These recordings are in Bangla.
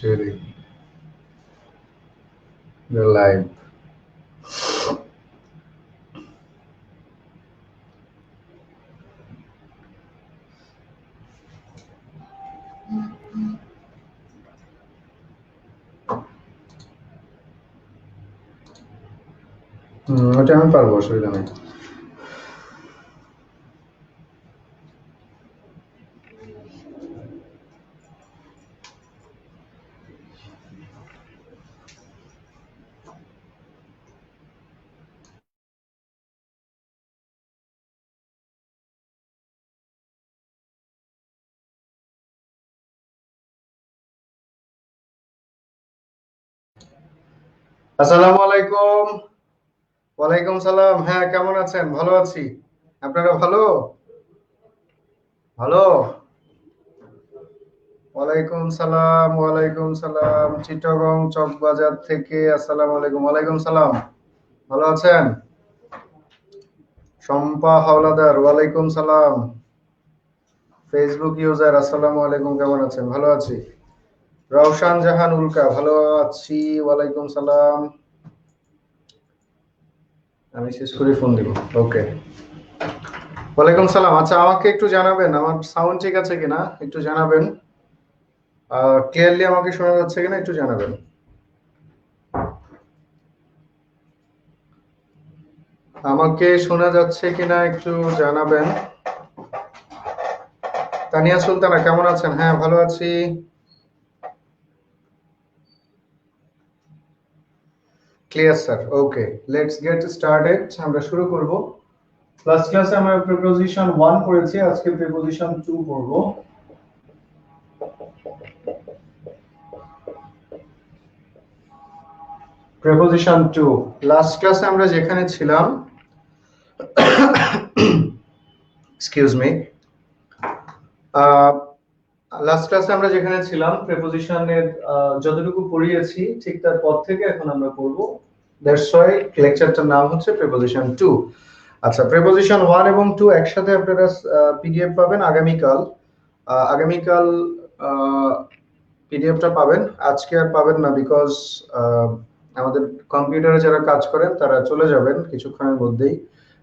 Really, the live. ওটা আমি পারবো, অসুবিধা নেই। আসসালামু আলাইকুম। ওয়ালাইকুম সালাম। হ্যাঁ, কেমন আছেন? ভালো আছি। আপনারা ভালো? ভালো। ওয়ালাইকুম সালাম, ওয়ালাইকুম সালাম। চিটাগং চকবাজার থেকে আসসালামু আলাইকুম। ওয়ালাইকুম সালাম। ভালো আছেন? শম্পা হাওলাদার, ওয়ালাইকুম সালাম। ফেসবুক ইউজার, আসসালামু আলাইকুম, কেমন আছেন? ভালো আছি। রওশান জাহান উল্কা, ভালো আছি, ওয়ালাইকুম সালাম। আমি শেষ করে ফোন দিব। ওকে। ওয়ালাইকুম সালাম। আচ্ছা, আমাকে একটু জানাবেন আমার সাউন্ড ঠিক আছে কিনা, একটু জানাবেন। ক্লিয়ারলি আমাকে শোনা যাচ্ছে কিনা একটু জানাবেন। আমাকে শোনা যাচ্ছে কিনা একটু জানাবেন। তানিয়া সুলতানা, কেমন আছেন? হ্যাঁ, ভালো আছি। Clear sir. Okay, let's get started. আমরা শুরু করব। লাস্ট ক্লাসে আমরা প্রিপোজিশন 1 পড়েছি, আজকে প্রিপোজিশন 2 পড়ব। প্রিপোজিশন 2। লাস্ট ক্লাসে আমরা যেখানে ছিলাম, এক্সকিউজ মি, লাস্ট ক্লাসে আমরা যেখানে ছিলাম প্রিপোজিশনের যতটুকু পড়িয়েছি ঠিক তার পর থেকে এখন আমরা পড়ব। দ্যাটস ওয়াই লেকচারটার নাম হচ্ছে প্রিপোজিশন 2। আচ্ছা, প্রিপোজিশন 1 এবং 2 একসাথে আপনারা পিডিএফ পাবেন আগামীকাল। আগামীকাল পিডিএফটা পাবেন, আজকে আর পাবেন না, বিকজ আমাদের কম্পিউটারে যারা কাজ করেন তারা চলে যাবেন কিছুক্ষণের মধ্যেই।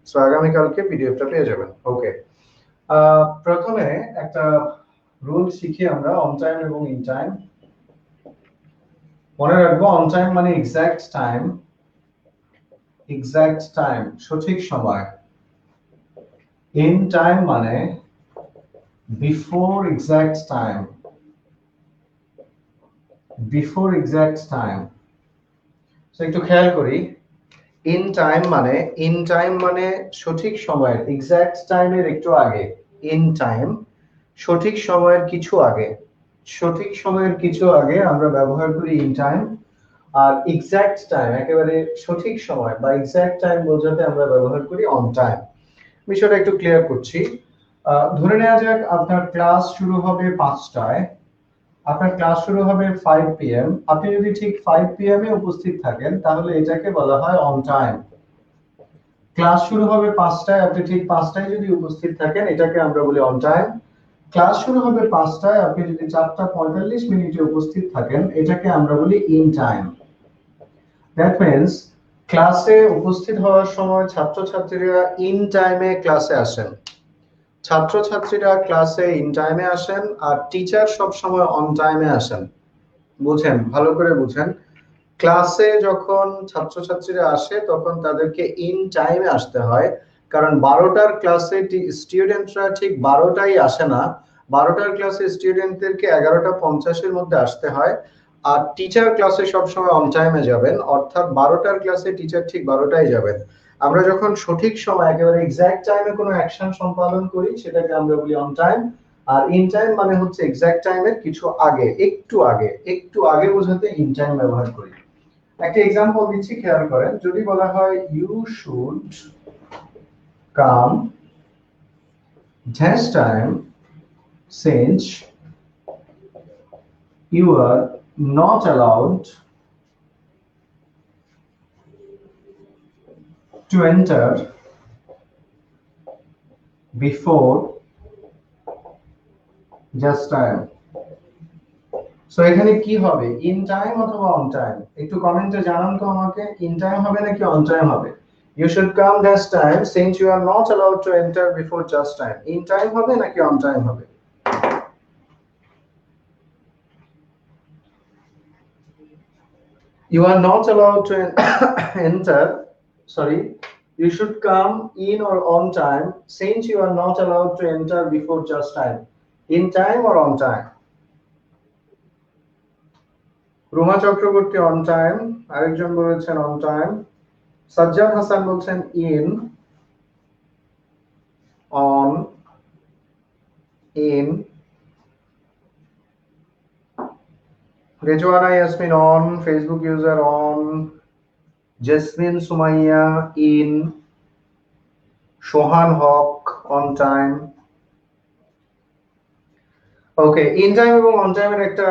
সো আগামীকালকে পিডিএফটা পেয়ে যাবেন। ওকে। প্রথমে একটা রুল শিখি আমরা, অন টাইম এবং ইন টাইম। মনে রাখবো, অন টাইম মানে এক্সাক্ট টাইম, এক্সাক্ট টাইম সঠিক সময়। ইন টাইম মানে before exact time, before exact time. So একটু খেয়াল করি, ইন টাইম মানে, ইন টাইম মানে সঠিক সময়ের, এক্সাক্ট টাইমের একটু আগে। ইন টাইম সঠিক সময়ের কিছু আগে, সঠিক সময়ের কিছু আগে আমরা ব্যবহার করি ইন টাইম। আর এক্সাক্ট টাইম একেবারে সঠিক সময় বা এক্সাক্ট টাইম বোঝাতে আমরা ব্যবহার করি অন টাইম। বিষয়টা একটু ক্লিয়ার করছি। ধরে নেওয়া যাক আপনার ক্লাস শুরু হবে 5টায়, আপনার ক্লাস শুরু হবে 5 PM। আপনি যদি ঠিক 5 PM এ উপস্থিত থাকেন তাহলে এটাকে বলা হয় অন টাইম। ক্লাস শুরু হবে 5টায়, আপনি ঠিক 5টায় যদি উপস্থিত থাকেন এটাকে আমরা বলি অন টাইম। ক্লাস শুরু হবে 5টায়, আপনি যদি 4:45 উপস্থিত থাকেন এটাকে আমরা বলি ইন টাইম। দ্যাট মিন্স ক্লাসে উপস্থিত হওয়ার সময় ছাত্রছাত্রীরা ইন টাইমে ক্লাসে আসেন, ছাত্রছাত্রীরা ক্লাসে ইন টাইমে আসেন, আর টিচার সব সময় অন টাইমে আসেন। বুঝেন, ভালো করে বুঝেন। ক্লাসে যখন ছাত্রছাত্রীরা আসে তখন তাদেরকে ইন টাইমে আসতে হয়, কারণ 12টার ক্লাসে স্টুডেন্টরা ঠিক 12টায় আসে না। 12টার ক্লাসে স্টুডেন্টদেরকে 11:50-এর মধ্যে আসতে হয়। আর টিচার ক্লাসে সবসময় অন টাইমে যাবেন, অর্থাৎ 12টার ক্লাসে টিচার ঠিক 12টায় যাবেন। আমরা যখন সঠিক সময় একেবারে এক্সাক্ট টাইমে কোনো অ্যাকশন সম্পাদন করি সেটাকে আমরা বলি অন টাইম। আর ইন টাইম মানে হচ্ছে এক্সাক্ট টাইমের কিছু আগে, একটু আগে, একটু আগে বোঝাতে ইন টাইম ব্যবহার করি। একটা এক্সাম্পল দিচ্ছি, খেয়াল করেন। যদি বলা হয় you should come this time since you are not allowed to enter before just time. So এখানে কি হবে, ইন টাইম অথবা অন টাইম? একটু কমেন্টে জানান তো আমাকে, ইন টাইম হবে নাকি অন টাইম হবে? You should come this time since you are not allowed to enter before just time. In time হবে নাকি on time হবে? You are not allowed to enter, sorry, you should come in or on time since you are not allowed to enter before just time. In time or on time? Ruma Chakraborty on time, আরেকজন বলেছেন অন টাইম, সাজ্জাদ হাসান বলছেন in, on, in, Rezwana Yasmin on, Facebook user on, Jasmine Sumaiya in, Sohan Haque on time. Okay, in time এবং অন টাইমের একটা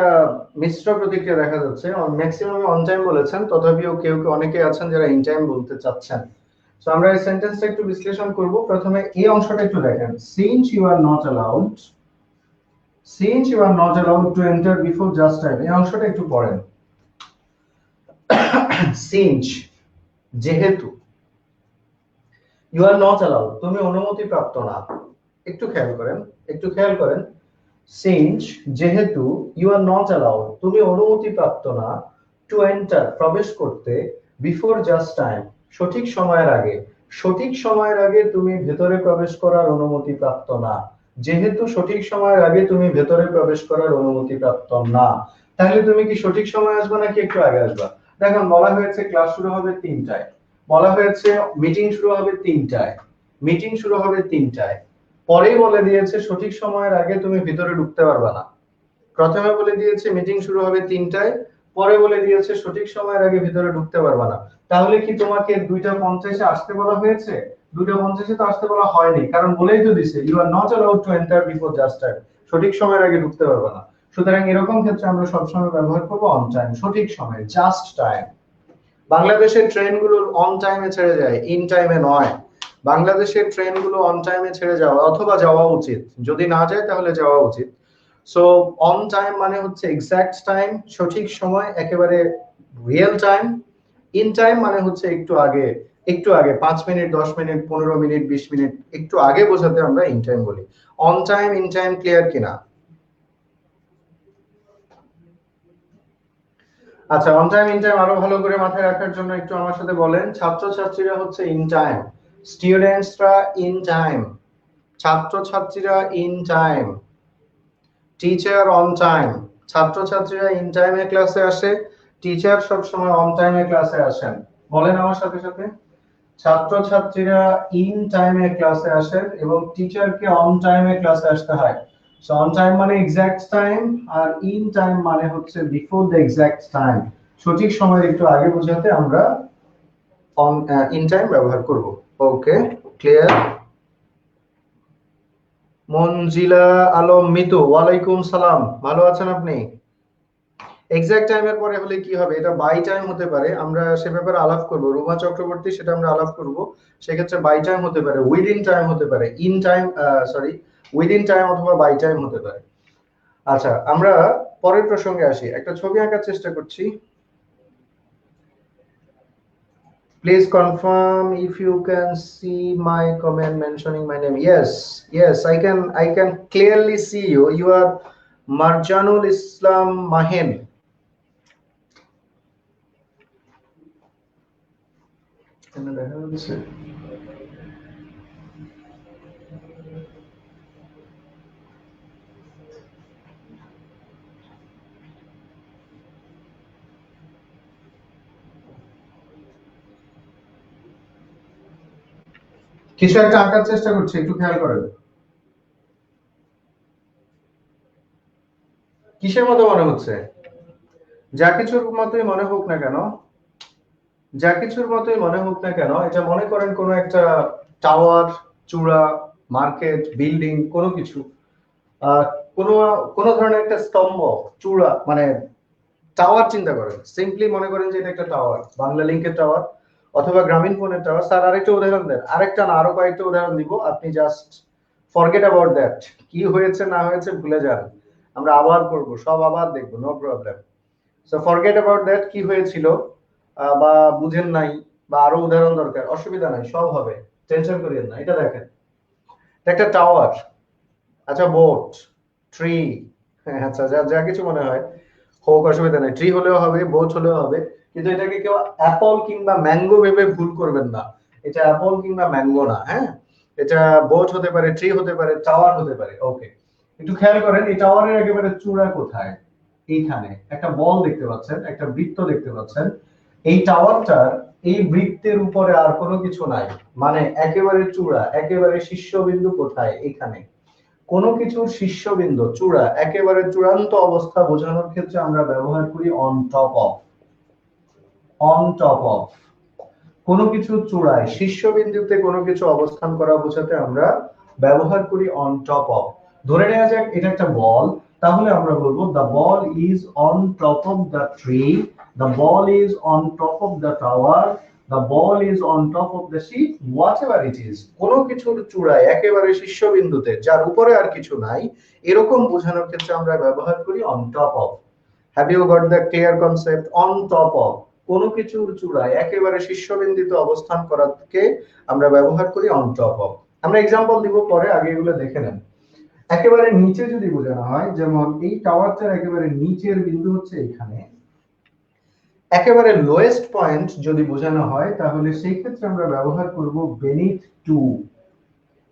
মিশ্র প্রতিক্রিয়া দেখা যাচ্ছে। ম্যাক্সিমাম অন টাইম বলেছেন, তথাপিও কেউ কেউ অনেকে আছেন যারা ইন টাইম বলতে চাচ্ছেন। সো আমরা এই সেন্টেন্সটা একটু বিশ্লেষণ করব। প্রথমে এই অংশটা একটু দেখেন, since you are not allowed, since you are not allowed to enter before just time, এই অংশটা একটু পড়েন। সিন্স যেহেতু, ইউ আর নট অ্যালাউড তুমি অনুমতি প্রাপ্ত না। একটু খেয়াল করেন, একটু খেয়াল করেন, সিন্স যেহেতু, ইউ আর নট অ্যালাউড তুমি অনুমতি প্রাপ্ত না, টু এন্টার প্রবেশ করতে, বিফোর জাস্ট টাইম সঠিক সময়ের আগে, সঠিক সময়ের আগে তুমি ভেতরে প্রবেশ করার অনুমতি প্রাপ্ত না। যেহেতু সঠিক সময়ের আগে তুমি ভেতরে প্রবেশ করার অনুমতি প্রাপ্ত না, তাহলে তুমি কি সঠিক সময় আসবে নাকি একটু আগে আসবা? দেখুন, বলা হয়েছে ক্লাস শুরু হবে 3টায়, বলা হয়েছে মিটিং শুরু হবে 3টায়, মিটিং শুরু হবে 3টায়, পরেই বলে দিয়েছে সঠিক সময়ের আগে তুমি ভিতরে ঢুকতে পারবে না। প্রথমে বলে দিয়েছে মিটিং শুরু হবে 3টায়, পরে বলে দিয়েছে সঠিক সময়ের আগে ভিতরে ঢুকতে পারবে না। তাহলে কি তোমাকে 2:50 আসতে বলা হয়েছে? 2:50 তো আসতে বলা হয়নি, কারণ বলেই তো দিছে you are not allowed to enter before just time, সঠিক সময়ের আগে ঢুকতে পারবে না। সুতরাং এরকম ক্ষেত্রে আমরা সবসময় ব্যবহার করব অন টাইম, সঠিক সময়, জাস্ট টাইম। বাংলাদেশের ট্রেনগুলো অন টাইমে ছেড়ে যায়, ইন টাইমে নয়। বাংলাদেশের ট্রেনগুলো অন টাইমে ছেড়ে যাওয়া অথবা যাওয়া উচিত, যদি না যায় তাহলে যাওয়া উচিত। সো অন টাইম মানে হচ্ছে এক্সাক্ট টাইম, সঠিক সময়, একেবারে রিয়েল টাইম। ইন টাইম মানে হচ্ছে একটু আগে, একটু আগে 5 মিনিট, 10 মিনিট, 15 মিনিট, 20 মিনিট একটু আগে বোঝাতে আমরা ইন টাইম বলি। On time, in time clear কিনা? আচ্ছা, অন টাইম ইন টাইম আরো ভালো করে মাথায় রাখার জন্য একটু আমার সাথে বলেন, ছাত্রছাত্রীরা হচ্ছে ইন টাইম, স্টুডেন্টসরা ইন টাইম, ছাত্রছাত্রীরা in time, teacher on time. ছাত্রছাত্রীরা ইন টাইমে ক্লাসে আসে, টিচার সব সময় অন টাইমে ক্লাসে আসেন। বলেন আমার সাথে সাথে, ছাত্রছাত্রীরা ইন টাইমে ক্লাসে আসেন এবং টিচারকে অন টাইমে ক্লাসে আসতে হয়। সো অন টাইম মানে এক্সাক্ট টাইম, আর ইন টাইম মানে হচ্ছে বিফোর দ্য এক্সাক্ট টাইম, সঠিক সময়ের একটু আগে বোঝাতে আমরা অন ইন টাইম ব্যবহার করব। ওকে, ক্লিয়ার? মনজিলা আলম মিতু, ওয়ালাইকুম সালাম, ভালো আছেন আপনি? এক্সাক্ট টাইমের পরে হলে কি হবে, এটা বাই টাইম হতে পারে, আমরা সে ব্যাপারে আলাপ করব। রুমা চক্রবর্তী, সেটা আমরা আলাপ করব। সেক্ষেত্রে বাই টাইম হতে পারে, উইদিন টাইম হতে পারে, in time, sorry, within time অথবা বাই টাইম হতে পারে। আচ্ছা, আমরা পরের প্রসঙ্গে আসি। একটা ছবি আঁকার চেষ্টা করছি। Please confirm if you can see my comment mentioning my name. Yes, yes, I can clearly see you. You are Marjanul Islam Mahin. দেখা যাচ্ছে? কিছু একটা আঁকার চেষ্টা করছি, একটু খেয়াল করেন। কিসের মতো মনে হচ্ছে? যা কিছুর মতোই মনে হোক না কেন, যা কিছুর মতোই মনে হোক না কেন, এটা মনে করেন কোনো একটা টাওয়ার, চূড়া, মার্কেট, বিল্ডিং, কোনো কিছু, আহ কোনো কোনো ধরনের একটা স্তম্ভ, চূড়া, মানে টাওয়ার চিন্তা করেন। সিম্পলি মনে করেন যে এটা একটা টাওয়ার, বাংলা লিংকের টাওয়ার অথবা গ্রামীণ ফোনের টাওয়ার। স্যার আরেকটা উদাহরণ দেন, আরেকটা না আরো কয়েকটা উদাহরণ দিব, আপনি জাস্ট ফরগেট অ্যাবাউট দ্যাট, কি হয়েছে না হয়েছে ভুলে যান। আমরা আবার করব, সব আবার দেখব, no problem. So forget about that, কি হয়েছিল বা বুঝেন নাই বা আরো উদাহরণ দরকার, অসুবিধা নাই, সব হবে, টেনশন করিয়েন না। এটা দেখেন, একটা টাওয়ার, আচ্ছা বোট, ট্রি, আচ্ছা যা যা কিছু মনে হয় হোক, অসুবিধা নাই, ট্রি হলেও হবে, বোট হলেও হবে, কিন্তু এটাকে কেউ অ্যাপল কিংবা ম্যাঙ্গো ভেবে ভুল করবেন না। এটা অ্যাপল কিংবা ম্যাঙ্গো না, হ্যাঁ, এটা বোট হতে পারে, ট্রি হতে পারে, টাওয়ার হতে পারে। ওকে, একটু খেয়াল করেন এই টাওয়ারের একেবারে চূড়া কোথায়। এইখানে একটা বল দেখতে পাচ্ছেন, একটা বৃত্ত দেখতে পাচ্ছেন। এই টাওয়ারটার এই বৃত্তের উপরে আর কোনো কিছু নাই, মানে একেবারে চূড়া, একেবারে শীর্ষবিন্দু কোথায়, এখানে। কোনো কিছুর শীর্ষবিন্দু, চূড়া, একেবারে চূড়ান্ত অবস্থা বোঝানোর ক্ষেত্রে আমরা ব্যবহার করি on top of. On top of, কোনো কিছুর চূড়ায়, শীর্ষবিন্দুতে কোনো কিছু অবস্থান করা বোঝাতে আমরা ব্যবহার করি অন টপ অফ। ধরে নেওয়া যাক এটা একটা বল, তাহলে আমরা বলবো the ball is on top of the tree, the ball is on top of the tower, the ball is on top of the ship, whatever it is. কোনো কিছুর চূড়ায়, একেবারে শীর্ষবিন্দুতে, যার উপরে আর কিছু নাই, এরকম বোঝানোর ক্ষেত্রে আমরা ব্যবহার করি on top of. Have you got the clear concept? On top of, কোনো কিছুর চূড়ায়, একেবারে শীর্ষবিন্দুতে অবস্থান করাকে আমরা ব্যবহার করি অন টপ অফ। আমরা এক্সাম্পল দিব পরে, আগে এগুলো দেখে নেন। একেবারে নিচে যদি বোঝানো হয়, যেমন এই টাওয়ারটার একেবারে নিচের বিন্দু হচ্ছে এখানে, একেবারে লোয়েস্ট পয়েন্ট যদি বোঝানো হয়, তাহলে সেই ক্ষেত্রে আমরা ব্যবহার করব বেনিথ টু।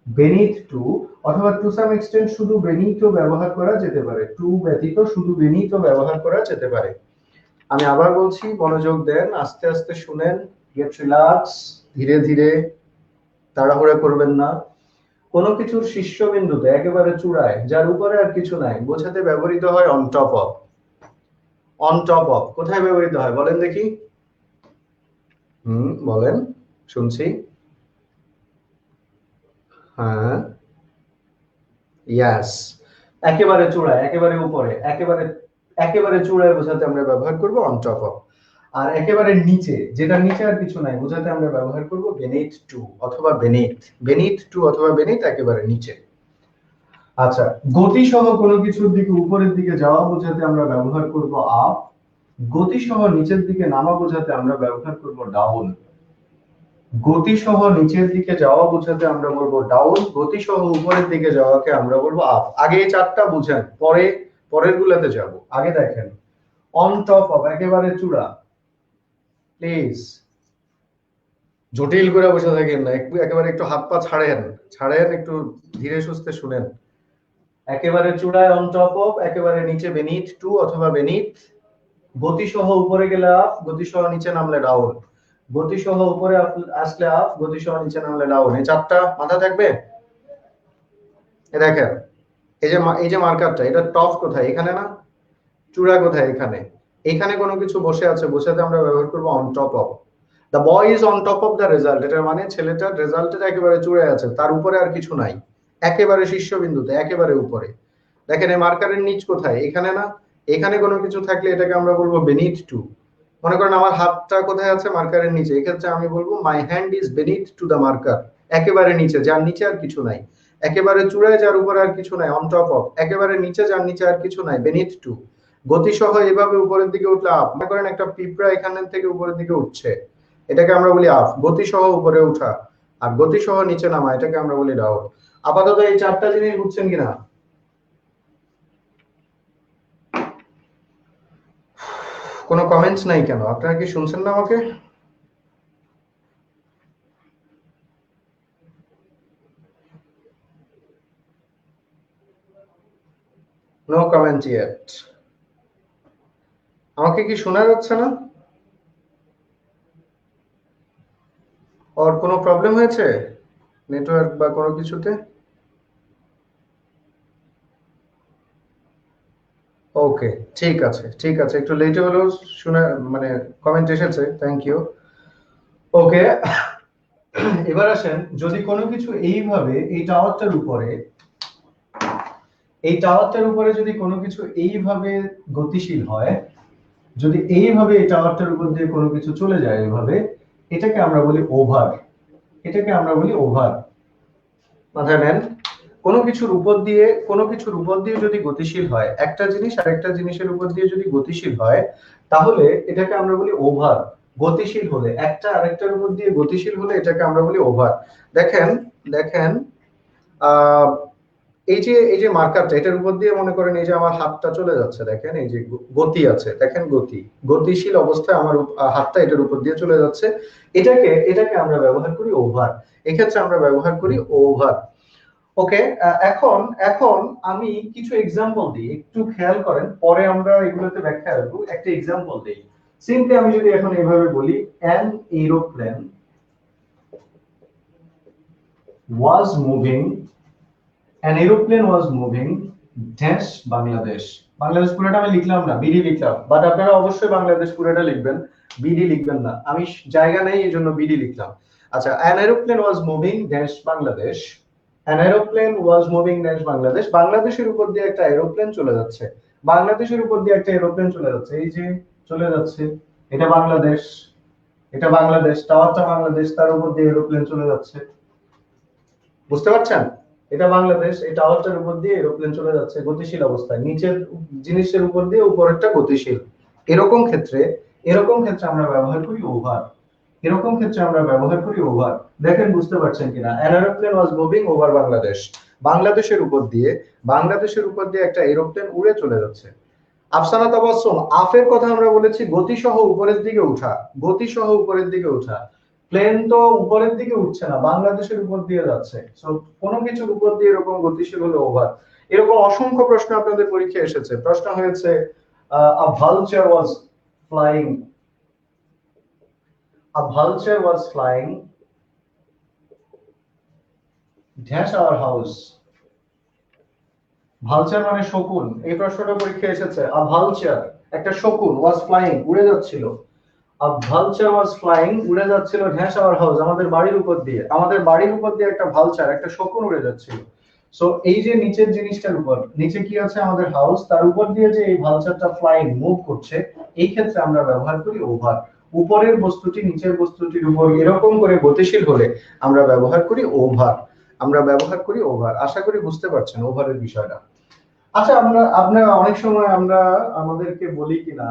বেনিথ টু, অথবা টু সাম এক্সটেন্ট শুধু বেনিথও ব্যবহার করা যেতে পারে, টু ব্যতীত শুধু বেনিথও ব্যবহার করা যেতে পারে। আমি আবার বলছি, মনোযোগ দেন, আস্তে আস্তে শুনেন, গেট রিল্যাক্স, ধীরে ধীরে, তাড়াহুড়া করবেন না। কোনো কিছুর শীর্ষবিন্দুতে, একেবারে চূড়ায়, যার উপরে আর কিছু নাই, বোঝাতে ব্যবহৃত হয় on top of. On top of কোথায় ব্যবহৃত হয় বলেন দেখি? বলেন, শুনছি। হ্যাঁ, ইয়াস, একেবারে চূড়ায়, একেবারে উপরে, একেবারে একেবারে চূড়ায় বোঝাতে আমরা ব্যবহার করব অন টপ অফ। আর একেবারে নিচে, যেটা নিচে আর কিছু নাই, বোঝাতে আমরা ব্যবহার করব বেনিথ টু অথবা বেনিথ। বেনিথ টু অথবা বেনিথ, একেবারে নিচে। আচ্ছা, গতি সহ কোনো কিছুর দিকে উপরের দিকে যাওয়া বোঝাতে আমরা ব্যবহার করব আপ। গতি সহ নিচের দিকে নামা বোঝাতে আমরা ব্যবহার করব ডাউন। গতি সহ নিচের দিকে যাওয়া বোঝাতে আমরা বলবো ডাউন, গতি সহ উপরের দিকে যাওয়াকে আমরা বলবো আপ। আগে এই চারটা বুঝেন, পরে পরের গুলাতে যাব। আগে দেখেন, অন টপ অফ, একেবারে চূড়া। প্লিজ জটিল করে বসে থাকেন না, একটু একেবারে একটু হাত পা ছাড়েন, ছাড়েন, একটু ধীরে সুস্থে শুনেন। একেবারে চূড়ায় অন টপ অফ, একেবারে নিচে বেনিথ টু অথবা বেনিথ। গতি সহ উপরে গেলে আপ, গতি সহ নিচে নামলে ডাউন। গতি সহ উপরে আসলে আপ, গতি সহ নিচে নামলে ডাউন। এই চারটা মাথা থাকবে। দেখেন, এই যে মার্কারটা, এটা টপ কোথায়? এখানে না? চূড়া কোথায়? এখানে। এখানে কোনো কিছু বসে আছে, বসাতে আমরা ব্যবহার করব on top of. The boy is on top of the result, এটার মানে ছেলেটার রেজাল্টের একেবারে চূড়ায় আছে, তার উপরে আর কিছু নাই, একেবারে শীর্ষবিন্দুতে, একেবারে উপরে। দেখেন এই মার্কারের নিচ কোথায়? এখানে না? এখানে কোনো কিছু থাকলে এটাকে আমরা বলবো বেনিথ টু। মনে করেন আমার হাতটা কোথায় আছে? মার্কারের নিচে, এক্ষেত্রে আমি বলবো my hand is beneath to the marker, একেবারে নিচে, যার নিচে আর কিছু নাই। একেবারে চূড়ায়, যার উপরে আর কিছু নাই, অন টপ অফ। একেবারে নিচে, যার নিচে আর কিছু নাই, বেনিথ টু। গতি সহ এভাবে উপরের দিকে উঠলে আপ। মনে করেন একটা পিঁপড়া এখান থেকে উপরের দিকে উঠছে, এটাকে আমরা বলি আপ, গতি সহ উপরে উঠা। আর গতি সহ নিচে নামা, এটাকে আমরা বলি ডাউন। আপাতত এই চারটা জিনিস বুঝছেন কিনা? কোনো কমেন্টস নাই কেন? আপনারা কি শুনছেন না আমাকে? No comment yet. আমাকে কি শোনা যাচ্ছে না? ওর কোনো প্রবলেম হয়েছে নেটওয়ার্ক বা কোনো কিছুতে? ওকে, ঠিক আছে, ঠিক আছে, একটু লেটে হলেও শুনে, মানে কমেন্ট এসেছে, থ্যাংক ইউ। ওকে, এবার আসেন, যদি কোনো কিছু এইভাবে এই টাওয়ারটার উপরে, এই টাওয়ারটার উপরে যদি কোনো কিছু এইভাবে গতিশীল হয়, যদি এইভাবে এই টাওয়ারটার উপর দিয়ে কোনো কিছু চলে যায় এইভাবে, এটাকে আমরা বলি ওভার। এটাকে আমরা বলি ওভার। মাথায় নেন, কোনো কিছুর উপর দিয়ে যদি গতিশীল হয়, একটা জিনিস আরেকটা জিনিসের উপর দিয়ে যদি গতিশীল হয়, তাহলে এটাকে আমরা বলি ওভার। গতিশীল হলে, একটা আরেকটার উপর দিয়ে গতিশীল হলে এটাকে আমরা বলি ওভার। দেখেন দেখেন আহ এই যে মার্কারটা, এটার উপর দিয়ে মনে করেন এই যে আমার হাতটা চলে যাচ্ছে, দেখেন এই যে গতি আছে, দেখেন গতিশীল অবস্থায় আমার হাতটা এটার উপর দিয়ে চলে যাচ্ছে, এটাকে আমরা ব্যবহার করি ওভার। এক্ষেত্রে আমরা ব্যবহার করি ওভার। ওকে, এখন এখন আমি কিছু এক্সাম্পল দিই, একটু খেয়াল করেন, পরে আমরা এগুলোতে ব্যাখ্যা আসবো। একটা এক্সাম্পল দিই। সিম্পলি আমি যদি এখন এইভাবে বলি, an aeroplane was moving, an aeroplane was moving dash Bangladesh. Bangladesh পুরোটা আমি লিখলাম না, বিডি লিখলাম, বাট আপনারা অবশ্যই বাংলাদেশ পুরোটা লিখবেন, বিডি লিখবেন না। আমি জায়গা নেই এই জন্য বিডি লিখলাম। আচ্ছা, an aeroplane was moving dash Bangladesh, an aeroplane was moving dash Bangladesh. বাংলাদেশের উপর দিয়ে একটা এরোপ্লেন চলে যাচ্ছে, বাংলাদেশের উপর দিয়ে একটা এরোপ্লেন চলে যাচ্ছে, এই যে চলে যাচ্ছে, এটা বাংলাদেশ, এটা বাংলাদেশ, টাওয়ারটা বাংলাদেশ, তার উপর দিয়ে এরোপ্লেন চলে যাচ্ছে। বুঝতে পারছেন? এটা বাংলাদেশ, এই টাওয়ারটার উপর দিয়ে এরোপ্লেন চলে যাচ্ছে গতিশীল অবস্থায়, নিচের জিনিসের উপর দিয়ে উপরেরটা গতিশীল। এরকম ক্ষেত্রে আমরা ব্যবহার করি ওভার। এরকম ক্ষেত্রে আমরা ব্যবহার করি ওভার। দেখেন বুঝতে পারছেন কিনা? an aeroplane was moving over Bangladesh. বাংলাদেশের উপর দিয়ে একটা এরোপ্লেন উড়ে চলে যাচ্ছে। আফসানা তাবাসসুম, আফের কথা আমরা বলেছি গতিসহ উপরের দিকে ওঠা, গতিসহ উপরের দিকে ওঠা। প্লেন তো উপরের দিকে উঠছে না, বাংলাদেশের উপর দিয়ে যাচ্ছে। সো কোনো কিছুর উপর দিয়ে এরকম গতিশীল হলে ওভার। এরকম অসংখ্য প্রশ্ন আপনাদের পরীক্ষায় এসেছে। প্রশ্ন হয়েছে a vulture was flying, a vulture was flying dash our house। Vulture মানে শকুন, এই প্রশ্নটা পরীক্ষায় এসেছে। আ ভালচার, একটা শকুন, ওয়াজ ফ্লাইং, উড়ে যাচ্ছিল। আ ভালচার ওয়াজ ফ্লাইং, উড়ে যাচ্ছিল ড্যাশ আওয়ার হাউস, আমাদের বাড়ির উপর দিয়ে। আমাদের বাড়ির উপর দিয়ে একটা ভালচার, একটা শকুন উড়ে যাচ্ছিল। সো এই যে নিচের জিনিসটার উপর, নিচে কি আছে আমাদের হাউস, তার উপর দিয়ে যে এই ভালচারটা ফ্লাইং, মুভ করছে, এই ক্ষেত্রে আমরা ব্যবহার করি ওভার। উপরের বস্তুটি নিচের বস্তুটির উপর এরকম করে গতিশীল হলে আমরা ব্যবহার করি ওভার। আমরা ব্যবহার করি ওভার। আশা করি বুঝতে পারছেন ওভারের বিষয়টা। আচ্ছা, আপনারা অনেক সময় আমরা আমাদেরকে বলি কিনা,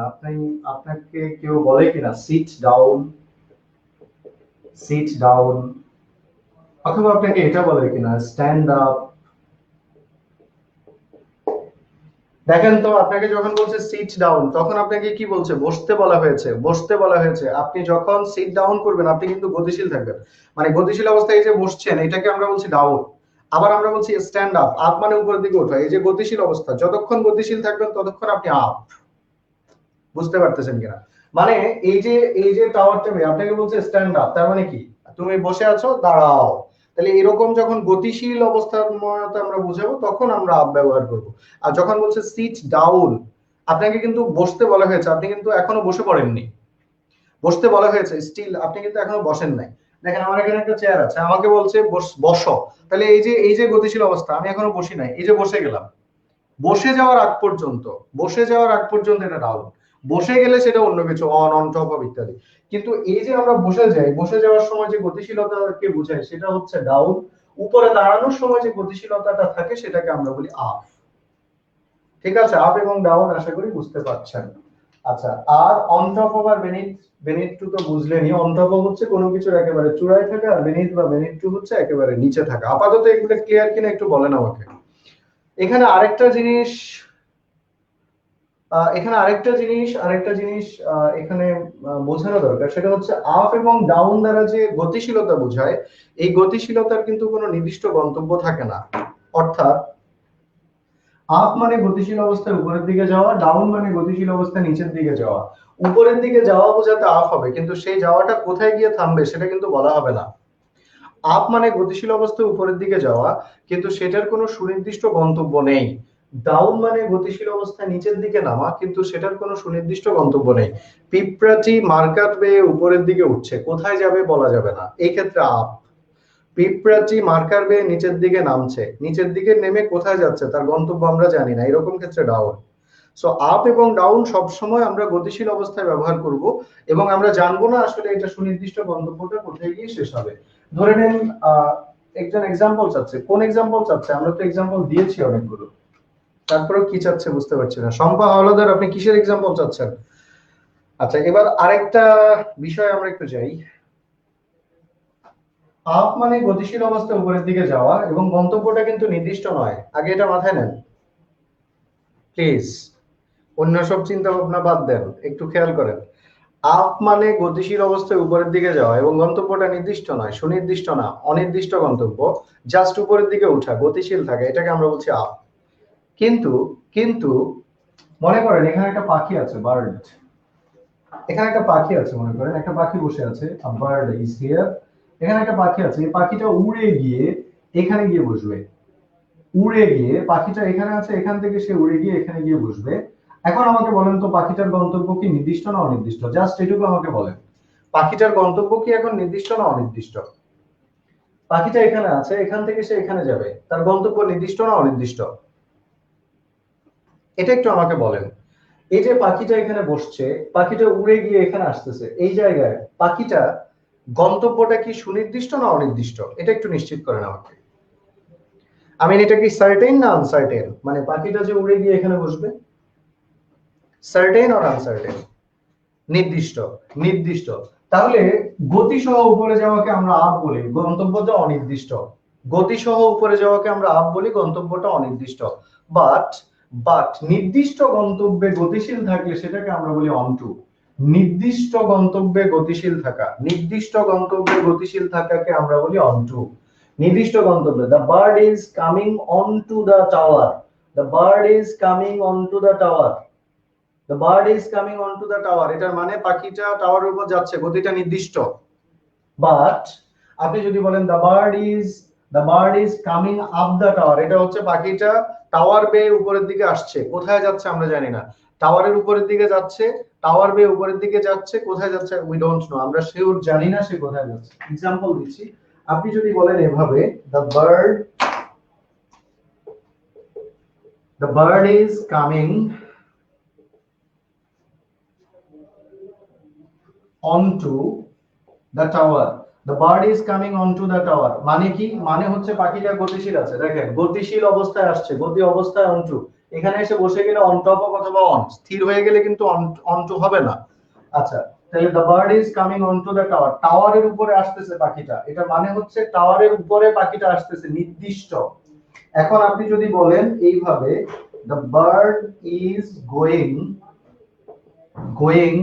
আপনাকে কেউ বলে কিনা সিট ডাউন, সিট ডাউন, অথবা আপনাকে এটা বলে কিনা স্ট্যান্ড আপ। দেখেন তো, আপনাকে যখন বলছে সিট ডাউন, তখন আপনাকে কি বলছে? বসতে বলা হয়েছে, বসতে বলা হয়েছে। আপনি যখন সিট ডাউন করবেন, আপনি কিন্তু গতিশীল থাকবেন, মানে গতিশীল অবস্থায় এই যে বসছেন, এটাকে আমরা বলছি ডাউন। আবার আমরা বলছি স্ট্যান্ড আপ, আপ মানে উপরের দিকে ওঠা। এই যে গতিশীল অবস্থা, যতক্ষণ গতিশীল থাকবেন ততক্ষণ আপনি আপ। বুঝতে পারতেছেন কিনা? মানে এই যে টাওয়ার টেবিল আপনাকে বলছে স্ট্যান্ড আপ, তার মানে কি? তুমি বসে আছো, দাঁড়াও। তাহলে এরকম যখন গতিশীল অবস্থার আমরা বুঝাবো, তখন আমরা আপ ব্যবহার করব। আর যখন বলছে সিট ডাউন, আপনাকে কিন্তু বসতে বলা হয়েছে, আপনি কিন্তু এখনো বসে পড়েননি। বসতে বলা হয়েছে স্টিল, আপনি কিন্তু এখনো বসেন নাই। দেখেন আমার এখানে একটা চেয়ার আছে, আমাকে বলছে বসো, তাহলে এই যে গতিশীল অবস্থা, আমি এখনো বসি নাই, এই যে বসে গেলাম। বসে যাওয়ার আগ পর্যন্ত, এটা ডাউন। বসে গেলে সেটা অন্য কিছু, অন টপ অফ ইত্যাদি। কিন্তু এই যে আমরা বসে যাই, বসে যাওয়ার সময় যে গতিশীলতাকে বোঝায় সেটা হচ্ছে ডাউন। উপরে দাঁড়ানোর সময় যে গতিশীলতাটা থাকে সেটাকে আমরা বলি আপ। ঠিক আছে, আপ এবং ডাউন আশা করি বুঝতে পারছেন। আচ্ছা, আর অন টপ অফ আর বেনিথ টু তো বুঝলেনই। অন টপ অফ হচ্ছে কোনো কিছুর একেবারে চূড়ায় থাকা, আর বেনিথ টু হচ্ছে একেবারে নিচে থাকা। আপাতত এগুলো ক্লিয়ার কিনা একটু বলেন আমাকে। এখানে আরেকটা জিনিস এখানে বোঝানো দরকার, সেটা হচ্ছে আপ এবং ডাউন দ্বারা যে গতিশীলতা বোঝায়, এই গতিশীলতার কিন্তু কোনো নির্দিষ্ট গন্তব্য থাকে না। অর্থাৎ আপ মানে গতিশীল অবস্থায় উপরের দিকে যাওয়া, ডাউন মানে গতিশীল অবস্থায় নিচের দিকে যাওয়া। উপরের দিকে যাওয়া বোঝাতে আপ হবে, কিন্তু সেই যাওয়াটা কোথায় গিয়ে থামবে সেটা কিন্তু বলা হবে না। আপ মানে গতিশীল অবস্থায় উপরের দিকে যাওয়া, কিন্তু সেটার কোনো সুনির্দিষ্ট গন্তব্য নেই। ডাউন মানে গতিশীল অবস্থায় নিচের দিকে নামা, কিন্তু সেটার কোনো সুনির্দিষ্ট গন্তব্য নেই। পিঁপড়াটি মার্কাট বেয়ে উপরের দিকে উঠছে, কোথায় যাবে বলা যাবে না, এই ক্ষেত্রে আপ। পিঁপড়াটি মার্কার বেয়ে নিচের দিকে নামছে, নিচের দিকে নেমে কোথায় যাচ্ছে তার গন্তব্য আমরা জানি না, এরকম ক্ষেত্রে ডাউন। সো আপ এবং ডাউন সবসময় আমরা গতিশীল অবস্থায় ব্যবহার করব, এবং আমরা জানবো না আসলে এটা সুনির্দিষ্ট গন্তব্যটা কোথায় গিয়ে শেষ হবে। ধরে নেন একজন এক্সাম্পল চাচ্ছে। কোন এক্সাম্পল চাচ্ছে? আমরা তো এক্সাম্পল দিয়েছি অনেকগুলো, তারপরেও কি চাচ্ছে বুঝতে পারছি না। শম্পা হাওলাদার, আপনি কিসের এক্সাম্পল চাচ্ছেন? আচ্ছা, এবার আরেকটা বিষয় আমরা একটু যাই। আপ মানে গতিশীল অবস্থায় উপরের দিকে যাওয়া, এবং গন্তব্যটা কিন্তু নির্দিষ্ট নয়, আগে এটা মাথায় নেন প্লিজ। অন্য সব চিন্তা ভাবনা বাদ দেন, একটু খেয়াল করেন। আপ মানে গতিশীল অবস্থায় উপরের দিকে যাওয়া, এবং গন্তব্যটা নির্দিষ্ট নয়, সুনির্দিষ্ট না, অনির্দিষ্ট গন্তব্য, জাস্ট উপরের দিকে উঠা, গতিশীল থাকে, এটাকে আমরা বলছি আপ। কিন্তু কিন্তু মনে করেন এখানে একটা পাখি আছে, বার্ড। এখানে একটা পাখি আছে, মনে করেন একটা পাখি বসে আছে, a bird is here। এখানে একটা পাখি আছে, এই পাখিটা উড়ে গিয়ে এখানে গিয়ে বসবে। উড়ে গিয়ে পাখিটা এখানে আছে, এখান থেকে সে উড়ে গিয়ে এখানে গিয়ে বসবে। এখন আমাকে বলেন তো, পাখিটার গন্তব্য কি নির্দিষ্ট না অনির্দিষ্ট? জাস্ট এটুকু আমাকে বলেন, পাখিটার গন্তব্য কি এখন নির্দিষ্ট না অনির্দিষ্ট? পাখিটা এখানে আছে, এখান থেকে সে এখানে যাবে, তার গন্তব্য নির্দিষ্ট না অনির্দিষ্ট? এটা একটু আমাকে বলেন। এই যে পাখিটা এখানে বসছে, পাখিটা উড়ে গিয়ে এখানে আসতেছে, এই জায়গায় পাখিটা গন্তব্যটা কি সুনির্দিষ্ট না অনির্দিষ্ট? এটা একটু নিশ্চিত করেন আমাকে। আমি এটা কি সার্টেন না আনসার্টেন? মানে পাখিটা যে উড়ে গিয়ে এখানে বসবে, সার্টেন অর আনসার্টেন? নির্দিষ্ট। নির্দিষ্ট। তাহলে গতি সহ উপরে যাওয়াকে আমরা আপ বলি, গন্তব্যটা অনির্দিষ্ট। গতি সহ উপরে যাওয়াকে আমরা আপ বলি, গন্তব্যটা অনির্দিষ্ট। বাট বাট নির্দিষ্ট গন্তব্যে গতিশীল থাকলে সেটাকে আমরা বলি অনটু। নির্দিষ্ট গন্তব্যে গতিশীল থাকা, নির্দিষ্ট গন্তব্যে গতিশীল থাকাকে আমরা বলি অনটু। নির্দিষ্ট গন্তব্যে, the bird is coming on to the tower, the bird is coming on to the tower, the bird is coming on to the tower, এটার মানে পাখিটা টাওয়ারের উপর যাচ্ছে, গতিটা নির্দিষ্ট। বাট আপনি যদি বলেন the bird is coming up the tower, এটা হচ্ছে পাখিটা টাওয়ার বেয়ে উপরের দিকে আসছে, কোথায় যাচ্ছে আমরা জানি না, টাওয়ারের উপরের দিকে যাচ্ছে, টাওয়ার বেয়ে উপরের দিকে যাচ্ছে, কোথায় যাচ্ছে উই ডোন্ট নো, আমরা শিওর জানি না সে কোথায় যাচ্ছে। এক্সাম্পল দিচ্ছি, আপনি যদি বলেন এভাবে, the bird is coming onto the tower, the bird is coming onto the tower, মানে কি? মানে হচ্ছে পাখিটা গতিশীল আছে, দেখেন গতিশীল অবস্থায় আসছে, গতি অবস্থায় onto, এখানে এসে বসে গেলে on top of অথবা on, স্থির হয়ে গেলে কিন্তু onto হবে না। আচ্ছা, তাহলে the bird is coming onto the tower, টাওয়ারের উপরে আসতেছে পাখিটা, এটা মানে হচ্ছে টাওয়ারের উপরে পাখিটা আসতেছে, নির্দিষ্ট। এখন আপনি যদি বলেন এইভাবে, the bird is going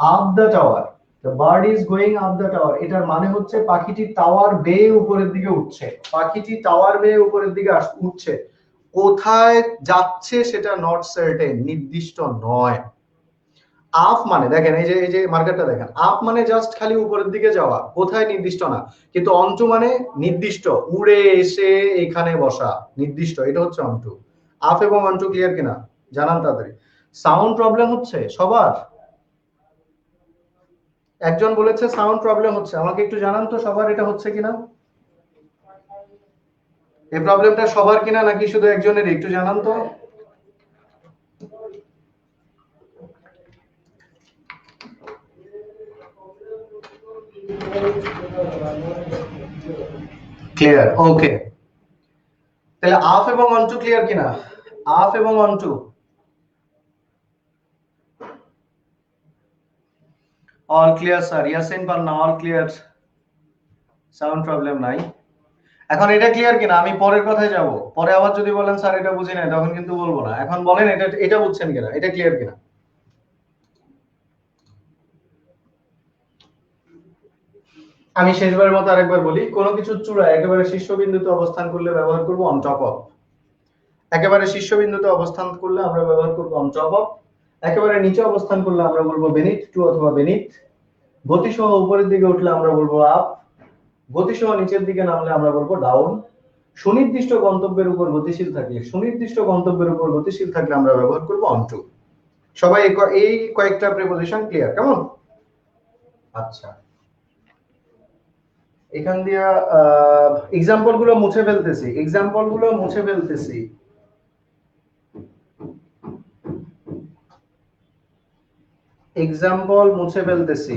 up the tower, the bird is going up the tower, এটার মানে হচ্ছে পাখিটি টাওয়ার বেয়ে উপরের দিকে উঠছে, পাখিটি টাওয়ার বেয়ে উপরের দিকে উঠছে। কোথায় যাচ্ছে সেটা নট সার্টেন, নির্দিষ্ট নয়। আপ মানে দেখেন, এই যে মার্কারটা দেখেন, আপ মানে জাস্ট খালি উপরের দিকে যাওয়া, কোথায় নির্দিষ্ট না। কিন্তু অনটু মানে নির্দিষ্ট, উড়ে এসে এখানে বসা, নির্দিষ্ট, এটা হচ্ছে অনটু। আপ এবং অনটু ক্লিয়ার কিনা জানান তাড়াতাড়ি। সাউন্ড প্রবলেম হচ্ছে সবার? একজন বলেছে সাউন্ড প্রবলেম হচ্ছে, আমাকে একটু জানান তো সবার এটা হচ্ছে কিনা, এই প্রবলেমটা সবার কিনা নাকি শুধু একজনের, একটু জানান তো। Clear, okay. তাহলে আপ এবং অনটু ক্লিয়ার কিনা? আপ এবং onto all clear sir, Yasin Panna all clear, sound problem নাই। এখন এটা ক্লিয়ার কিনা? আমি পরের কথায় যাব, পরে আবার যদি বলেন স্যার এটা বুঝি না, তখন কিন্তু বলবো না। এখন বলেন এটা এটা বুঝছেন কিনা, এটা ক্লিয়ার কিনা? আমি শেষবারের মতো আরেকবার বলি, কোনো কিছুর চূড়ায় একেবারে শীর্ষবিন্দুতে অবস্থান করলে ব্যবহার করব অন টপ অফ। একেবারে শীর্ষবিন্দুতে অবস্থান করলে আমরা ব্যবহার করব অন টপ অফ। একেবারে নিচে অবস্থান করলে আমরা বলবো বেনিথ টু অথবা বেনিথ। গতিসহ উপরের দিকে উঠলে আমরা বলবো আপ, গতিসহ নিচের দিকে নামলে আমরা বলবো ডাউন। সুনির্দিষ্ট গন্তব্যের উপর গতিশীল থাকলে, সুনির্দিষ্ট গন্তব্যের উপর গতিশীল থাকলে আমরা ব্যবহার করব অন টু। সবাই এই কয়েকটা প্রিপোজিশন ক্লিয়ার? কেমন? আচ্ছা, এখান দিয়ে এক্সাম্পল গুলো মুছে ফেলতেছি, এক্সাম্পল গুলো মুছে ফেলতেছি। এক্সাম্পল মুছে ফেলতেছি।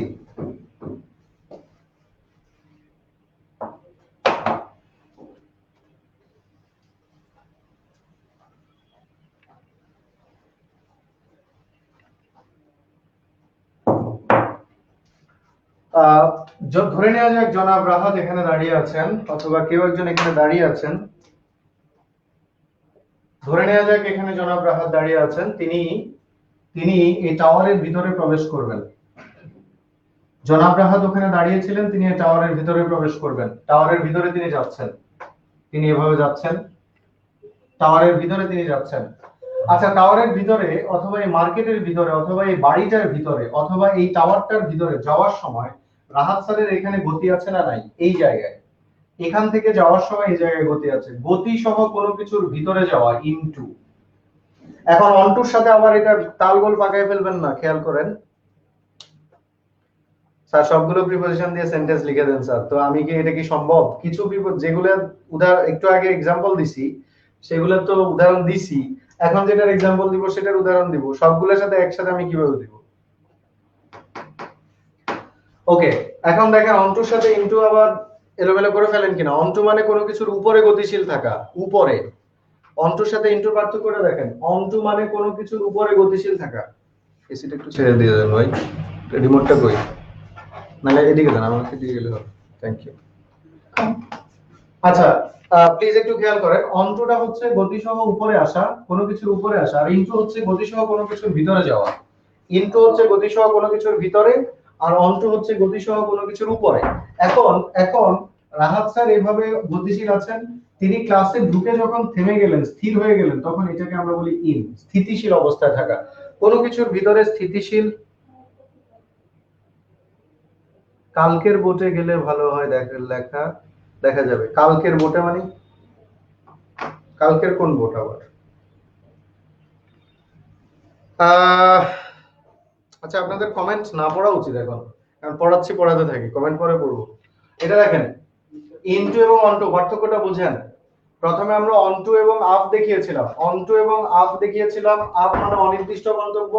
ধরে নেওয়া যাক জনাব রাহাত এখানে দাঁড়িয়ে আছেন, অথবা কেউ একজন এখানে দাঁড়িয়ে আছেন। ধরে নেওয়া যাক এখানে জনাব রাহাত দাঁড়িয়ে আছেন, তিনি তিনি এই টাওয়ারের ভিতরে প্রবেশ করবেন। জনাব রাহাত ওখানে দাঁড়িয়েছিলেন, তিনি এই টাওয়ারের ভিতরে প্রবেশ করবেন। টাওয়ারের ভিতরে তিনি যাচ্ছেন, তিনি এভাবে যাচ্ছেন, টাওয়ারের ভিতরে তিনি যাচ্ছেন। আচ্ছা, টাওয়ারের ভিতরে অথবা এই মার্কেটের ভিতরে অথবা এই বাড়িটার ভিতরে অথবা এই টাওয়ারটার ভিতরে যাওয়ার সময় রাহাত স্যারের এখানে গতি আছে না নাই? এই জায়গায়, এখান থেকে যাওয়ার সময় এই জায়গায় গতি আছে। গতি সহ কোনো কিছুর ভিতরে যাওয়া ইনটু। এখন অনটুর সাথে আবার এটা তালগোল পাকায় ফেলবেন না, খেয়াল করেন। স্যার সবগুলো প্রিপোজিশন দিয়ে সেন্টেন্স লিখে দেন স্যার, তো আমি কি এটা কি সম্ভব? কিছু যেগুলো উদাহরণ একটু আগে एग्जांपल দিছি সেগুলো তো উদাহরণ দিছি, এখন যেটার एग्जांपल দিব সেটার উদাহরণ দিব, সবগুলোর সাথে একসাথে আমি কিভাবে দিব? ওকে, এখন দেখেন অনটুর সাথে ইনটু আবার এলোমেলো করে ফেলেন কিনা। অনটু মানে কোনো কিছুর উপরে গতিশীল থাকা, উপরে। অনটুর সাথে ইনটুর পার্থক্যটা দেখেন। অনটু মানে কোনো কিছুর উপরে গতিশীল থাকা। এসিটা একটু ছেড়ে দিয়ে দেন ভাই, রিমোটটা কই? নালে এদিকে দেন, আমাকে দিয়ে গেলে হবে। Thank you. আচ্ছা, প্লিজ একটু খেয়াল করেন, অনটুটা হচ্ছে গতিসহ উপরে আসা, কোনো কিছুর উপরে আসা, আর ইনটু হচ্ছে গতিসহ কোনো কিছুর ভিতরে যাওয়া। ইনটু হচ্ছে গতিসহ কোনো কিছুর ভিতরে, আর অনটু হচ্ছে গতিসহ কোনো কিছুর উপরে। এখন এখন রাহাত স্যার এইভাবে গতিশীল আছেন, তিনি ক্লাসে ঢুকে যখন থেমে গেলেন, স্থির হয়ে গেলেন, তখন এটাকে আমরা বলি ইন, স্থিতিশীল অবস্থায় থাকা। কোনো কিছুর ভিতরে স্থিতিশীল। কালকের বোটে গেলে ভালো হয়, লেখা দেখা যাবে। কালকের বোটে মানে কালকের কোন বোট আবার? আচ্ছা, আপনাদের কমেন্ট না পড়া উচিত এখন, কারণ পড়াচ্ছি, পড়াতে থাকি, কমেন্ট পরে পড়বো। এটা দেখেন, ইনটু এবং অনটু পার্থক্যটা বুঝেন। প্রথমে আমরা অনটু এবং আপ দেখিয়েছিলাম, অনটু এবং আপ দেখিয়েছিলাম। আপ মানে অনির্দিষ্ট গন্তব্য,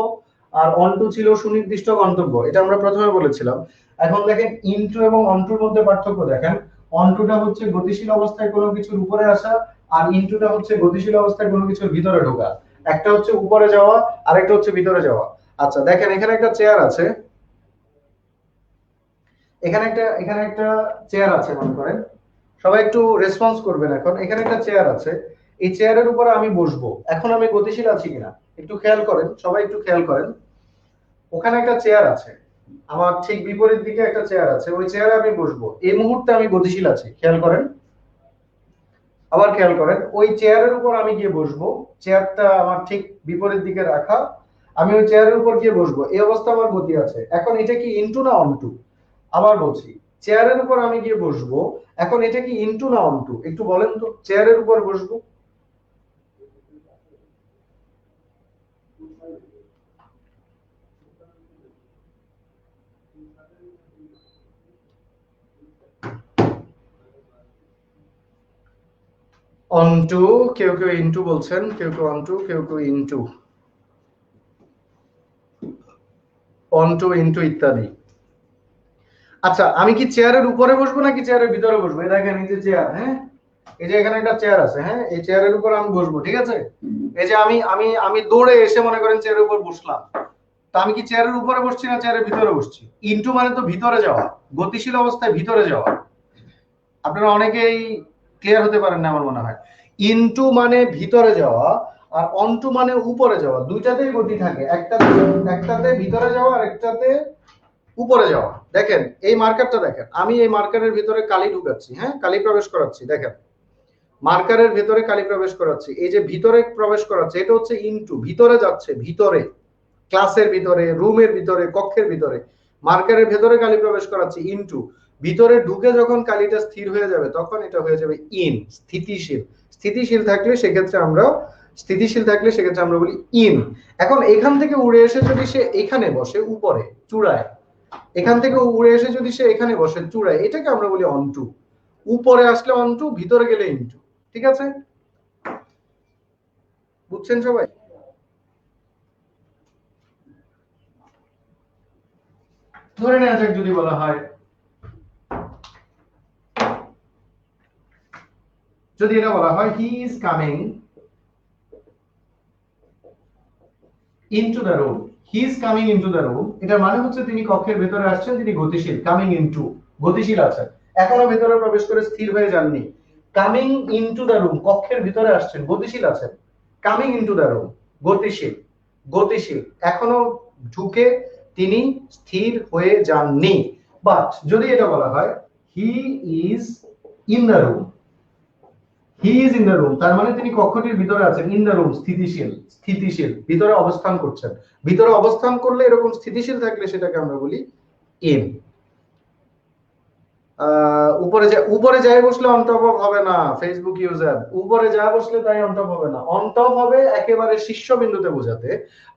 আর অনটু ছিল সুনির্দিষ্ট গন্তব্য, এটা আমরা প্রথমে বলেছিলাম। এখন দেখেন ইনটু এবং অনটুর মধ্যে পার্থক্য দেখেন। অনটুটা হচ্ছে গতিশীল অবস্থায় কোনো কিছুর উপরে আসা, আর ইনটুটা হচ্ছে গতিশীল অবস্থায় কোনো কিছুর ভিতরে ঢোকা। একটা হচ্ছে উপরে যাওয়া, আরেকটা হচ্ছে ভিতরে যাওয়া। আচ্ছা দেখেন, এখানে একটা চেয়ার আছে, এখানে একটা চেয়ার আছে মনে করেন। সবাই একটু রেসপন্স করবেন। এখন এখানে একটা চেয়ার আছে, এই চেয়ারের উপরে আমি বসবো। এখন আমি গতিশীল আছি কিনা একটু খেয়াল করেন, সবাই একটু খেয়াল করেন। ওখানে একটা চেয়ার আছে, আমার ঠিক বিপরীত দিকে একটা চেয়ার আছে, ওই চেয়ারে আমি বসবো। এই মুহূর্তে আমি গতিশীল আছি, খেয়াল করেন। আবার খেয়াল করেন, ওই চেয়ারের উপর আমি গিয়ে বসবো, চেয়ারটা আমার ঠিক বিপরীত দিকে রাখা, আমি ওই চেয়ারের উপর গিয়ে বসবো, এই অবস্থা আমার গতি আছে। এখন এটা কি ইনটু না অনটু? আবার বলছি, চেয়ারের উপর আমি গিয়ে বসবো, এখন এটা কি ইনটু না অনটু? একটু বলেন তো, চেয়ারের উপর বসবো, অনটু, কেউ কেউ ইনটু বলছেন, কেউ কেউ অনটু, কেউ কেউ ইনটু, অনটু ইনটু ইত্যাদি। আচ্ছা, আমি কি চেয়ারের উপরে বসবো নাকি চেয়ারের ভিতরে বসবো? এই দেখেন, এই যে চেয়ার, হ্যাঁ, এই যে এখানে একটা চেয়ার আছে, হ্যাঁ, এই চেয়ারের উপর আমি বসবো, ঠিক আছে? এই যে আমি আমি আমি দৌড়ে এসে মনে করেন চেয়ারের উপর বসলাম, তা আমি কি চেয়ারের উপরে বসছি না চেয়ারের ভিতরে বসছি? ইনটু মানে তো ভিতরে যাওয়া, গতিশীল অবস্থায় ভিতরে যাওয়া। আপনারা অনেকেই ক্লিয়ার হতে পারেন না আমার মনে হয়। ইনটু মানে ভিতরে যাওয়া, আর অনটু মানে উপরে যাওয়া। দুইটাতেই গতি থাকে, একটাতে ভিতরে যাওয়া আর একটাতে উপরে যাওয়া। দেখেন এই মার্কারটা দেখেন, আমি এই মার্কারের ভিতরে কালি ঢুকাচ্ছি, হ্যাঁ, কালি প্রবেশ করাচ্ছি। দেখেন মার্কারের ভিতরে কালি প্রবেশ করাচ্ছি, এই যে ভিতরে প্রবেশ করাচ্ছে এটা হচ্ছে ইনটু, ভিতরে যাচ্ছে, ভিতরে, ক্লাসের ভিতরে, রুমের ভিতরে, কক্ষের ভিতরে। মার্কারের ভিতরে কালি প্রবেশ করাচ্ছি, ইনটু। ভিতরে ঢুকে যখন কালিটা স্থির হয়ে যাবে তখন এটা হয়ে যাবে ইন, স্থিতিশীল। স্থিতিশীল থাকলে সেক্ষেত্রে আমরা বলি ইন। এখন এখান থেকে উড়ে এসে যদি সে এখানে বসে উপরে চূড়ায়, এখান থেকে উড়ে এসে যদি সে এখানে বসে চূড়ায়, এটাকে আমরা বলি অনটু। উপরে আসলে অনটু, ভিতরে গেলে ইনটু। ঠিক আছে, বুঝছেন সবাই? ধরে নেওয়া যাক যদি বলা হয়, যদি এটা বলা হয় হি is coming into the room, he is coming into the room, এটার মানে হচ্ছে তিনি কক্ষের ভেতরে আসছেন, তিনি গতিশীল, কামিং ইনটু, গতিশীল আছেন, এখনো ভেতরে প্রবেশ করে স্থির হয়ে যাননি। কামিং ইনটু দ্য রুম, কক্ষের ভিতরে আসছেন, গতিশীল আছেন। কামিং ইনটু দ্য রুম, গতিশীল, গতিশীল, এখনো ঢুকে তিনি স্থির হয়ে যাননি। বাট যদি এটা বলা হয় he is in the room, he is in the room, তার মানে তিনি কক্ষটির ভিতরে আছেন। ইন দ্য রুম, স্থিতিশীল, স্থিতিশীল, ভিতরে অবস্থান করছেন। ভিতরে অবস্থান করলে এরকম স্থিতিশীল থাকলে সেটাকে আমরা বলি ইন। উপরে যায় বসলে অন টপ অফ হবে না, ফেসবুক ইউজার, উপরে যায় বসলে তাই অন টপ হবে না। অন টপ হবে একেবারে শীর্ষবিন্দুতে বোঝাতে,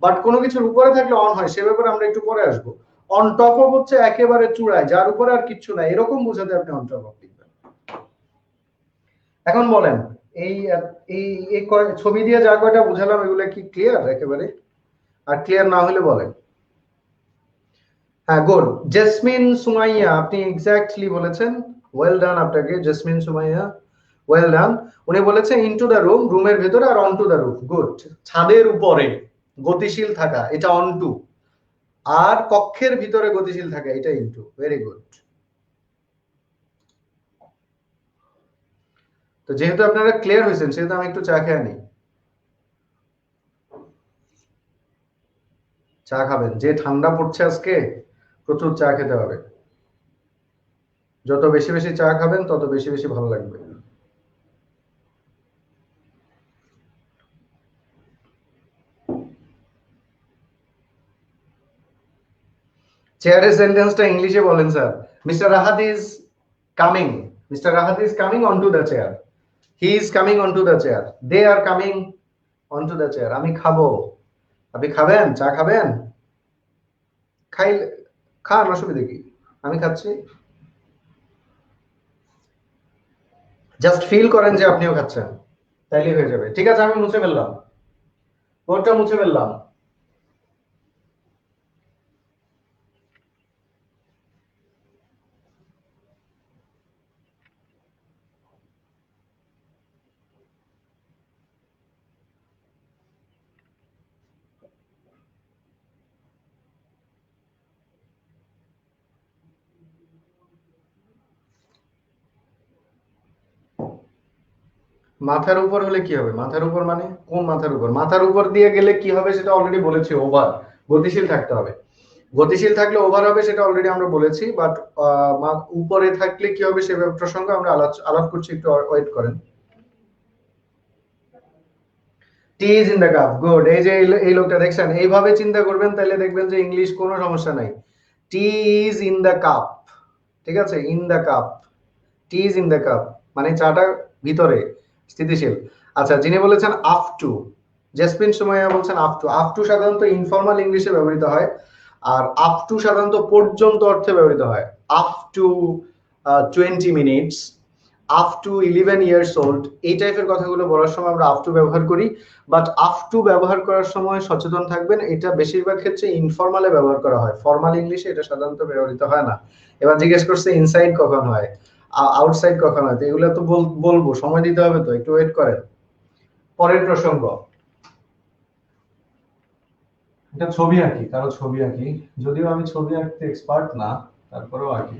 বাট কোনো কিছুর উপরে থাকলে অন হয়, সে ব্যাপারে আমরা একটু পরে আসবো। অন টপ অফ হচ্ছে একেবারে চূড়ায়, যার উপরে আর কিচ্ছু নাই, এরকম বোঝাতে আপনি অন টপ অফ লিখবেন। এখন বলেন এই এই এই ছবি দিয়ে যা কয়টা বুঝালাম এগুলো কি ক্লিয়ার একেবারে? আর ক্লিয়ার না হলে বলেন। হ্যাঁ, গুড। জেসমিন সুমাইয়া, আপনি এক্স্যাক্টলি বলেছেন, ওয়েল ডান আপনাকে জেসমিন সুমাইয়া, ওয়েল ডান। উনি বলেছেন ইনটু দ্য রুম, রুমের ভেতরে, আর অনটু দ্য রুফ, গুড। ছাদের উপরে গতিশীল থাকা, এটা অনটু, আর কক্ষের ভিতরে গতিশীল থাকা, এটা ইনটু। Very good. তো যেহেতু আপনারা ক্লিয়ার হয়েছেন সেহেতু আমি একটু চা খেয়ে নিই। চা খাবেন, যে ঠান্ডা পড়ছে আজকে, প্রচুর চা খেতে হবে। যত বেশি বেশি চা খাবেন তত বেশি বেশি ভালো লাগবে। চেয়ারের সেন্টেন্সটা ইংলিশে বলেন sir. Mister Rahat is coming, mister Rahat is coming onto the chair, he is coming onto the chair, they are coming onto the chair. আমি খাবো, আপনি খাবেন? চা খাবেন? খাই, খান, অসুবিধা কি, আমি খাচ্ছি। জাস্ট ফিল করেন যে আপনিও খাচ্ছেন, তাইলেই হয়ে যাবে। ঠিক আছে, আমি মুছে ফেললাম, ওটা মুছে ফেললাম। মাথার উপর হলে কি হবে? মাথার উপর মানে কোন মাথার উপর? মাথার উপর দিয়ে গেলে কি হবে সেটা অলরেডি বলেছি, ওভার, গতিশীল থাকতে হবে। গতিশীল থাকলে ওভার হবে সেটা অলরেডি আমরা বলেছি, বাট উপরে থাকলে কি হবে সে প্রসঙ্গে আমরা আলাপ করছি, একটু ওয়েট করেন। Tea is in the cup, good. এই যে এই লোকটা দেখছেন, এইভাবে চিন্তা করবেন তাহলে দেখবেন যে ইংলিশ কোনো সমস্যা নাই। টি ইজ ইন দ্য কাপ, ঠিক আছে, in the cup, T is in the cup, মানে চাটা ভিতরে, স্থিতিশীল। আচ্ছা, যিনি বলেছেন আপ টু, জেসমিন সুমাইয়া বলছেন আপ টু। আপ টু সাধারণত ইনফর্মাল ইংলিশে ব্যবহৃত হয়, আর আপ টু সাধারণত পর্যন্ত অর্থে ব্যবহৃত হয়। Up to 20 minutes, up to 11 years old, এই টাইপের কথাগুলো বলার সময় আমরা আপ টু ব্যবহার করি। বাট আপ টু ব্যবহার করার সময় সচেতন থাকবেন, এটা বেশিরভাগ ক্ষেত্রে ইনফর্মালে ব্যবহার করা হয়, ফর্মাল ইংলিশে এটা সাধারণত ব্যবহৃত হয় না। এবার জিজ্ঞেস করছে ইনসাইড কখন হয়, আউটসাইড কখন হয়, তো এগুলো তো বলবো, সময় দিতে হবে, তো একটু ওয়েট করেন। পরের প্রসঙ্গ, এটা ছবি আঁকি, কারো ছবি আঁকি, যদিও আমি ছবি আঁকতে এক্সপার্ট না, তারপরেও আঁকি।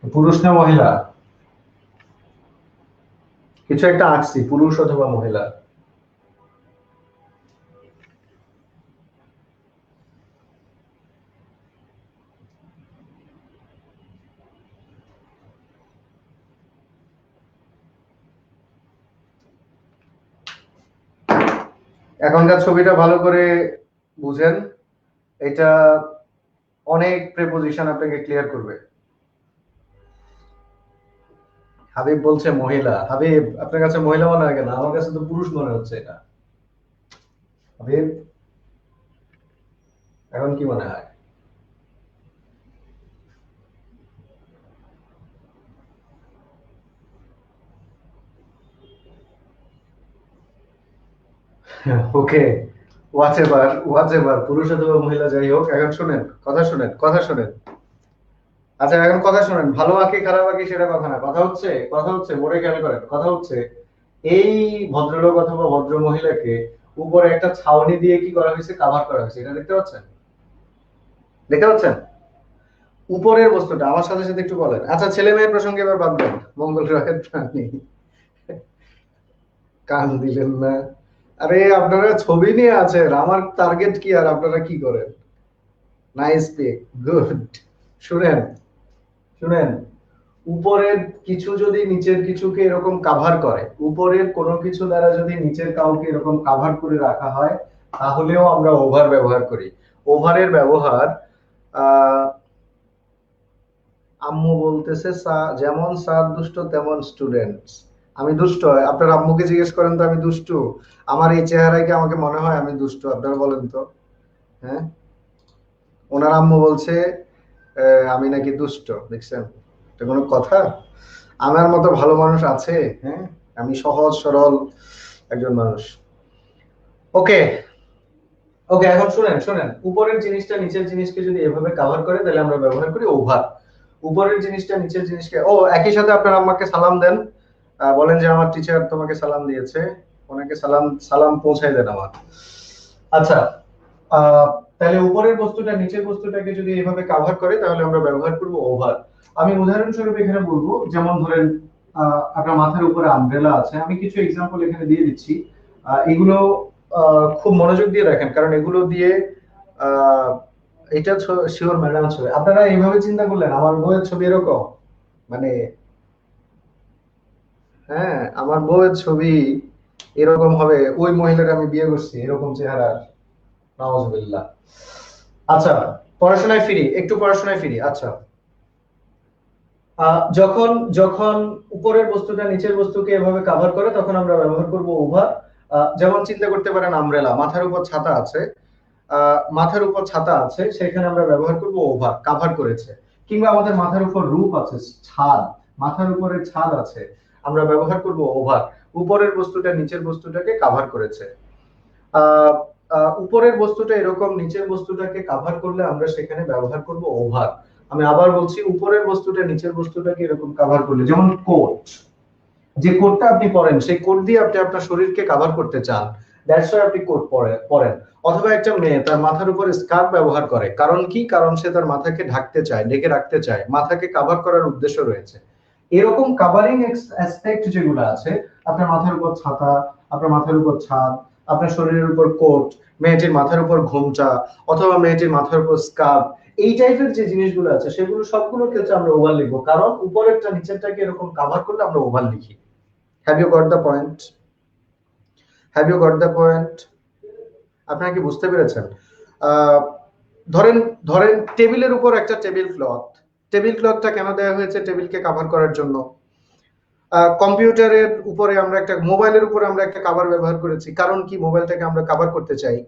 পুরুষ না মহিলা? কিছু একটা আঁকছি, পুরুষ অথবা মহিলা। এখনকার ছবিটা ভালো করে বুঝেন, এটা অনেক প্রেপোজিশন আপনাকে ক্লিয়ার করবে। হাবিব বলছে মহিলা। হাবিব, আপনার কাছে মহিলা মনে হয় কেন? আমার কাছে তো পুরুষ মনে হচ্ছে এটা। হাবিব, এখন কি মনে হয়? ওকে, ওয়াচ এভার পুরুষ অথবা মহিলা যাই হোক, এখন শুনেন, কথা শুনেন, কথা শুনেন। আচ্ছা এখন কথা শুনেন, ভালো আঁকি খারাপ আঁকি সেটা কথা না, কথা হচ্ছে মোড়ে খেয়াল করেন, কথা হচ্ছে এই ভদ্রলোক অথবা ভদ্র মহিলাকে উপরে একটা ছাউনি দিয়ে কি করা হয়েছে, কাভার করা হয়েছে, এটা দেখতে পাচ্ছেন? দেখতে পাচ্ছেন উপরের বস্তুটা? আমার সাথে সাথে একটু বলেন। আচ্ছা ছেলে মেয়ের প্রসঙ্গে এবার বাদ দেন, মঙ্গল গ্রহের প্রাণী। কান দিলেন না। আরে আপনারা ছবি নিয়ে আছেন, আমার টার্গেট কি আর আপনারা কি করেন? Nice pic, good. শুনেন, শুনেন, উপরের কিছু যদি নিচের কিছুকে এরকম কাভার করে, উপরের কোনো কিছু দ্বারা যদি নিচের কাউকে এরকম কাভার করে রাখা হয়, তাহলেও আমরা ওভার ব্যবহার করি। ওভারের ব্যবহার আহ আম্মু বলতেছে যেমন স্যার দুষ্ট তেমন স্টুডেন্টস। আমি দুষ্ট? আপনার আম্মুকে জিজ্ঞেস করেন তো আমি দুষ্টু? আমার এই চেহারায় কি আমাকে মনে হয় আমি দুষ্টু? আপনারা বলেন তো। হ্যাঁ, ওনার আম্মু বলছে আমি নাকি দুষ্ট, দেখছেন? এটা কোনো কথা? আমার মতো ভালো মানুষ আছে? হ্যাঁ, আমি সহজ সরল একজন মানুষ। ওকে, ওকে, এখন শুনেন, শুনেন, উপরের জিনিসটা নিচের জিনিসকে যদি এভাবে কভার করে তাহলে আমরা ব্যবহার করি ওভার। উপরের জিনিসটা নিচের জিনিসকে, ও একই সাথে আপনার আম্মাকে সালাম দেন, বলেন যে আমার টিচার তোমাকে সালাম দিয়েছে, ওনাকে সালাম সালাম পৌঁছায় দেন আমার। আচ্ছা, আহ তাহলে উপরের বস্তুটা নিচের বস্তুটাকে যদি এভাবে কভার করে তাহলে আমরা ব্যবহার করব ওভার। আমি উদাহরণস্বরূপ এখানে বলবো, যেমন ধরেন আপনার মাথার উপরে আমব্রেলা আছে, আমি কিছু এক্সাম্পল এখানে দিয়ে দিচ্ছি। এগুলো খুব মনোযোগ দিয়ে দেখেন, কারণ এগুলো দিয়ে আহ এটা শিওর ম্যাডাম ছবি। আপনারা এইভাবে চিন্তা করলেন আমার বউয়ের ছবি এরকম, মানে হ্যাঁ আমার বউয়ের ছবি এরকম হবে, ওই মহিলাকে আমি বিয়ে করছি এরকম চেহারার, নাউজুবিল্লাহ। আচ্ছা, পড়াশোনায় ফিরি, একটু পড়াশোনায় ফিরি। আচ্ছা, যখন যখন উপরের বস্তুটা নিচের বস্তুকে এভাবে কভার করে তখন আমরা ব্যবহার করব ওভার। যেমন চিন্তা করতে পারেন আমব্রেলা, মাথার উপর ছাতা আছে, মাথার উপর ছাতা আছে, সেখানে আমরা ব্যবহার করব ওভার, কভার করেছে। কিংবা আমাদের মাথার উপর রূপ আছে, ছাদ, মাথার উপরে ছাদ আছে, আমরা ব্যবহার করব ওভার। উপরের বস্তুটা নিচের বস্তুটাকে কভার করেছে। আহ উপরের বস্তুটা এরকম নিচের বস্তুটাকে কভার করলে আমরা সেখানে ব্যবহার করব ওভার। আমি আবার বলছি, উপরের বস্তুটা নিচের বস্তুটাকে এরকম কভার করলে, যেমন কোট, যে কোটটা আপনি পরেন সেই কোট দিয়ে আপনি আপনার শরীরকে কভার করতে চান, দ্যাটস ওয়াই আপনি কোট পরেন। অথবা একটা মেয়ে তার মাথার উপর স্কার্ফ ব্যবহার করে, কারণ কি? কারণ সে তার মাথাকে ঢাকতে চায়, ঢেকে রাখতে চায়, মাথাকে কভার করার উদ্দেশ্য রয়েছে। এরকম কাভারিং অ্যাসপেক্ট যেগুলো আছে, আপনার মাথার উপর ছাতা, আপনার মাথার উপর ছাদ, আপনার শরীরের উপর কোট, মেয়েটির মাথার উপর ঘোমটা, অথবা মেয়েটির মাথার উপর স্কার্ফ, এই টাইপের যে জিনিসগুলো আছে সেগুলো সবগুলোর ক্ষেত্রে আমরা ওভার লিখবো, কারণ উপরেরটা নিচেরটাকে এরকম কভার করলে আমরা ওভার লিখি। Have you got the point? Have you got the point? আপনারা কি বুঝতে পেরেছেন? আহ, ধরেন, ধরেন টেবিলের উপর একটা টেবিল ক্লথ, টেবিল ক্লথটা কেন দেওয়া হয়েছে? টেবিলকে কভার করার জন্য। কম্পিউটারের উপরে আমরা একটা, মোবাইলের উপরে আমরা একটা কভার ব্যবহার করেছি, কারণ কি? মোবাইলটাকে আমরা কভার করতে চাই।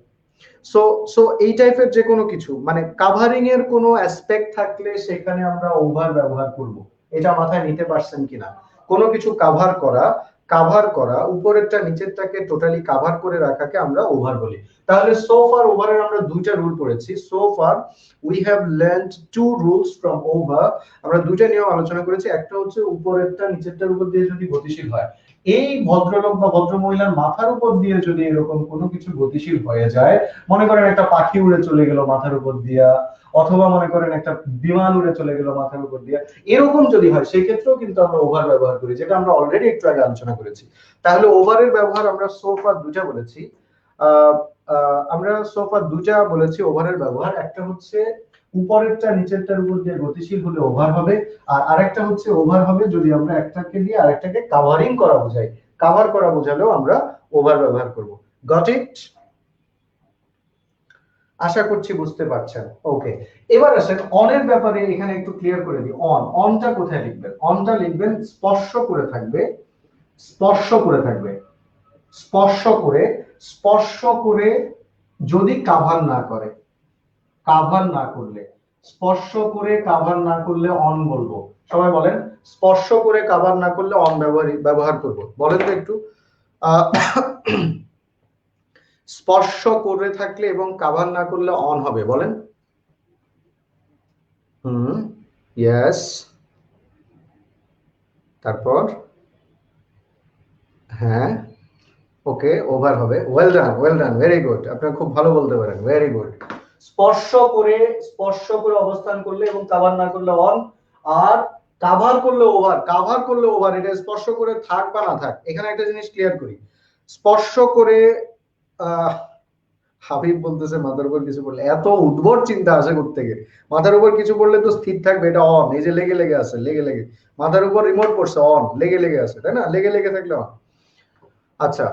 সো সো এই টাইপের যে কোনো কিছু, মানে কাভারিং এর কোনো অ্যাসপেক্ট থাকলে সেখানে আমরা ওভার ব্যবহার করব। এটা মাথায় নিতে পারছেন কিনা? কোনো কিছু কাভার করা, কাভার করা, উপরেরটা নিচেরটাকে টোটালি কাভার করে রাখাকে আমরা ওভার বলি। তাহলে সো ফার ওভারের আমরা দুইটা রুল পড়েছি। So far we have learned two rules from over. আমরা দুইটা নিয়ম আলোচনা করেছি, একটা হচ্ছে উপরেরটা নিচেরটার উপর দিয়ে যদি গতিশীল হয়, এই ভদ্রলোক বা ভদ্র মহিলার মাথার উপর দিয়ে যদি এরকম কোনো কিছু গতিশীল হয়ে যায়, মনে করেন একটা পাখি উড়ে চলে গেল মাথার উপর দিয়া, অথবা মনে করেন একটা বিমান উড়ে চলে গেল মাথার উপর দিয়া, এরকম যদি হয় সেই ক্ষেত্রেও কিন্তু আমরা ওভার ব্যবহার করি, যেটা আমরা অলরেডি একটু আগে আলোচনা করেছি। তাহলে ওভারের ব্যবহার আমরা সোফা দুটা বলেছি। আমরা সোফা দুটা বলেছি ওভারের ব্যবহার, একটা হচ্ছে উপরেরটা নিচেরটার উপর দিয়ে গতিশীল হলে ওভার হবে, আর আরেকটা হচ্ছে ওভার হবে যদি আমরা একটাকে দিয়ে আরেকটাকে কাভারিং করা বোঝাই, কাভার করা বোঝালেও আমরা ওভার ব্যবহার করব। Got it? আশা করছি বুঝতে পারছেন। ওকে, এবার আসেন অনের ব্যাপারে, এখানে একটু ক্লিয়ার করে দিই। অন, অনটা কোথায় লিখবেন? অনটা লিখবেন স্পর্শ করে থাকবে, স্পর্শ করে থাকবে, স্পর্শ করে, স্পর্শ করে যদি কাভার না করে, কাভার না করলে, স্পর্শ করে কাভার না করলে অন বলবো। সবাই বলেন, স্পর্শ করে কাভার না করলে অন ব্যবহার করব, বলেন তো একটু। আহ স্পর্শ করে থাকলে এবং কাভার না করলে অন হবে, বলেন। হুম, ইয়েস, তারপর হ্যাঁ, ওকে, ওভার হবে। Well done, very good. আপনি খুব ভালো বলতে পারেন, ভেরি গুড। স্পর্শ করে, স্পর্শ করে অবস্থান করলে এবং কাভার না করলে অন, আর কাভার করলে ওভার। কাভার করলে ওভার, এটা স্পর্শ করে থাক বা না থাক। এখানে একটা জিনিস ক্লিয়ার করি, স্পর্শ করে হাবিব বলতেছে মাথার উপর কিছু পড়লে, এত উদ্ভট চিন্তা আসে থেকে। মাথার উপর কিছু পড়লে তো স্থির থাকবে, এটা অন। এই যে লেগে লেগে আছে, লেগে লেগে মাথার উপর রিমোট পড়ছে, অন, লেগে লেগে আছে, তাই না? লেগে লেগে থাকলে অন। আচ্ছা,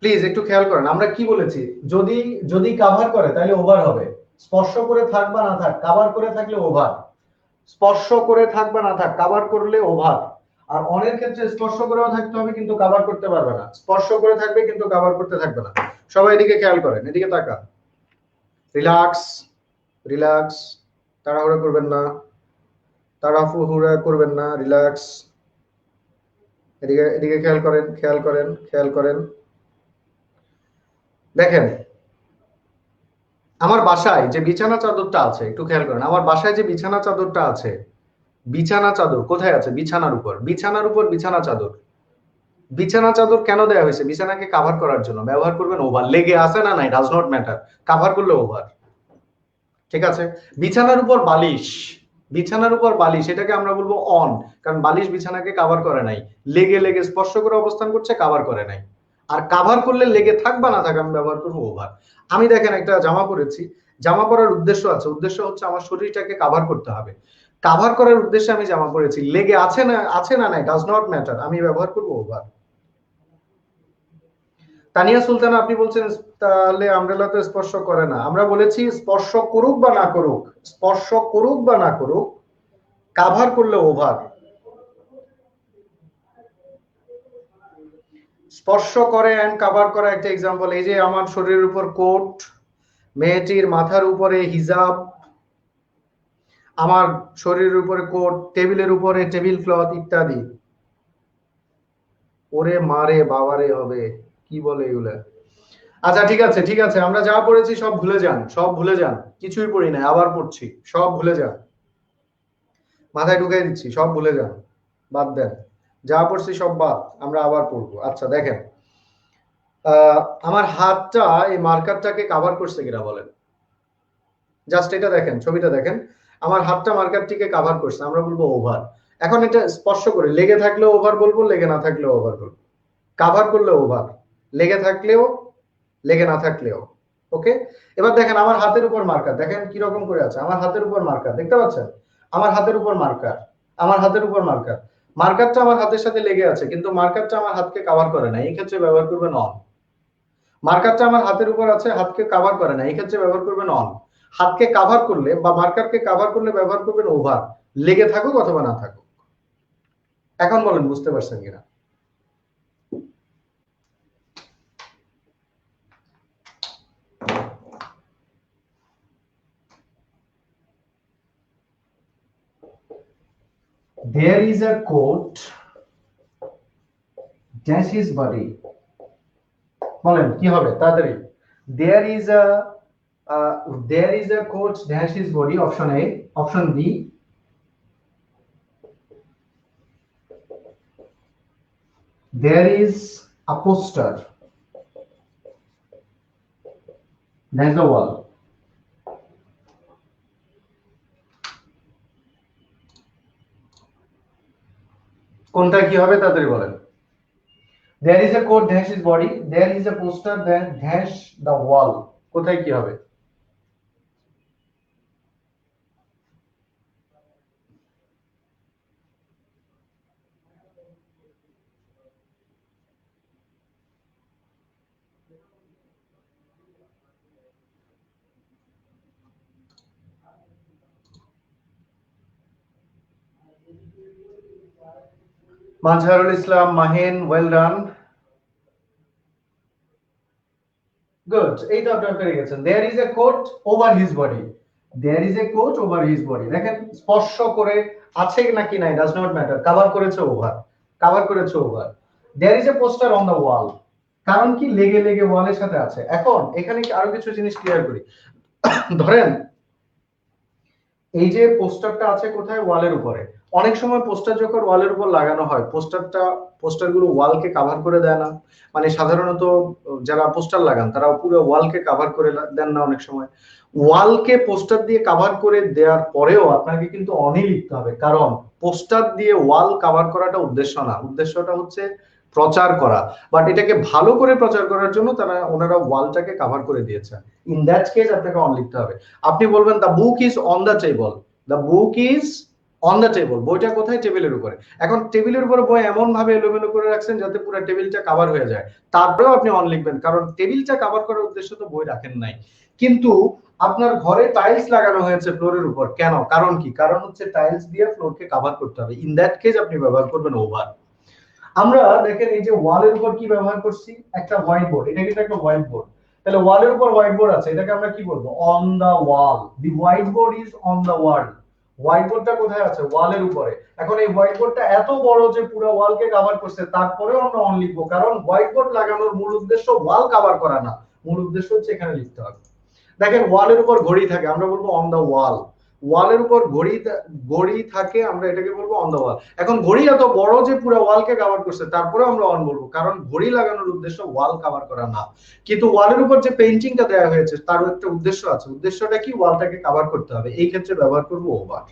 প্লিজ একটু খেয়াল করেন, আমরা কি বলেছি, যদি যদি কাভার করে তাহলে ওভার হবে। স্পর্শ করে থাক বা না থাক, কাভার করে থাকলে ওভার। স্পর্শ করে থাক বা না থাক, কাভার করলে ওভার। আর অনের ক্ষেত্রে স্পর্শ করেও থাকতে হবে কিন্তু কাভার করতে পারবে না, স্পর্শ করে থাকবে কিন্তু কাভার করতে থাকবে না। সবাই এদিকে খেয়াল করেন, এদিকে তাকা, রিল্যাক্স, রিল্যাক্স, তাড়াহুড়া করবেন না, তাড়াহুড়া করবেন না, রিল্যাক্স। এদিকে এদিকে খেয়াল করেন, খেয়াল করেন, খেয়াল করেন। দেখেন, আমার বাসায় যে বিছানা চাদরটা আছে, একটু খেয়াল করেন, আমার বাসায় যে বিছানা চাদরটা আছে, বিছানা চাদর কোথায় আছে? বিছানার উপর, বিছানার উপর বিছানা চাদর। বিছানা চাদর কেন দেওয়া হয়েছে? বিছানাকে কাভার করার জন্য। ব্যবহার করবেন ওভার, লেগে আছে না নাই ডাজ নট ম্যাটার, কাভার করলে ওভার। ঠিক আছে? বিছানার উপর বালিশ, বিছানার উপর বালিশ, এটাকে আমরা বলবো অন, কারণ বালিশ বিছানাকে কাভার করে নাই, লেগে লেগে স্পর্শ করে অবস্থান করছে, কাভার করে নাই। আর কাভার করলে লেগে থাক বা না থাক, আমি ব্যবহার করবো ওভার। আমি দেখেন একটা জামা পরেছি, জামা পরার উদ্দেশ্য আছে, উদ্দেশ্য হচ্ছে আমার শরীরটাকে কাভার করতে হবে। কাভার করার উদ্দেশ্যে আমি জামা পরেছি, লেগে আছে না নাই ডাজ নট ম্যাটার, আমি ব্যবহার করবো ওভার। তানিয়া সুলতানা, আপনি বলছেন তাহলে আমব্রেলা তো স্পর্শ করে না। আমরা বলেছি স্পর্শ করুক বা না করুক, স্পর্শ করুক বা না করুক, কাভার করলে ওভার। স্পর্শ করে এন্ড কাভার করা একটা এক্সাম্পল, এই যে আমার শরীরের উপর কোট, মেয়েটির মাথার উপরে হিজাব, আমার শরীরের উপরে কোট, টেবিলের উপরে টেবিল ক্লথ ইত্যাদি। ওরে মারে বাবারে হবে, কি বলে এগুলা? আচ্ছা ঠিক আছে, ঠিক আছে, আমরা যা পড়েছি সব ভুলে যান, সব ভুলে যান, কিছুই পড়ি নাই, আবার পড়ছি, সব ভুলে যান, মাথায় ঢুকাই দিচ্ছি, সব ভুলে যান, বাদ দেন, যা পড়ছি সব বাদ, আমরা আবার পড়বো। আচ্ছা দেখেন, আমার হাতটা এই মার্কারটাকে কাভার করছে কিনা বলেন? জাস্ট এটা দেখেন, ছবিটা দেখেন, আমার হাতটা মার্কারটিকে কাভার করছে, আমরা বলবো ওভার। এখন এটা স্পর্শ করে, লেগে থাকলেও ওভার বলবো, লেগে না থাকলেও ওভার বলবো। কাভার করলে ওভার, লেগে থাকলেও, লেগে না থাকলেও। ওকে, এবার দেখেন আমার হাতের উপর মার্কার, দেখেন কি রকম করে আছে, আমার হাতের উপর মার্কার, দেখতে পাচ্ছেন? আমার হাতের উপর মার্কার, আমার হাতের উপর মার্কার, মার্কারটা আমার হাতের সাথে লেগে আছে কিন্তু মার্কারটা আমার হাতকে কাভার করে না, এই ক্ষেত্রে ব্যবহার করবেন অন। মার্কারটা আমার হাতের উপর আছে, হাতকে কাভার করে না, এই ক্ষেত্রে ব্যবহার করবেন অন। হাতকে কাভার করলে বা মার্কারকে কাভার করলে ব্যবহার করবেন ওভার, লেগে থাকুক অথবা না থাকুক। এখন বলেন বুঝতে পারছেন কিনা? There is a coat dash his body, বলেন কি হবে তাড়াতাড়ি? there is a there is a coat dash his body, option A, option B, there is a poster dash the wall. কোনটা কি হবে তাড়াতাড়ি বলেন? there is a coat dash his body, there is a poster dash the wall, কোথায় কি হবে? Mazharul Islam, Mahin, well done, good. এই তো আপনি পেরে গেছেন, there is a coat over his body, there is a coat over his body. দেখেন স্পর্শ করে আছে নাকি নাই ডাজ নট ম্যাটার, কভার করেছে ওভার, কভার করেছে over. There is a poster on the wall, কারণ কি লেগে লেগে ওয়ালের সাথে আছে। এখন এখানে আরো কিছু জিনিস ক্লিয়ার করি। ধরেন এই যে পোস্টারটা আছে কোথায়, ওয়ালের উপরে। অনেক সময় পোস্টার যখন ওয়ালের উপর লাগানো হয়, পোস্টারগুলো ওয়ালকে কভার করে দেয় না। মানে সাধারণত যারা পোস্টার লাগান তারা পুরো ওয়ালকে কভার করে দেন না অনেক সময়। ওয়ালকে পোস্টার দিয়ে কভার করে দেওয়ার পরেও আপনাকে কিন্তু অনই লিখতে হবে, কারণ পোস্টার দিয়ে ওয়াল কভার করাটা উদ্দেশ্য না, উদ্দেশ্যটা হচ্ছে প্রচার করা। বাট এটাকে ভালো করে প্রচার করার জন্য ওনারা ওয়ালটাকে কভার করে দিয়েছে। ইন দ্যাট কেস আপনাকে অন লিখতে হবে। আপনি বলবেন the book is on the table, the book is on the table, বইটা কোথায়, টেবিলের উপরে। এখন টেবিলের উপরে বই এমন ভাবে এলোমেলো করে রাখছেন যাতে পুরো টেবিলটা কভার হয়ে যায়, তারপরেও আপনি অন লিখবেন, কারণ টেবিলটা কভার করার উদ্দেশ্য তো বই রাখেন নাই। কিন্তু আপনার ঘরে টাইলস লাগানো হয়েছে ফ্লোরের উপর, কেন, কারণ কি, কারণ হচ্ছে টাইলস দিয়ে ফ্লোরকে কভার করতে হবে। ইন দ্যাট কেস আপনি ব্যবহার করবেন ওভার। আমরা দেখেন এই যে ওয়ালের উপর কি ব্যবহার করছি, একটা হোয়াইট বোর্ড, এটা কিন্তু একটা হোয়াইট বোর্ড। তাহলে ওয়ালের উপর হোয়াইট বোর্ড আছে, এটাকে আমরা কি বলবো, on the wall. The white board is on the wall. White বোর্ডটা কোথায় আছে, ওয়ালের উপরে। এখন এই হোয়াইট বোর্ডটা এত বড় যে পুরো ওয়ালকে কভার করছে, তারপরেও আমরা অন লিখবো, কারণ হোয়াইট বোর্ড লাগানোর মূল উদ্দেশ্য ওয়াল কভার করা না, মূল উদ্দেশ্য হচ্ছে এখানে লিখতে হবে। দেখেন ওয়ালের উপর ঘড়ি থাকে, আমরা বলবো অন দা ওয়াল। ওয়ালের উপর ঘড়ি থাকে, আমরা এটাকে বলবো অন দা ওয়াল। এখন ঘড়ি এত বড় যে পুরো ওয়ালকে কভার করছে, তারপরে আমরা অন বলবো, কারণ ঘড়ি লাগানোর উদ্দেশ্য ওয়াল কভার করা না। কিন্তু ওয়ালের উপর যে পেইন্টিংটা দেওয়া হয়েছে তারও একটা উদ্দেশ্য আছে, উদ্দেশ্যটা কি, ওয়ালটাকে কভার করতে হবে, এই ক্ষেত্রে ব্যবহার করবো ওভার।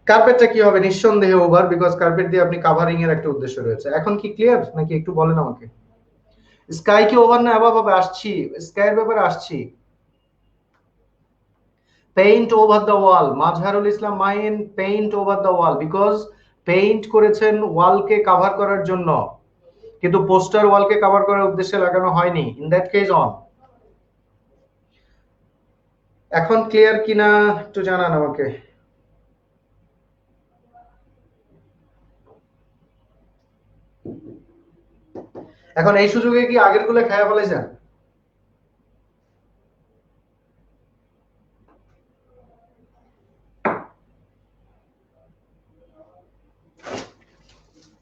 কার্পেটটা কি হবে, নিঃসন্দেহে ওভার, বিকজ কার্পেট দিয়ে আপনি কাভারিং এর একটা উদ্দেশ্য রয়েছে। এখন কি ক্লিয়ার নাকি একটু বলেন আমাকে। স্কাই কি ওভার না অ্যাবাভ হবে, আসছি, স্কাইয়ের ব্যাপারে আসছি। Paint over the wall, Mazharul Islam mine, paint over the wall, because paint করেছেন ওয়ালকে কভার করার জন্য, কিন্তু পোস্টার ওয়ালকে কভার করার উদ্দেশ্যে লাগানো হয়নি। In that case on. এখন ক্লিয়ার কিনা একটু জানান আমাকে। এখন এই সুযোগে কি আগের গুলো খেয়া ফেলাইছেন?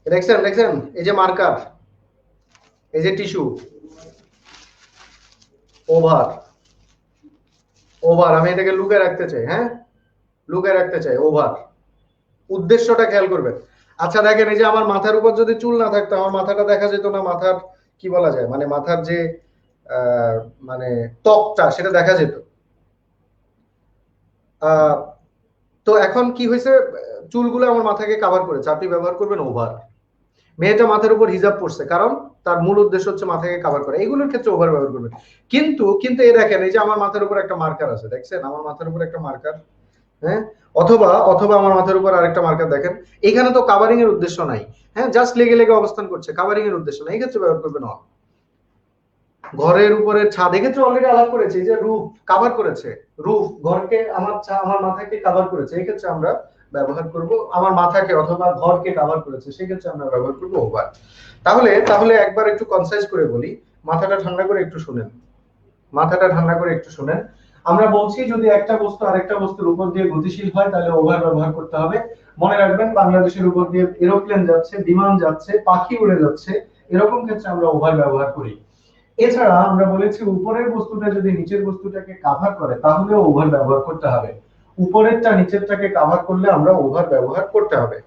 দেখছেন দেখছেন, এই যে মার্কার, এই যে টিস্যু, ওভার ওভার, আমি এটাকে লুকে রাখতে চাই, হ্যাঁ লুকে রাখতে চাই, ওভার। উদ্দেশ্যটা খেয়াল করবেন। আচ্ছা দেখেন, এই যে আমার মাথার উপর যদি চুল না থাকতো, আমার মাথাটা দেখা যেত না, মাথার কি বলা যায়, মানে মাথার যে আহ, মানে ত্বকটা সেটা দেখা যেত। আহ, তো এখন কি হয়েছে, চুলগুলো আমার মাথাকে কভার করেছে, আপনি ব্যবহার করবেন ওভার। মেয়েটা মাথার উপর হিজাব পড়ছে, কারণ তার মূল উদ্দেশ্য হচ্ছে মাথাকে কভার করা, এইগুলোর ক্ষেত্রে ওভার ব্যবহার করবেন। কিন্তু এই দেখেন, এই যে আমার মাথার উপর একটা মার্কার আছে, দেখছেন আমার মাথার উপর একটা মার্কার, হ্যাঁ, অথবা অথবা আমার মাথার উপর আরেকটা মার্কার দেখেন, এখানে তো কাভারিং এর উদ্দেশ্য নাই, হ্যাঁ জাস্ট লেগে লেগে অবস্থান করছে, কাভারিং এর উদ্দেশ্য নাই, এই ক্ষেত্রে ব্যবহার করবেন অন। ঘরের উপরে ছাদ, এক্ষেত্রে অলরেডি আলাপ করেছি যে রুফ কভার করেছে, রুফ ঘরকে আমার মাথাকে কভার করেছে, এই ক্ষেত্রে আমরা ব্যবহার করব আমার মাথাকে, অথবা ঘরকে কভার করেছে, সেই ক্ষেত্রে আমরা ব্যবহার করব ওভার। তাহলে তাহলে একবার একটু কনসাইজ করে বলি, মাথাটা ঠান্ডা করে একটু শুনেন, মাথাটা ঠান্ডা করে একটু শুনেন। আমরা বলছি যদি একটা বস্তু আরেকটা বস্তুর উপর দিয়ে গতিশীল হয় তাহলে ওভার ব্যবহার করতে হবে। মনে রাখবেন বাংলাদেশের উপর দিয়ে এরোপ্লেন যাচ্ছে, বিমান যাচ্ছে, পাখি উড়ে যাচ্ছে, এরকম ক্ষেত্রে আমরা ওভার ব্যবহার করি। এছাড়া আমরা বলেছি উপরের বস্তুটা যদি নিচের বস্তুটাকে কভার করে তাহলে ওভার ব্যবহার করতে হবে, উপরেরটা নিচেরটাকে কভার করলে আমরা ওভার ব্যবহার করতে হবে।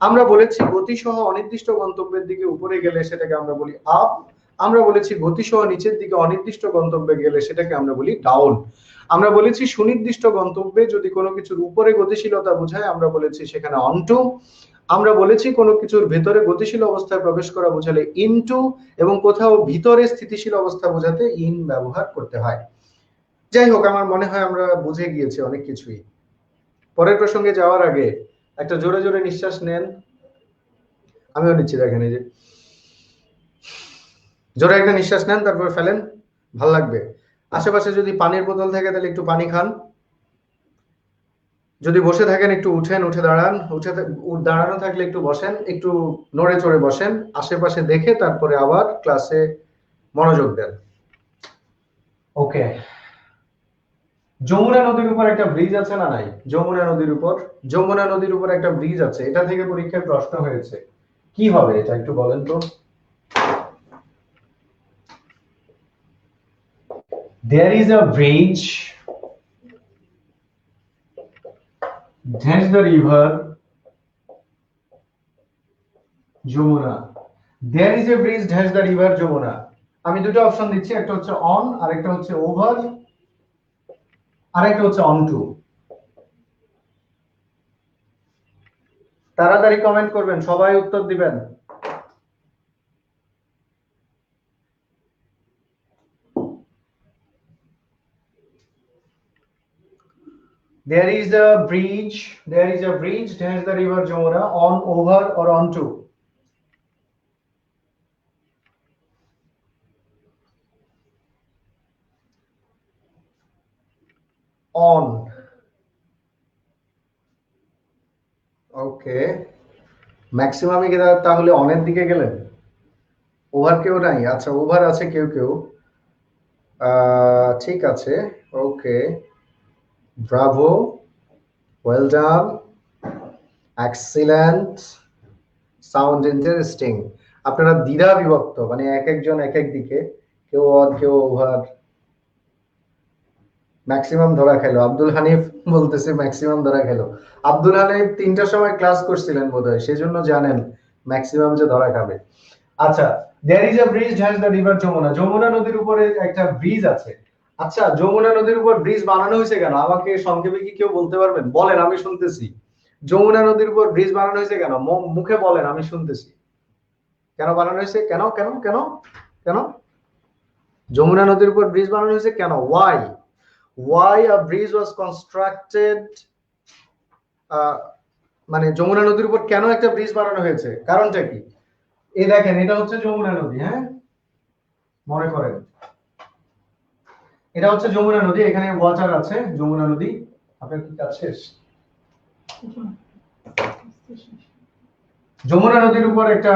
আমরা বলেছি গতিসহ অনির্দিষ্ট গন্তব্যের দিকে উপরে গেলে সেটাকে আমরা বলি আপ, আমরা বলেছি গতিসহ নিচের দিকে অনির্দিষ্ট গন্তব্যে গেলে সেটাকে আমরা বলি ডাউন। আমরা বলেছি সুনির্দিষ্ট গন্তব্যে যদি কোনো কিছুর উপরে গতিশীলতা বোঝায় আমরা বলেছি সেখানে অনটু। আমরা বলেছি কোনো কিছুর ভেতরে গতিশীল অবস্থায় প্রবেশ করা বোঝালে ইনটু, এবং কোথাও ভিতরে স্থিতিশীল অবস্থা বোঝাতে ইন ব্যবহার করতে হয়। যাই হোক, আমার মনে হয় আমরা বুঝে গিয়েছি অনেক কিছুই। পরের প্রসঙ্গে যাওয়ার আগে একটা জোরে জোরে নিঃশ্বাস নেন, আমিও নিচ্ছি, দেখেন এই যে জোরে একটা নিঃশ্বাস নেন, তারপর ফেলেন, ভাল লাগবে। আশেপাশে যদি পানির বোতল থাকে তাহলে একটু পানি খান, যদি বসে থাকেন একটু উঠেন, উঠে দাঁড়ান, দাঁড়ানো থাকলে একটু বসেন, একটু নড়ে চড়ে বসেন, আশেপাশে দেখে তারপরে আবার ক্লাসে মনোযোগ দেন। ওকে, যমুনা নদীর উপর একটা ব্রিজ আছে না নাই, যমুনা নদীর উপর একটা ব্রিজ আছে, এটা থেকে পরীক্ষায় প্রশ্ন হয়েছে, কি হবে এটা একটু বলেন তো। There is a bridge dash the river Jamuna. there is a bridge dash the river Jamuna. আমি দুটো অপশন দিচ্ছি, একটা হচ্ছে অন আর একটা হচ্ছে ওভার আর একটা হচ্ছে অন টু। তাড়াতাড়ি কমেন্ট করবেন, সবাই উত্তর দিবেন। there is a bridge dash the river Jamuna, on, over or on to? on। ওকে, ম্যাক্সিমামে কি তাহলে অনের দিকে গেলেন? ওভার কেউ নাই? আচ্ছা, ওভার আছে কেউ কেউ। ঠিক আছে, okay, bravo, well done, excellent, sound interesting. আপনারা দ্বিধা বিভক্ত, মানে এক একজন এক এক দিকে, কেউ অন কেউ ওভার। ম্যাক্সিমাম ধরা খেলো, আব্দুল হানিফ বলতেছে ম্যাক্সিমাম ধরা খেলো। আব্দুল হানিফ 3টার সময় ক্লাস করছিলেন বোধহয়, সেজন্য জানেন ম্যাক্সিমাম যে ধরা খাবে। আচ্ছা, there is a bridge dash the river Jamuna. Jamuna নদীর উপরে একটা ব্রিজ আছে। আচ্ছা, যমুনা নদীর উপর ব্রিজ বানানো হয়েছে কেন? আমাকে সংক্ষেপে কি কেউ বলতে পারবেন? বলেন, আমি শুনতেছি। যমুনা নদীর উপর ব্রিজ বানানো হয়েছে কেন? মুখে বলেন, আমি শুনতেছি। কেন বানানো হয়েছে? কেন কেন কেন কেন যমুনা নদীর উপর ব্রিজ বানানো হয়েছে কেন? why a bridge was constructed? মানে যমুনা নদীর উপর কেন একটা ব্রিজ বানানো হয়েছে, কারণটা কি? এই দেখেন, এটা হচ্ছে যমুনা নদী, হ্যাঁ, মনে করেন এটা হচ্ছে যমুনা নদী, এখানে ওয়াটার আছে, যমুনা নদী। আপনার কি কাজ শেষ? যমুনা নদীর উপর একটা,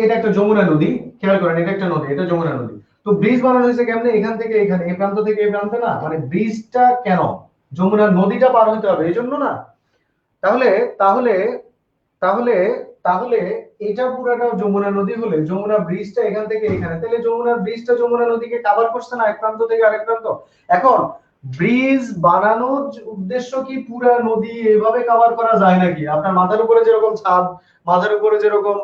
এটা একটা যমুনা নদী, খেয়াল করেন, এটা একটা নদী, এটা যমুনা নদী। তো ব্রিজ বানানো হয়েছে কেমনে? এখান থেকে এখানে, এই প্রান্ত থেকে এই প্রান্তে না, মানে ব্রিজটা কেন? যমুনা নদীটা পার হতে হবে, এই জন্য না? তাহলে তাহলে তাহলে তাহলে এটা পুরাটা যমুনা নদী হলে যমুনা ব্রিজটা এখান থেকে এখানে, তাহলে যমুনা ব্রিজটা যমুনা নদীকে কভার করছে না, এক প্রান্ত থেকে আরেক প্রান্ত। এখন ব্রিজ বানানোর উদ্দেশ্য কি পুরা নদী এভাবে কভার করা যায় নাকি? আপনার মাথার উপরে যেরকম ছাদ, মাথার উপরে যেরকম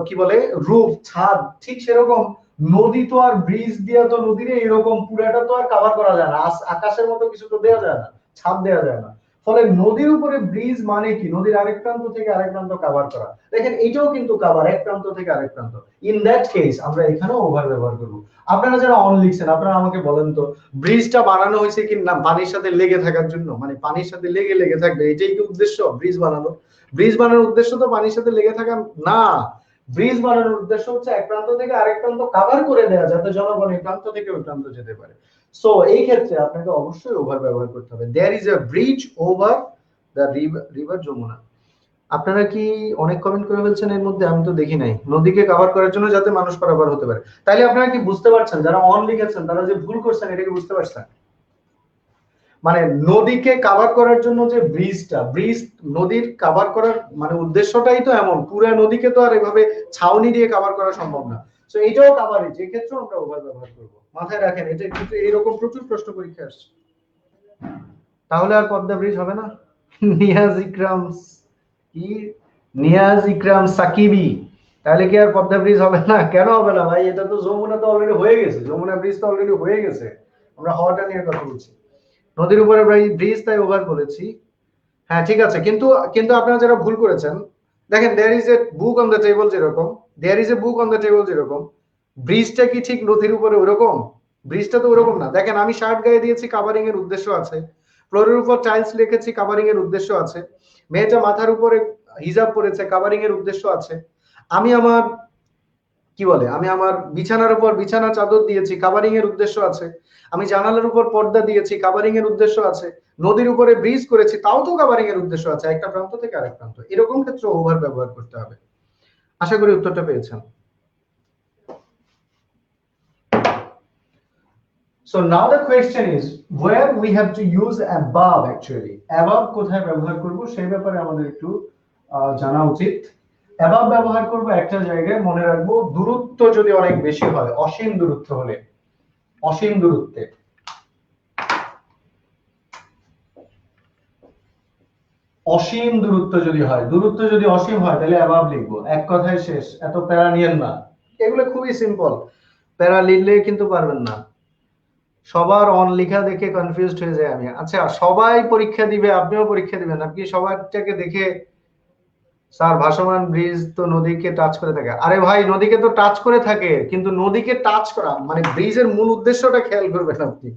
কি বলে রূপ, ছাদ, ঠিক সেরকম নদী তো আর ব্রিজ দিয়া তো নদীরে এরকম পুরাটা তো আর কভার করা যায় না, আকাশের মতো কিছু তো দেওয়া যায় না, ছাদ দেওয়া যায় না। ফলে নদীর উপরে ব্রিজ মানে কি? নদীর আরেক প্রান্ত থেকে আরেক প্রান্ত কভার করা। দেখেন, এটাও কিন্তু কভার, এক প্রান্ত থেকে আরেক প্রান্ত। ইন দ্যাট কেস আমরা এখানেও ওভার ব্যবহার করব। আপনারা যারা অন লিখছেন, আপনারা আমাকে বলেন তো, ব্রিজটা বানানো হয়েছে কি না পানির সাথে লেগে থাকার জন্য? মানে পানির সাথে লেগে লেগে থাকবে, এটাই কি উদ্দেশ্য ব্রিজ বানানো? ব্রিজ বানানোর উদ্দেশ্য তো পানির সাথে লেগে থাকা না। ব্রিজ বানানোর উদ্দেশ্য হচ্ছে এক প্রান্ত থেকে আরেক প্রান্ত কভার করে দেওয়া, যাতে জনগণ এই প্রান্ত থেকে ওই প্রান্ত যেতে পারে। সো এই ক্ষেত্রে আপনাকে অবশ্যই ওভার ব্যবহার করতে হবে। There is a bridge over the river Jamuna. আপনারা কি অনেক কমেন্ট করে ফেলছেন এর মধ্যে? আমি তো দেখি নাই। নদীকে কভার করার জন্য যাতে মানুষ পারাপার হতে পারে। তাইলে আপনারা কি বুঝতে পারছেন, যারা অন লিখেছেন তারা যে ভুল করছেন, এটা কি বুঝতে পারছেন? মানে নদীকে কভার করার জন্য যে ব্রিজটা, ব্রিজ নদীর কভার করার মানে উদ্দেশ্যটাই তো এমন, পুরো নদীকে তো আর এভাবে ছাউনি দিয়ে কভার করা সম্ভব না। তো এইটাও কভারই, যে ক্ষেত্রে আমরা ওভার ব্যবহার করব। মাথায় রাখেন, এটা কিন্তু এরকম প্রচুর প্রশ্ন পরীক্ষা আসছে। তাহলে আর পদ্মা ব্রিজ হবে না? নিয়াজ ইকরাম, কি নিয়াজ ইকরাম সাকিবি, তাহলে কি আর পদ্মা ব্রিজ হবে না? কেন হবে না ভাই? এটা তো যমুনা তো অলরেডি হয়ে গেছে, যমুনা ব্রিজ তো অলরেডি হয়ে গেছে। আমরা হওয়াটা নিয়ে কথা বলছি, নদীর উপরে ব্রিজ, তাই ওভার বলেছি। হ্যাঁ, ঠিক আছে, কিন্তু কিন্তু আপনারা যারা ভুল করেছেন, দেখেন, there is a book on the table যেরকম, there is a book on the table যেরকম, ব্রিজটা কি ঠিক নদীর উপরে ওরকম? ব্রিজটা তো ওরকম না। দেখেন, আমি শার্ট গায়ে দিয়েছি, কাভারিং এর উদ্দেশ্য আছে। ফ্লোরের উপর টাইলস রেখেছি, কাভারিং এর উদ্দেশ্য আছে। মেয়েটা মাথার উপরে হিজাব পরেছে, কাভারিং এর উদ্দেশ্য আছে। আমি আমার কি বলে, আমি আমার বিছানার উপর বিছানা চাদর দিয়েছি, কাভারিং এর উদ্দেশ্য আছে। আমি জানালার উপর পর্দা দিয়েছি, কাভারিং এর উদ্দেশ্য আছে। নদীর উপরে ব্রিজ করেছি, তাও তো কাভারিং এর উদ্দেশ্য আছে, একটা প্রান্ত থেকে আরেক প্রান্ত। এরকম ক্ষেত্রে ওভার ব্যবহার করতে হবে। আশা করি উত্তরটা পেয়েছেন। So now the question is where we have to use above actually. Above কোথায় ব্যবহার করব সেই ব্যাপারে আমাদের একটু জানা উচিত। above ব্যবহার করব একটা জায়গায়, মনে রাখবো দূরত্ব যদি অনেক বেশি হয়, অসীম দূরত্ব হলে, অসীম দূরত্বে। অসীম দূরত্ব যদি হয়, দূরত্ব যদি অসীম হয় তাহলে অ্যাবাব লিখবো, এক কথায় শেষ, এত প্যারা নিয়েন না। এগুলো খুবই সিম্পল, প্যারা লিখলে কিন্তু পারবেন না। সবার অন লেখা দেখে কনফিউজড হয়ে যায় আমি। আচ্ছা, সবাই পরীক্ষা দিবে, আপনিও পরীক্ষা দিবেন, আপনি সবারটাকে দেখে স্যার ভাসমান ব্রিজ তো নদীকে টাচ করে থাকে। আরে ভাই, নদীকে তো টাচ করে থাকে, কিন্তু নদীকে টাচ করা মানে ব্রিজের মূল উদ্দেশ্যটা খেয়াল করবেন আপনি।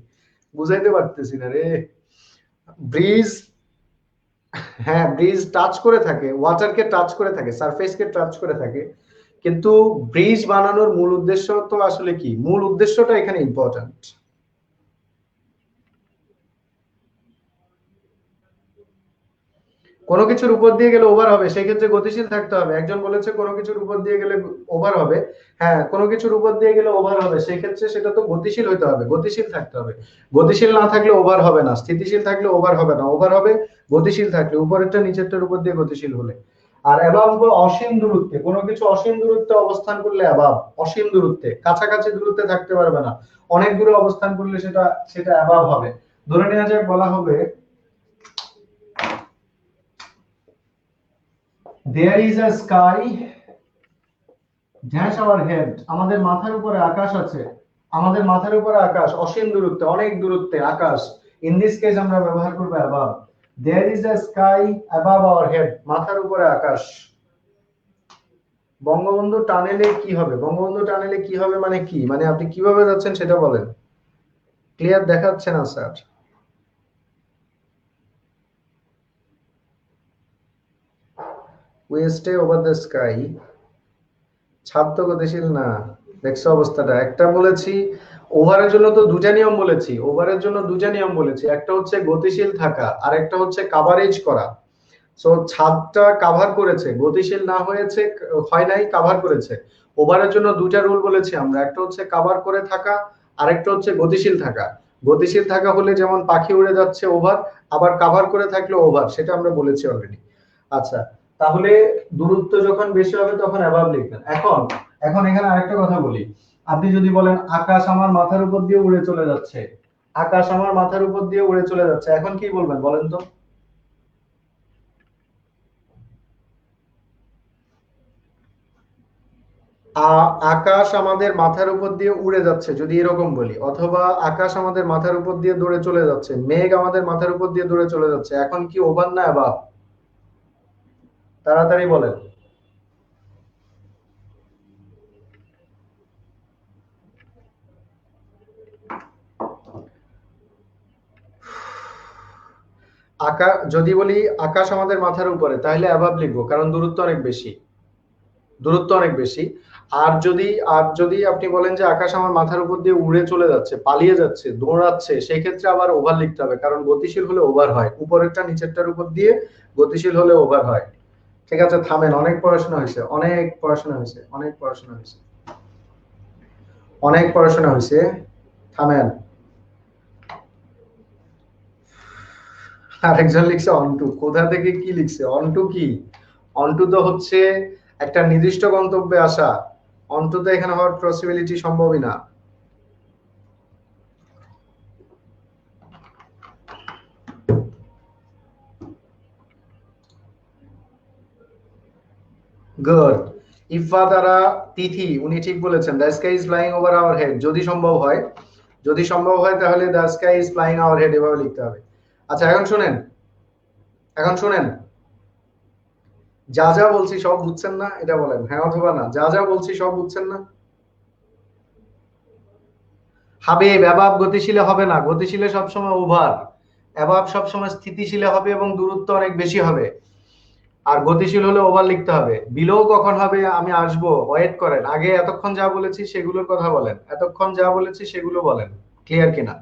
বুঝাইতে পারতেছি না রে। ব্রিজ, হ্যাঁ ব্রিজ টাচ করে থাকে, ওয়াটারকে টাচ করে থাকে, সারফেসকে টাচ করে থাকে, কিন্তু ব্রিজ বানানোর মূল উদ্দেশ্য তো আসলে কি, মূল উদ্দেশ্যটা এখানে ইম্পর্ট্যান্ট। কোনো কিছুর উপর দিয়ে গেলে ওভার হবে, সেই ক্ষেত্রে গতিশীল থাকতে হবে। একজন বলেছে কোনো কিছুর উপর দিয়ে গেলে ওভার হবে, হ্যাঁ কোনো কিছুর উপর দিয়ে গেলে ওভার হবে, সেই ক্ষেত্রে সেটা তো গতিশীল হতে হবে, গতিশীল থাকতে হবে। গতিশীল না থাকলে ওভার হবে না, স্থিতিশীল থাকলে ওভার হবে না, ওভার হবে গতিশীল থাকলে, উপরেরটা নিচেরটার উপর দিয়ে গতিশীল হলে। আর অ্যাবাব অসীম দূরত্বে, কোনো কিছু অসীম দূরত্বে অবস্থান করলে অ্যাবাব, অসীম দূরত্বে, কাছাকাছি দূরত্বে থাকতে পারবে না, অনেক দূরে অবস্থান করলে সেটা সেটা অ্যাবাব হবে। ধরে নেওয়া যায়, বলা হবে there is a sky dash our head, আমাদের মাথার উপরে আকাশ আছে, আমাদের মাথার উপরে আকাশ, অসীম দূরত্বে, অনেক দূরত্বে আকাশ। ইন দিস কেস আমরা ব্যবহার করব above, there is a sky above our head, মাথার উপরে আকাশ। বঙ্গবন্ধু টানেলে কি হবে, বঙ্গবন্ধু টানেলে কি হবে মানে কি, মানে আপনি কিভাবে যাচ্ছেন সেটা বলেন, ক্লিয়ার দেখাচ্ছে না sir. we stay over the sky, ছাদ তো গতিশীল না। দেখছো অবস্থাটা, একটা বলেছি ওভারের জন্য তো দুটা নিয়ম বলেছি, ওভারের জন্য দুটা নিয়ম বলেছি, একটা হচ্ছে গতিশীল থাকা আর একটা হচ্ছে কাভারেজ করা। সো ছাদটা কাভার করেছে, গতিশীল না হয়েছে, হয় নাই, কাভার করেছে। ওভারের জন্য দুটা রুল বলেছি আমরা, একটা হচ্ছে কাভার করে থাকা, আরেকটা হচ্ছে গতিশীল থাকা। গতিশীল থাকা হলে যেমন পাখি উড়ে যাচ্ছে ওভার, আবার কাভার করে থাকলে ওভার, সেটা আমরা বলেছি অলরেডি। আচ্ছা, তাহলে দূরত্ব যখন বেশি হবে তখন অ্যাবাব লিখবেন। এখন এখন এখানে আরেকটা কথা বলি, আপনি যদি বলেন আকাশ আমার মাথার উপর দিয়ে উড়ে চলে যাচ্ছে, আকাশ আমার মাথার উপর দিয়ে উড়ে চলে যাচ্ছে, এখন কি বলবেন বলেন তো? আকাশ আমাদের মাথার উপর দিয়ে উড়ে যাচ্ছে যদি এরকম বলি, অথবা আকাশ আমাদের মাথার উপর দিয়ে দৌড়ে চলে যাচ্ছে, মেঘ আমাদের মাথার উপর দিয়ে দৌড়ে চলে যাচ্ছে, এখন কি ওভার না অ্যাবাব? তাড়াতাড়ি বলেন। যদি বলি আকাশ আমাদের মাথার উপরে তাহলে অ্যাবাব লিখবো, কারণ দূরত্ব অনেক বেশি, দূরত্ব অনেক বেশি। আর যদি আপনি বলেন যে আকাশ আমার মাথার উপর দিয়ে উড়ে চলে যাচ্ছে, পালিয়ে যাচ্ছে, দৌড়াচ্ছে, সেই ক্ষেত্রে আবার ওভার লিখতে হবে, কারণ গতিশীল হলে ওভার হয়, উপরেরটা নিচেরটার উপর দিয়ে গতিশীল হলে ওভার হয়। ঠিক আছে, থামেন, অনেক পড়াশোনা হয়েছে, অনেক পড়াশোনা হয়েছে, অনেক পড়াশোনা হয়েছে, অনেক পড়াশোনা হয়েছে, থামেন। আরেকজন লিখছে অন্টু, কোথা থেকে কি লিখছে অন্টু? কি অন্টু তো হচ্ছে একটা নির্দিষ্ট গন্তব্যে আসা, অন্টু তো এখানে হওয়ার পসিবিলিটি সম্ভবই না। গুড। ইফা দ্বারা তিথি, উনি ঠিক বলেছেন, the sky is flying over our head, যদি সম্ভব হয়, যদি সম্ভব হয় তাহলে the sky is flying our head এভাবে লিখতে হবে। আচ্ছা এখন শুনেন, এখন শুনেন, যা যা বলছি সব বুঝছেন না এটা বলেন, হ্যাঁ অথবা না, যা যা বলছি সব বুঝছেন না? হাবিব, অ্যাবাব গতিশীলে হবে না, গতিশীলে সবসময় ওভার, অ্যাবাব সবসময় স্থিতিশীলে হবে এবং দূরত্ব অনেক বেশি হবে। আর গতিশীল হলে ওভার লিখতে হবে। বিলো কখন হবে আমি আসবো, ওয়েট করেন, আগে এতক্ষণ যা বলেছি সেগুলোর কথা বলেন, এতক্ষণ যা বলেছি সেগুলো বলেন, ক্লিয়ার কিনা?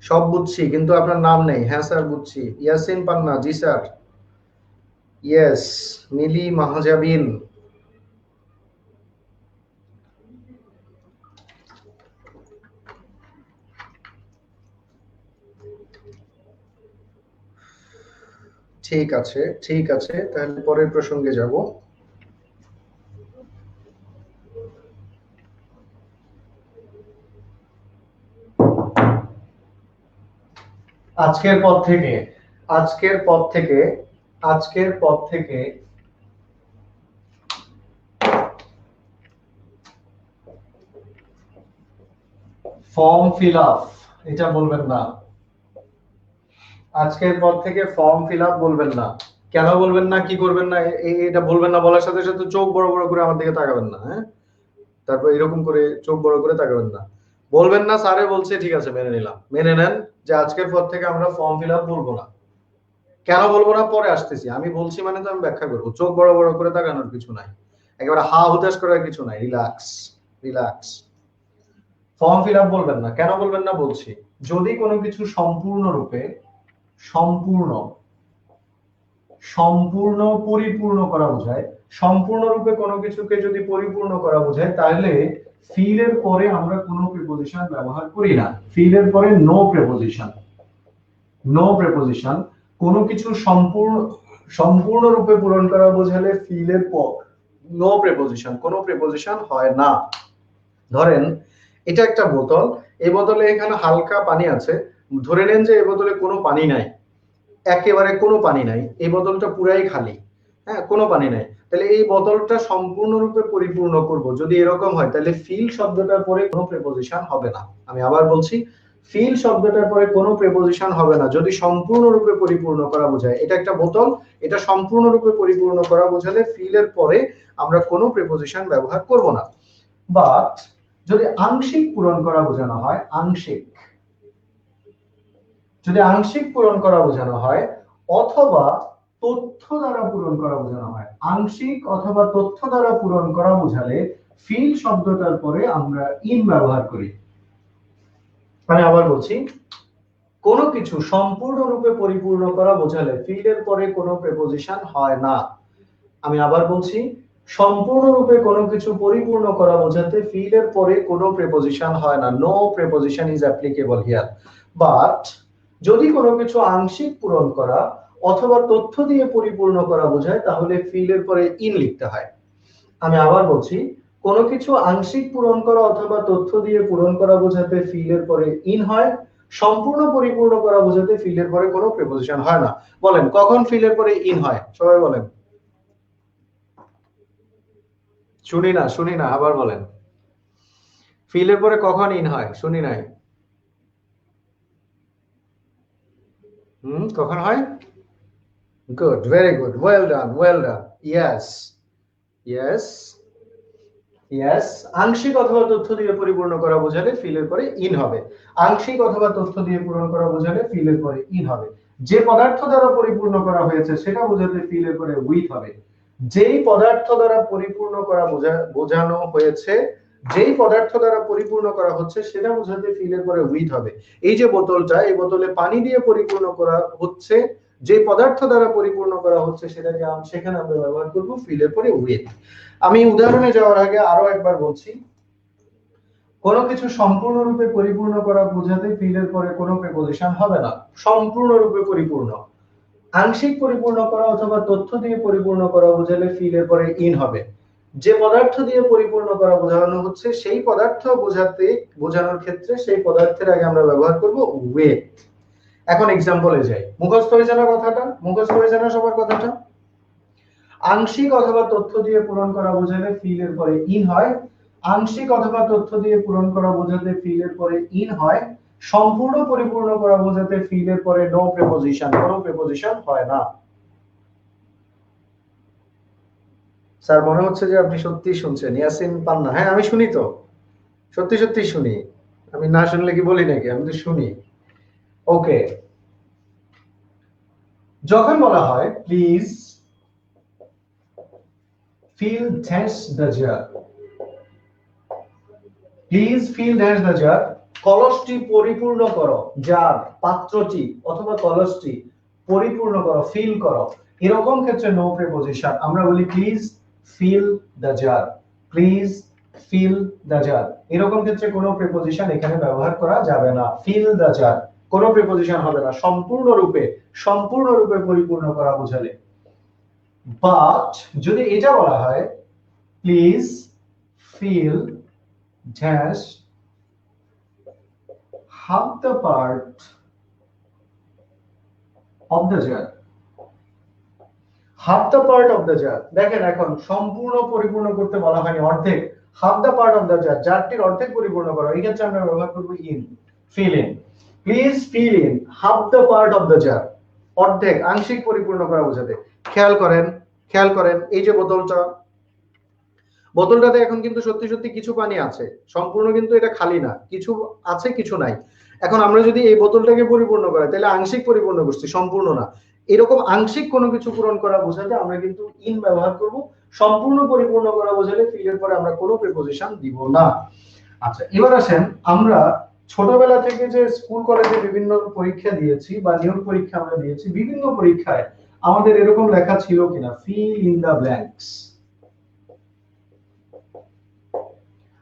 সব বুঝছি কিন্তু আপনার নাম নেই। হ্যাঁ স্যার বুঝছি। ইয়াসিন পান্না, জি স্যার। ইয়েস। মিলি মাহাজাবিন। ঠিক আছে, ঠিক আছে, তাহলে পরের প্রসঙ্গে যাব। আজকের পর থেকে আজকের পর থেকে আজকের পর থেকে ফর্ম ফিল আপ, এটা বলবেন না। আজকের পর থেকে ফর্ম ফিল আপ বলবেন না। কেন বলবেন না, কি করবেন না, এটা বলবেন না বলার সাথে সাথে চোখ বড় বড় করে আমার দিকে তাকাবেন না, হ্যাঁ? তারপর এরকম করে চোখ বড় করে তাকাবেন না। বলবেন না স্যারে বলছে, ঠিক আছে মেনে নিলাম, মেনে নেন যে আজকের পর থেকে আমরা ফর্ম ফিল আপ বলবো না। কেন বলবো না পরে আসতেছি, আমি বলছি মানে তো আমি ব্যাখ্যা করবো। চোখ বড় বড় করে তাকানোর কিছু নাই, একেবারে হা হুতাশ করার কিছু নাই, relax relax. Form fill up বলবেন না, কেন বলবেন না বলছি। যদি কোনো কিছু সম্পূর্ণরূপে সম্পূর্ণ সম্পূর্ণ পরিপূর্ণ করা বোঝায়, সম্পূর্ণরূপে কোনো কিছুকে যদি পরিপূর্ণ করা বোঝায়, তাহলে ফিলের পরে আমরা কোনো প্রিপোজিশন ব্যবহার করি না। ফিলের পরে নো প্রিপোজিশন, নো প্রিপোজিশন। কোনো কিছু সম্পূর্ণরূপে পূরণ করা বোঝালে ফিলের পর নো প্রিপোজিশন, কোনো প্রিপোজিশন হয় না। ধরেন এটা একটা বোতল, এই বোতলে এখানে হালকা পানি আছে, ধরে নেন যে এই বোতলে কোনো পানি নাই, একেবারে কোনো পানি নাই, এই বোতলটা পুরাই খালি, হ্যাঁ, কোনো পানি নাই। তাহলে এই বোতলটা সম্পূর্ণরূপে পরিপূর্ণ করব যদি এরকম হয়, তাহলে ফিল শব্দটার পরে কোনো প্রিপোজিশন হবে না। আমি আবার বলছি, ফিল শব্দটার পরে কোনো প্রিপোজিশন হবে না যদি সম্পূর্ণরূপে পরিপূর্ণ করা বোঝায়। এটা একটা বোতল, এটা সম্পূর্ণরূপে পরিপূর্ণ করা বোঝালে ফিলের পরে আমরা কোনো প্রিপোজিশন ব্যবহার করব না। বাট যদি আংশিক পূরণ করা বোঝানো হয়, আংশিক, যদি আংশিক পূরণ করা বোঝানো হয় অথবা তথ্য দ্বারা পূরণ করা বোঝানো হয়, আংশিক অথবা তথ্য দ্বারা পূরণ করা বোঝালে ফিল শব্দটার পরে আমরা ইন ব্যবহার করি। আমি আবার বলছি, কোনো কিছু সম্পূর্ণরূপে পরিপূর্ণ করা বোঝালে ফিলের পরে কোনো প্রিপোজিশন হয় না। আমি আবার বলছি, সম্পূর্ণরূপে কোনো কিছু পরিপূর্ণ করা বোঝাতে ফিলের পরে কোনো প্রিপোজিশন হয় না, no preposition is applicable here. But যদি কোনো কিছু আংশিক পূরণ করা অথবা তথ্য দিয়ে পরিপূর্ণ করা বোঝায়, তাহলে ফিলের পরে ইন লিখতে হয়। আমি আবার বলছি, কোনো কিছু আংশিক পূরণ করা অথবা তথ্য দিয়ে পূরণ করা বোঝাতে ফিলের পরে ইন হয়, সম্পূর্ণ পরিপূর্ণ করা বোঝাতে ফিলের পরে কোনো প্রিপোজিশন হয় না। বলেন কখন ফিলের পরে ইন হয়, সবাই বলেন। শুনি না, আবার বলেন। ফিলের পরে কখন ইন হয়, শুনি নাই। কখন হয়? Good, very good, well done, well done. Yes, yes, yes. আংশিক অথবা তথ্য দিয়ে পরিপূর্ণ করা বোঝালে ফিলের পরে ইন হবে। আংশিক অথবা তথ্য দিয়ে পূরণ করা বোঝালে ফিলের পরে ইন হবে। যে পদার্থ দ্বারা পরিপূর্ণ করা হয়েছে সেটা বোঝাতে ফিলের পরে উইথ হবে। যেই পদার্থ দ্বারা পরিপূর্ণ করা বোঝানো হয়েছে, যেই পদার্থ দ্বারা পরিপূর্ণ করা হচ্ছে সেটা বোঝাতে ফিলের পরে উইথ হবে। এই যে বোতলটা, এই বোতলে পানি দিয়ে পরিপূর্ণ করা হচ্ছে, যে পদার্থ দ্বারা পরিপূর্ণ করা হচ্ছে সেটাকে সেখানে আমরা ব্যবহার করব ফিলের পরে উইথ। আমি উদাহরণে যাওয়ার আগে আরো একবার বলছি, কোনো কিছু সম্পূর্ণরূপে পরিপূর্ণ করা বোঝাতে ফিলের পরে কোনো প্রিপোজিশন হবে না, সম্পূর্ণরূপে পরিপূর্ণ। আংশিক পরিপূর্ণ করা অথবা তথ্য দিয়ে পরিপূর্ণ করা বোঝালে ফিলের পরে ইন হবে। যে পদার্থ দিয়ে পরিপূর্ণ করা বোঝানো হচ্ছে সেই পদার্থ বোঝানোর ক্ষেত্রে সেই পদার্থের আগে আমরা ব্যবহার করব উইথ। এখন এক্সাম্পলে যাই, মুখস্থ হয়েছে না কথাটা, মুখস্থ হয়েছে না সবার কথাটা। আংশিক অথবা তথ্য দিয়ে পূরণ করা বোঝালে ফিলের পরে ইন হয়, আংশিক অথবা তথ্য দিয়ে পূরণ করা বোঝাতে ফিলের পরে ইন হয়, সম্পূর্ণ পরিপূর্ণ করা বোঝাতে ফিলের পরে নো প্রিপোজিশন, কোনো প্রিপোজিশন হয় না। স্যার মনে হচ্ছে যে আপনি সত্যি শুনছেন, ইয়াসিন পান্না। হ্যাঁ আমি শুনি তো, সত্যি সত্যি শুনি, আমি না শুনলে কি বলি নাকি, আমি তো শুনি। ওকে, যখন বলা হয় please fill dash the jar, please fill dash the jar, কলসটি পরিপূর্ণ করো, জার পাত্রটি অথবা কলসটি পরিপূর্ণ করো, ফিল করো, এরকম ক্ষেত্রে নো প্রিপোজিশন। আমরা বলি please fill the jar, please fill the jar, এরকম ক্ষেত্রে কোনো প্রিপোজিশন এখানে ব্যবহার করা যাবে না। ফিল দ্য জার কোনো প্রিপোজিশন হবে না সম্পূর্ণরূপে পরিপূর্ণ করা বোঝালে। বাট যদি এটা বলা হয় please fill dash half the part of the jar, half the part of the jar. দেখেন এখন সম্পূর্ণ পরিপূর্ণ করতে বলা হয়নি, অর্ধেক, half the part of the jar, জারটির অর্ধেক পরিপূর্ণ করা। এই ক্ষেত্রে আমরা ব্যবহার করব in, fill in. Please fill in half the part of the jar, অর্ধেক, আংশিক পরিপূর্ণ করা বোঝাতে। খেয়াল করেন, খেয়াল করেন, এই যে বোতলটা, বোতলটাতে এখন কিন্তু সত্যি সত্যি কিছু পানি আছে, সম্পূর্ণ কিন্তু এটা খালি না, কিছু আছে কিছু নাই। এখন আমরা যদি এই বোতলটাকে পরিপূর্ণ করি তাহলে আংশিক পরিপূর্ণ করছি, সম্পূর্ণ না। এরকম আংশিক কোনো কিছু পূরণ করা বোঝাতে আমরা কিন্তু ইন ব্যবহার করব। সম্পূর্ণ পরিপূর্ণ করা বোঝালে ফিলের পরে আমরা কোনো প্রিপোজিশন দিব না। আচ্ছা, এবার আসেন, আমরা ছোটবেলা থেকে যে স্কুল কলেজে বিভিন্ন পরীক্ষা দিয়েছি বা নিয়োগ পরীক্ষা আমরা দিয়েছি, বিভিন্ন পরীক্ষায় আমাদের এরকম লেখা ছিল কিনা, ফিল ইন দা ব্ল্যাঙ্কস।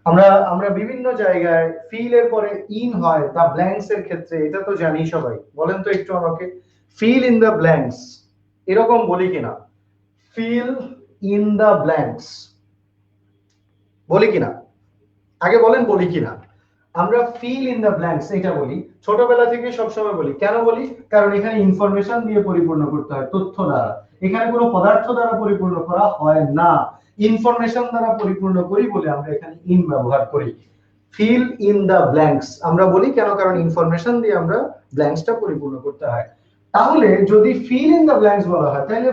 আমরা আমরা বিভিন্ন জায়গায় ফিল এর পরে ইন হয় দা ব্ল্যাঙ্কস এর ক্ষেত্রে, এটা তো জানি সবাই। বলেন তো একটু আমাকে, ফিল ইন দা ব্ল্যাঙ্কস এরকম বলি কিনা? ফিল ইন দা ব্ল্যাঙ্কস বলি কিনা? আগে বলেন বলি কিনা। আমরা ফিল ইন দা ব্ল্যাঙ্কস এটা বলি, ছোটবেলা থেকে সবসময় বলি। কেন বলি? কারণ এখানে ইনফরমেশন দিয়ে পরিপূর্ণ করতে হয়, তথ্য দ্বারা। এখানে কোনো পদার্থ দ্বারা পরিপূর্ণ করা হয় না, ইনফরমেশন দ্বারা পরিপূর্ণ করি বলে আমরা এখানে ইন ব্যবহার করি। ফিল ইন দা ব্ল্যাঙ্কস আমরা বলি কেন? কারণ ইনফরমেশন দিয়ে আমরা ব্ল্যাঙ্কসটা পরিপূর্ণ করতে হয়। তাহলে যদি ফিল ইন দা ব্ল্যাঙ্কস বলা হয়, তাহলে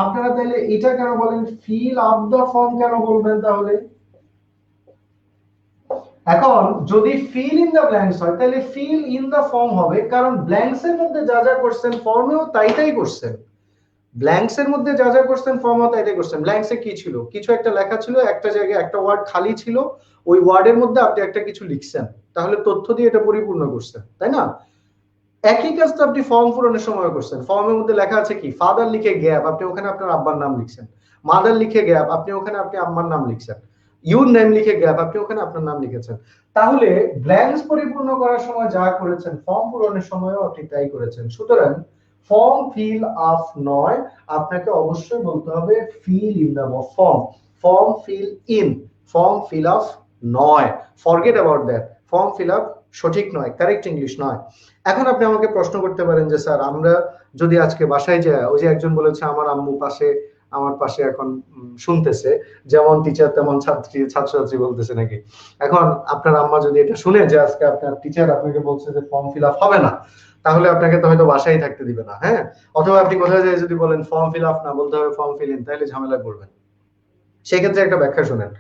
আপনারা তাহলে এটা কেন বলেন? ফিল আপ দা ফর্ম কেন বলবেন তাহলে? এখন যদি ফিল ইন দা ব্ল্যাঙ্কস হয় তাহলে ফিল ইন দা ফর্ম হবে, কারণ ব্ল্যাঙ্কস এর মধ্যে যা যা করছেন ফর্মেও তাই করছেন। ব্ল্যাঙ্কস এর মধ্যে যা যা করছেন ফর্মেও তাই করছেন। ব্ল্যাঙ্কস এ কি ছিল? কিছু একটা লেখা ছিল, একটা জায়গায় একটা ওয়ার্ড খালি ছিল, ওই ওয়ার্ডের মধ্যে আপনি একটা কিছু লিখছেন, তাহলে তথ্য দিয়ে এটা পরিপূর্ণ করছেন, তাই না? একই কাজ তো আপনি ফর্ম পূরণের সময় করছেন। ফর্মের মধ্যে লেখা আছে কি? ফাদার লিখে গ্যাপ, আপনি ওখানে আপনার আব্বার নাম লিখছেন। মাদার লিখে গ্যাপ, আপনি ওখানে আপনি আম্মার নাম লিখছেন। ইউর নেম লিখে গ্যাপ, আপনি ওখানে আপনার নাম লিখেছেন। তাহলে ব্ল্যাঙ্কস পরিপূর্ণ করার সময় যা করেছেন ফর্ম পূরণের সময়ও আপনি তাই করেছেন। সুতরাং ফর্ম ফিল আপ নয়, আপনাকে অবশ্যই বলতে হবে fill in the form. Form fill in, form fill up নয়। Forget about that. Form fill up সঠিক নয়, কারেক্ট ইংলিশ নয়। এখন আপনি আমাকে প্রশ্ন করতে পারেন যে স্যার, আমরা যদি আজকে বাসায় যাই, ওই যে একজন বলেছে আমার আম্মু আমার পাশে এখন শুনতেছে, যেমন টিচার তেমন ছাত্রী, ছাত্রছাত্রী বলতেছে নাকি। এখন আপনার আম্মা যদি এটা শুনে যে আজকে আপনার টিচার আপনাকে বলছে যে ফর্ম ফিল আপ হবে না, তাহলে আপনাকে তো হয়তো বাসায় থাকতে দিবে না। হ্যাঁ, অথবা আপনি কোথায় যাই যদি বলেন ফর্ম ফিল আপ না, বলতে হবে ফর্ম ফিল ইন, তাহলে ঝামেলা করবেন। সেক্ষেত্রে একটা ব্যাখ্যা শুনেন।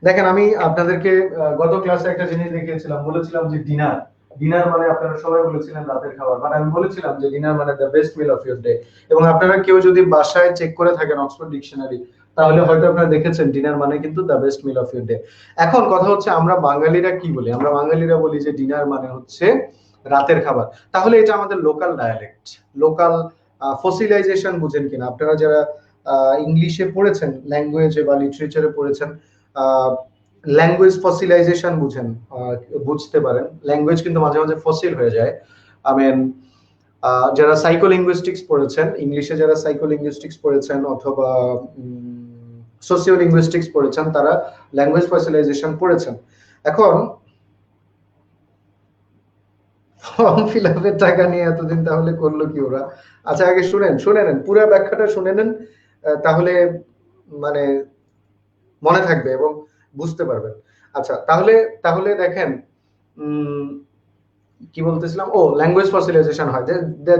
দেখেন, আমি আপনাদেরকে গত ক্লাসে একটা জিনিস দেখিয়েছিলাম, বলেছিলাম যে ডিনার, ডিনার মানে আপনারা সবাই বলেছিলেন রাতের খাবার, মানে আমি বলেছিলাম যে ডিনার মানে the best meal of your day. এবং আপনারা কেউ যদি বাসায় চেক করে থাকেন অক্সফোর্ড ডিকশনারি, তাহলে হয়তো আপনারা দেখেছেন ডিনার মানে কিন্তু the best meal of your day. এখন কথা হচ্ছে, আমরা বাঙালিরা কি বলি? আমরা বাঙালিরা বলি যে ডিনার মানে হচ্ছে রাতের খাবার। তাহলে এটা আমাদের লোকাল ডায়ালেক্ট, লোকাল ফসিলাইজেশন। বুঝেন কিনা আপনারা যারা ইংলিশে পড়েছেন, ল্যাঙ্গুয়েজে বা লিটারেচারে পড়েছেন, ল্যাঙ্গুয়েজ ফসিলাইজেশন বুঝেন, বুঝতে পারেন। ল্যাঙ্গুয়েজ কিন্তু মাঝে মাঝে ফসিল হয়ে যায়। আই মিন, যারা সাইকোলিঙ্গুইস্টিক্স পড়েছেন, ইংলিশে যারা সাইকোলিঙ্গুইস্টিক্স পড়েছেন অথবা সোশিও লিঙ্গুইস্টিক্স পড়েছেন, তারা ল্যাঙ্গুয়েজ ফসিলাইজেশন পড়েছেন। এখন ফর্ম ফিল আপের টাকা নিয়ে এতদিন তাহলে করলো কি ওরা? আচ্ছা, আগে শুনে নেন পুরো ব্যাখ্যাটা, শুনে নেন, তাহলে মানে মনে থাকবে এবং বুঝতে পারবেন। আচ্ছা, তাহলে তাহলে দেখেন, কি বলতেছিলাম, ও ল্যাঙ্গুয়েজ ফসিলাইজেশন হয়।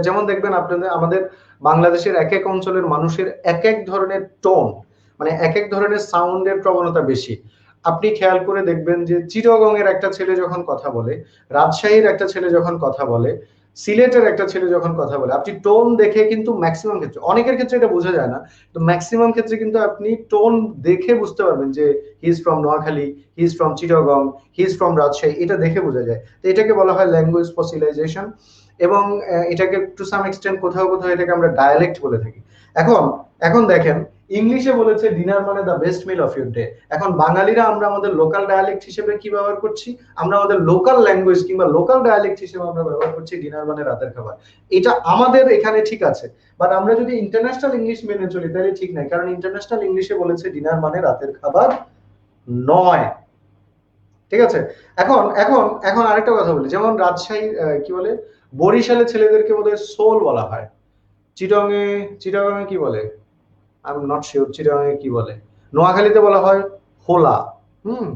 যেমন দেখবেন আপনাদের, আমাদের বাংলাদেশের এক এক অঞ্চলের মানুষের এক এক ধরনের টোন, মানে এক এক ধরনের সাউন্ডের প্রবণতা বেশি। আপনি খেয়াল করে দেখবেন যে চিটাগং এর একটা ছেলে যখন কথা বলে, রাজশাহীর একটা ছেলে যখন কথা বলে, সিলেটের একটা ছেলে যখন কথা বলে, আপনি টোন দেখে কিন্তু ম্যাক্সিমাম ক্ষেত্রে, অনেকের ক্ষেত্রে এটা বোঝা যায় না, তো ম্যাক্সিমাম ক্ষেত্রে কিন্তু আপনি টোন দেখে বুঝতে পারবেন যে he is from Noakhali, he is from Chittagong, he is from Rajshahi, এটা দেখে বোঝা যায়। তো এটাকে বলা হয় ল্যাঙ্গুয়েজ ফসিলাইজেশন। এবং এটাকে টু সাম এক্সটেন্ট কোথাও কোথাও এটাকে আমরা ডায়ালেক্ট বলে থাকি। এখন এখন দেখেন, ইংলিশে বলেছে ডিনার মানে the best meal of your day. এখন বাঙালিরা আমরা আমাদের লোকাল ডায়ালেক্ট হিসেবে কি ব্যবহার করছি? আমরা আমাদের লোকাল ল্যাঙ্গুয়েজ কিংবা লোকাল ডায়ালেক্ট হিসেবে আমরা ব্যবহার করছি ডিনার মানে রাতের খাবার। এটা আমাদের এখানে ঠিক আছে, বাট আমরা যদি ইন্টারন্যাশনাল ইংলিশ মেনে চলি তাহলে ঠিক নাই, কারণ ইন্টারন্যাশনাল ইংলিশে বলেছে ডিনার মানে রাতের খাবার নয়। ঠিক আছে? এখন এখন এখন আরেকটা কথা বলি, যেমন রাজশাহী কি বলে, বরিশালের ছেলেদেরকে বোধহয় সোল বলা হয়, চিটাগংয়ে চিটাগংয়ে কি বলে? আই এম নট শিওর চিটাগংয়ে কি বলে। নোয়াখালীতে বলা হয় হোলা। হুম।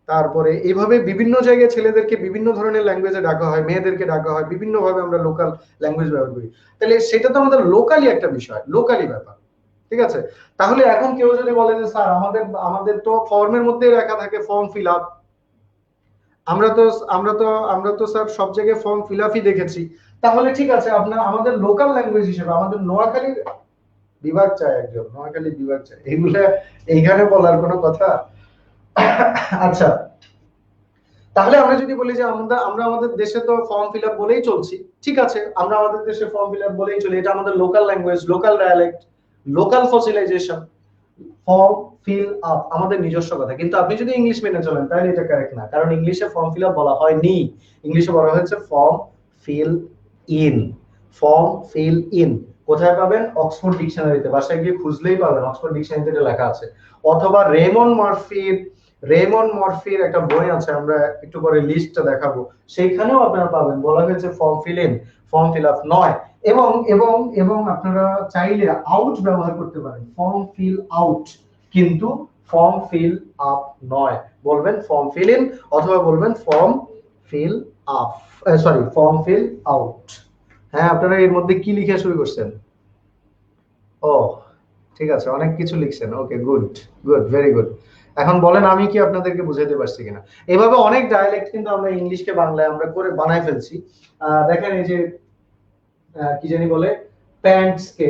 তারপরে এইভাবে বিভিন্ন জায়গায় ছেলেদেরকে বিভিন্ন ধরনের ল্যাঙ্গুয়েজে ডাকা হয়, মেয়েদেরকে ডাকা হয়, বিভিন্ন ভাবে আমরা লোকাল ল্যাঙ্গুয়েজ ব্যবহার করি। তাহলে সেটা তো আমাদের লোকালি একটা বিষয়, লোকালি ব্যাপার। ঠিক আছে। তাহলে এখন কেউ যদি বলে যে স্যার আমাদের আমাদের তো ফর্মের মধ্যে লেখা থাকে ফর্ম ফিল আপ, আমরা তো আমরা তো আমরা তো স্যার সব জায়গায় ফর্ম ফিল আপই দেখেছি। তাহলে ঠিক আছে, আপনার আমাদের লোকাল ল্যাঙ্গুয়েজ হিসেবে আমাদের নোয়াখালীর বিভাগ চাই, একজন নোয়াখালী বিভাগ চাই, এগুলা এইখানে বলার কোনো কথা? আচ্ছা, তাহলে আমরা যদি বলি যে আমরা আমাদের দেশে তো ফর্ম ফিল আপ বলেই চলছি, ঠিক আছে, আমরা আমাদের দেশে ফর্ম ফিল আপ বলেই চলি, এটা আমাদের local language, local dialect, local fossilisation. Form fill up আমাদের নিজস্ব কথা, কিন্তু আপনি যদি ইংলিশ মেনে চলেন তাহলে এটা কারেক্ট না, কারণ ইংলিশে ফর্ম ফিল আপ বলা হয়নি, ইংলিশে বলা হয়েছে form fill in. Form fill in কোথায় পাবেন? অক্সফোর্ড ডিকশনারিতে, বাসায় গিয়ে খুঁজলেই পাবেন, অক্সফোর্ড ডিকশনারিতে এটা লেখা আছে। অথবা রেমন মরফির একটা বই আছে, আমরা একটু পরে লিস্টটা দেখাবো, সেইখানেও আপনারা পাবেন, বলা হয়েছে form fill in, form fill up নয়। এবং এবং এবং আপনারা চাইলে আউট ব্যবহার করতে পারেন, ফর্ম ফিল আউট, কিন্তু ফর্ম ফিল আপ নয়। বলবেন ফর্ম ফিল ইন অথবা বলবেন form fill up, sorry form fill out. হ্যাঁ, আপনারা এর মধ্যে কি লিখে শুরু করছেন? ও, ঠিক আছে, অনেক কিছু লিখছেন, ওকে, গুড, গুড, ভেরি গুড। এখন বলেন আমি কি আপনাদেরকে বুঝাতে পারছি কিনা। এভাবে অনেক ডায়ালেক্ট কিন্তু আমরা ইংলিশকে বাংলায় আমরা করে বানায় ফেলছি। দেখেন এই যে কি জানি বলে, প্যান্টস কে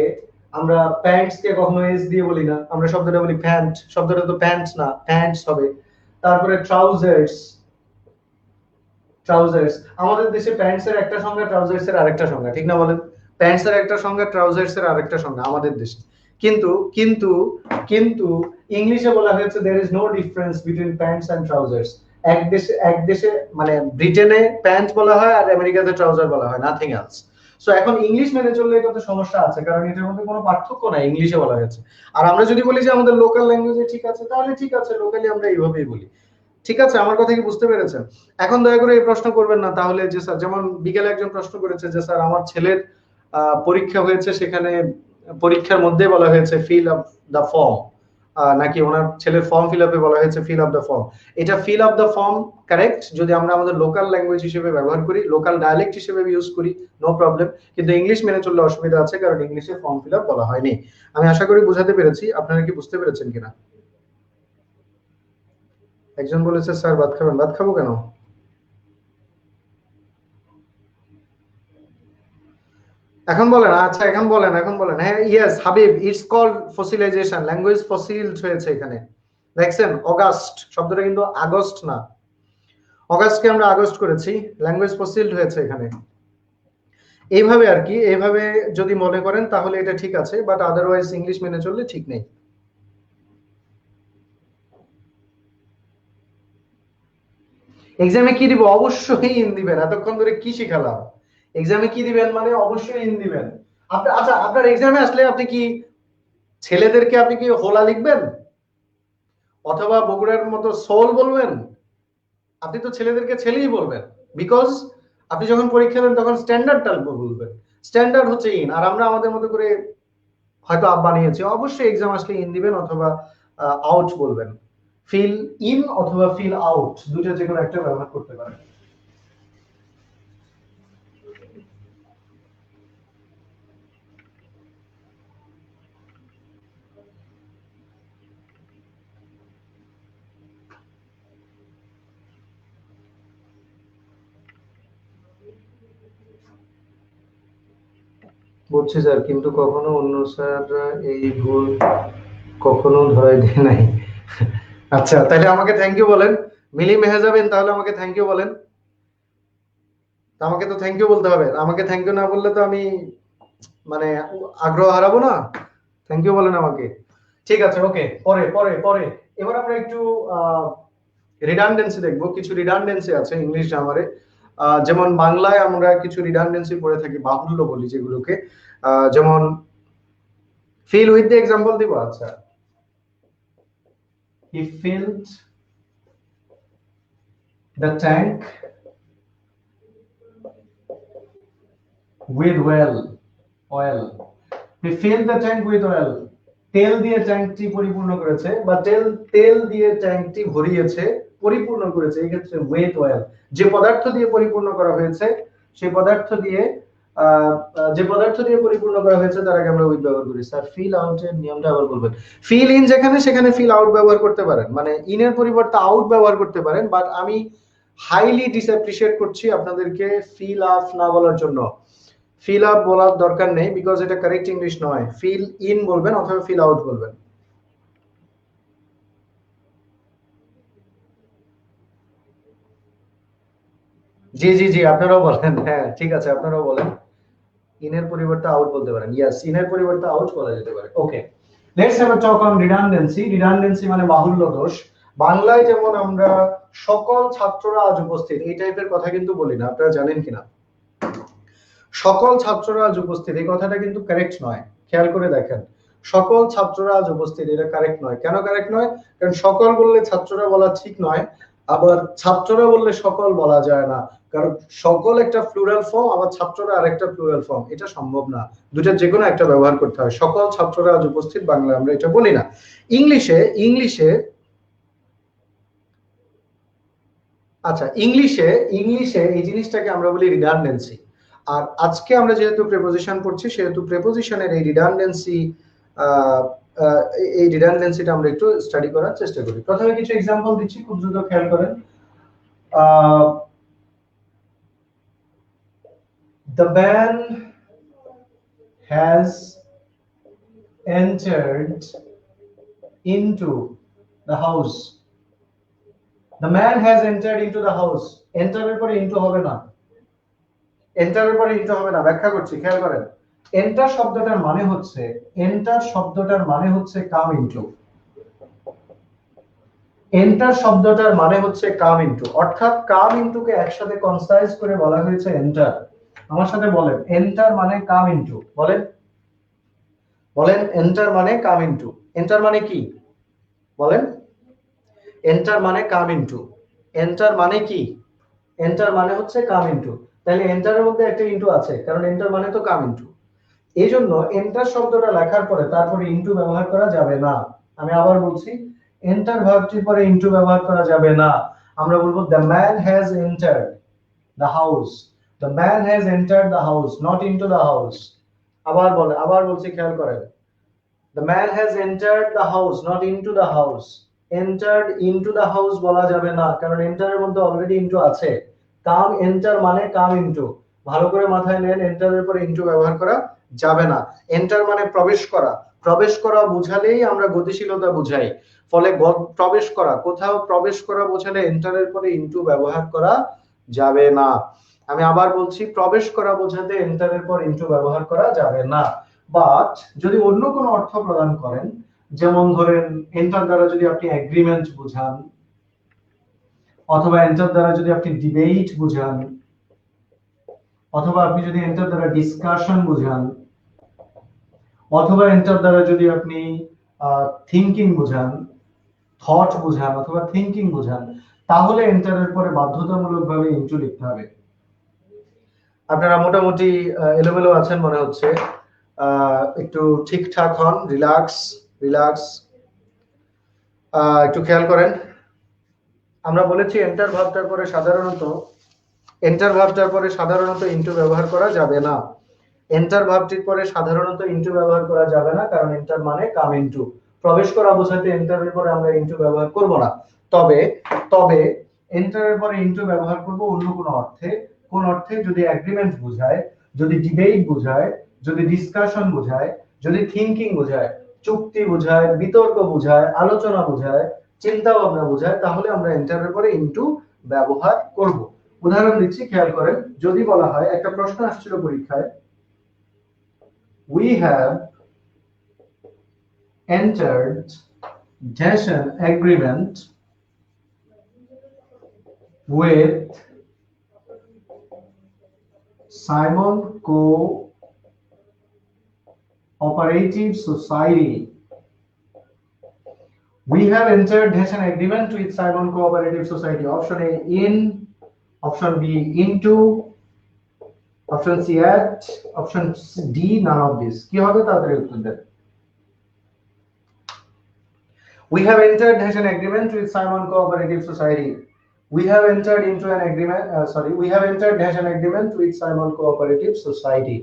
আমরা প্যান্টস কে কখনো এস দিয়ে বলি না, আমরা শব্দটা বলি প্যান্ট, শব্দটা তো প্যান্টস না, প্যান্টস হবে। তারপরে ট্রাউজার্স, ট্রাউজার্স আমাদের দেশে প্যান্টস এর একটা সংজ্ঞা, ট্রাউজার্স এর আরেকটা সংজ্ঞা, ঠিক না বলেন? প্যান্টস এর একটা সংজ্ঞা, ট্রাউজার্স এর আরেকটা সংজ্ঞা আমাদের দেশে। কিন্তু কিন্তু কিন্তু ইংলিশে বলা হয়েছে there is no difference between pants and trousers. এক দেশে মানে ব্রিটেনে প্যান্ট বলা হয় আর আমেরিকাতে ট্রাউজার বলা হয়, নাথিং এলস। সো এখন ইংলিশ মেনে চললে কত সমস্যা আছে, কারণ এটার মধ্যে কোনো পার্থক্য নাই, ইংলিশে বলা হয়েছে। আর আমরা যদি বলি যে আমাদের লোকাল ল্যাঙ্গুয়েজে ঠিক আছে, তাহলে ঠিক আছে, লোকালি আমরা এইভাবেই বলি। ঠিক আছে, আমার কথা কি বুঝতে পেরেছেন? এখন দয়া করে এই প্রশ্ন করবেন না তাহলে যে স্যার, যেমন বিকেলে একজন প্রশ্ন করেছে যে স্যার আমার ছেলের পরীক্ষা হয়েছে, সেখানে পরীক্ষার মধ্যে বলা হয়েছে ফিল আপ দা ফর্ম, নাকি ওনার ছেলের ফর্ম ফিল আপে বলা হয়েছে ফিল আপ দা ফর্ম। এটা fill up the form correct যদি আমরা আমাদের লোকাল ল্যাঙ্গুয়েজ হিসেবে ব্যবহার করি, লোকাল ডায়ালেক্ট হিসেবে ইউজ করি, নো প্রবলেম। কিন্তু ইংলিশ মেনে চললে অসুবিধা আছে, কারণ ইংলিশে ফর্ম ফিল আপ বলা হয়নি। আমি আশা করি বুঝাতে পেরেছি, আপনারা কি বুঝতে পেরেছেন কিনা? একজন বলেছে স্যার ভাত খাবেন, ভাত খাবো কেন? এখন বলেন, আচ্ছা এখন বলেন হ্যাঁ, yes Habib, it's called fossilisation, language fossilised হয়েছে এখানে। দেখছেন, অগাস্ট শব্দটা কিন্তু আগস্ট না, অগাস্টকে আমরা আগস্ট করেছি, ল্যাঙ্গুয়েজ ফসিলড হয়েছে এখানে। এইভাবে আর কি, এইভাবে যদি মনে করেন তাহলে এটা ঠিক আছে, বাট আদারওয়াইজ ইংলিশ মেনে চললে ঠিক নেই। এক্সামে কি দিব? অবশ্যই ইন দিবেন, এতক্ষণ ধরে কি শিখালাম? এক্সামে কি দিবেন মানে অবশ্যই ইন দিবেন। আপনার, আচ্ছা, আপনার এক্সামে আসলে আপনি কি ছেলেদেরকে আপনি কি হোলা লিখবেন অথবা বগুড়ার মতো সোল বলবেন? আপনি তো ছেলেদেরকে ছেলেই বলবেন, বিকজ আপনি যখন পরীক্ষা দেন তখন স্ট্যান্ডার্ডটা বলবেন, স্ট্যান্ডার্ড হচ্ছে ইন, আর আমরা আমাদের মতো করে হয়তো আপ বানিয়েছি। অবশ্যই এক্সাম আসলে ইন দিবেন অথবা আউট বলবেন, ফিল ইন অথবা ফিল আউট, দুটো যে কোনো একটা ব্যবহার করতে পারেন। বুঝছি স্যার, কিন্তু কখনো অন্য স্যার এই ভুল কখনো ধরাই দেয় নাই। আচ্ছা, তাহলে আমাকে থ্যাংক ইউ বলেন। মিলি মেহজাবিন, তাহলে আমাকে থ্যাংক ইউ বলেন। আমাকে তো থ্যাংক ইউ বলতে হবে, আমাকে থ্যাংক ইউ না বললে তো আমি মানে আগ্রহ হারাবো না। থ্যাংক ইউ বলেন আমাকে। ঠিক আছে, ওকে, পরে পরে পরে এবার আমরা একটু রিডান্ডেন্সি দেখবো, কিছু রিডান্ডেন্সি আছে ইংলিশ গ্রামারে। যেমন বাংলায় আমরা কিছু রিডান্ডেন্সি পড়ে থাকি, বাহুল্য বলি যেগুলোকে। যেমন ফিল উইথ দ্য এক্সাম্পল দিব। আচ্ছা, he filled the tank with oil oil. He fill the tank with oil, তেল দিয়ে ট্যাঙ্কটি পরিপূর্ণ করেছে বা তেল দিয়ে ট্যাঙ্কটি ভরিয়েছে, পরিপূর্ণ করেছে, এই ক্ষেত্রে উইথ অয়েল। যে পদার্থ দিয়ে পরিপূর্ণ করা হয়েছে সেই পদার্থ দিয়ে যে পদার্থ দিয়ে পরিপূর্ণ করা হয়েছে তার আগে আমরা উইথ ব্যবহার করি। স্যার ফিল আউট এর নিয়মটা আবার বলবেন। ফিল ইন যেখানে সেখানে ফিল আউট ব্যবহার করতে পারেন, মানে ইনের পরিবর্তে আউট ব্যবহার করতে পারেন, বাট আমি হাইলি ডিসঅ্যাপ্রিশিয়েট করছি আপনাদেরকে ফিল আপ না বলার জন্য। ফিল আপ বলার দরকার নেই, বিকজ এটা কারেক্ট ইংলিশ নয়। ফিল ইন বলবেন অথবা ফিল আউট বলবেন। জি জি জি, আপনারাও বলেন। হ্যাঁ ঠিক আছে, আপনারাও বলেন। ইনের পরিবর্তে আউট বলতে পারেন। ইয়েস, ইনের পরিবর্তে আউট বলা যেতে পারে। Okay, let's have a talk on redundancy. Redundancy মানে বাহুল্য দোষ। বাংলায় যেমন আমরা সকল ছাত্ররা আজ উপস্থিত এই টাইপের কথা কিন্তু বলি না, আপনারা জানেন কিনা? সকল ছাত্ররা আজ উপস্থিত এই কথাটা কিন্তু কারেক্ট নয়। খেয়াল করে দেখেন, সকল ছাত্ররা আজ উপস্থিত এটা কারেক্ট নয়। কেন কারেক্ট নয়? কারণ সকল বললে ছাত্ররা বলা ঠিক নয়, আবার ছাত্ররা বললে সকল বলা যায় না। কারণ সকল একটা প্লুরাল ফর্ম, আবার ছাত্ররা আরেকটা প্লুরাল ফর্ম, এটা সম্ভব না। দুটার যে কোনো একটা ব্যবহার করতে হয়। সকল ছাত্ররা আজ উপস্থিত বাংলায় আমরা এটা বলি না। ইংলিশে ইংলিশে আচ্ছা, ইংলিশে ইংলিশে এই জিনিসটাকে আমরা বলি রিডান্ডেন্সি। আর আজকে আমরা যেহেতু প্রেপোজিশন পড়ছি সেহেতু প্রেপোজিশনের এই রিডান্ডেন্সিটা আমরা একটু স্টাডি করার চেষ্টা করি। প্রথমে কিছু এক্সাম্পল দিচ্ছি, খুব দ্রুত খেয়াল করেন। The man has entered into the house. The man has entered into the house. Enter এর পরে into হবে না, এন্টারের পরে ইনটু হবে না। ব্যাখ্যা করছি, খেয়াল করেন। এন্টার শব্দটার মানে হচ্ছে, এন্টার শব্দটার মানে হচ্ছে কাম ইনটু। এন্টার শব্দটার মানে হচ্ছে কাম ইনটু, অর্থাৎ কাম ইনটুকে একসাথে কনসাইজ করে বলা হয়েছে এন্টার। আমার সাথে বলেন, এন্টার মানে কাম ইনটু। বলেন বলেন, এন্টার মানে কাম ইনটু। এন্টার মানে কি বলেন? এন্টার মানে কাম ইনটু। এন্টার মানে কি? এন্টার মানে হচ্ছে কাম ইনটু। তাহলে এন্টারের মধ্যে একটা ইনটু আছে, কারণ এন্টার মানে তো কাম ইনটু। এই জন্য এন্টার শব্দটা লেখার পরে তারপরে ইনটু ব্যবহার করা যাবে না। আমি আবার বলছি, এন্টার ভার্বটির পরে ইনটু ব্যবহার করা যাবে না। আমরা বলবো the man has entered the house. The man has entered the house, not into the house. আবার বলছি, খেয়াল করেন। The man has entered the house, not into the house. Entered into the house বলা যাবে না, কারণ এন্টারের মধ্যে অলরেডি ইনটু আছে। কাম এন্টার মানে কাম ইনটু। ভালো করে মাথায় নেন, এন্টারের পরে ইনটু ব্যবহার করা যাবে না। এন্টার মানে প্রবেশ করা। প্রবেশ করা বোঝালেই আমরা গতিশীলতা বুঝাই। ফলে প্রবেশ করা, কোথাও প্রবেশ করা বোঝালে এন্টারের পরে ইনটু ব্যবহার করা যাবে না। আমি আবার বলছি, প্রবেশ করা বোঝাতে এন্টারের পর ইনটু ব্যবহার করা যাবে না। বাট যদি অন্য কোনো অর্থ প্রদান করেন, যেমন ধরেন এন্টার দ্বারা যদি আপনি এগ্রিমেন্ট বুঝান, অথবা এন্টার দ্বারা যদি আপনি ডিবেট বুঝান, অথবা আপনি যদি এন্টার দ্বারা ডিসকাশন বুঝান, অথবা এন্টার দ্বারা যদি আপনি থিংকিং বুঝান, থট বুঝান অথবা থিংকিং বুঝান, তাহলে এন্টারের পরে বাধ্যতামূলকভাবে ইনটু লিখতে হবে। আপনারা মোটামুটি এলোমেলো আছেন মনে হচ্ছে, একটু ঠিকঠাক হন, রিল্যাক্স রিল্যাক্স। একটু খেয়াল করেন, আমরা বলেছি এন্টার ভার্বটার পরে সাধারণত ইনটু ব্যবহার করা যাবে না। এন্টার ভার্বটির পরে সাধারণত ইনটু ব্যবহার করা যাবে না, কারণ এন্টার মানে কাম ইনটু। প্রবেশ করা বোঝাতে এন্টারের পরে আমরা ইনটু ব্যবহার করব না। তবে তবে এন্টারের পরে ইনটু ব্যবহার করব অন্য কোনো অর্থে। কোন অর্থে? যদি এগ্রিমেন্ট বোঝায়, যদি ডিবেট বোঝায়, যদি ডিসকাশন বোঝায়, যদি থিংকিং বোঝায়, চুক্তি বোঝায়, বিতর্ক বোঝায়, আলোচনা বোঝায়, চিন্তা ভাবনা বোঝায়, তাহলে আমরা এন্টারের পরে ইনটু ব্যবহার করব। উদাহরণ দিচ্ছি, খেয়াল করেন। যদি বলা হয়, একটা প্রশ্ন আসছিল পরীক্ষায়, we have entered dash an agreement with Simon Co-operative Society. We have entered dash an agreement with Simon Co-operative Society. Option A in, option B into, option C at, option D none of this. কি হবে তাড়াতাড়ি উত্তর দেন। We have entered an agreement with Simon Cooperative Society. We have entered into an agreement. We have entered an agreement with Simon Cooperative Society.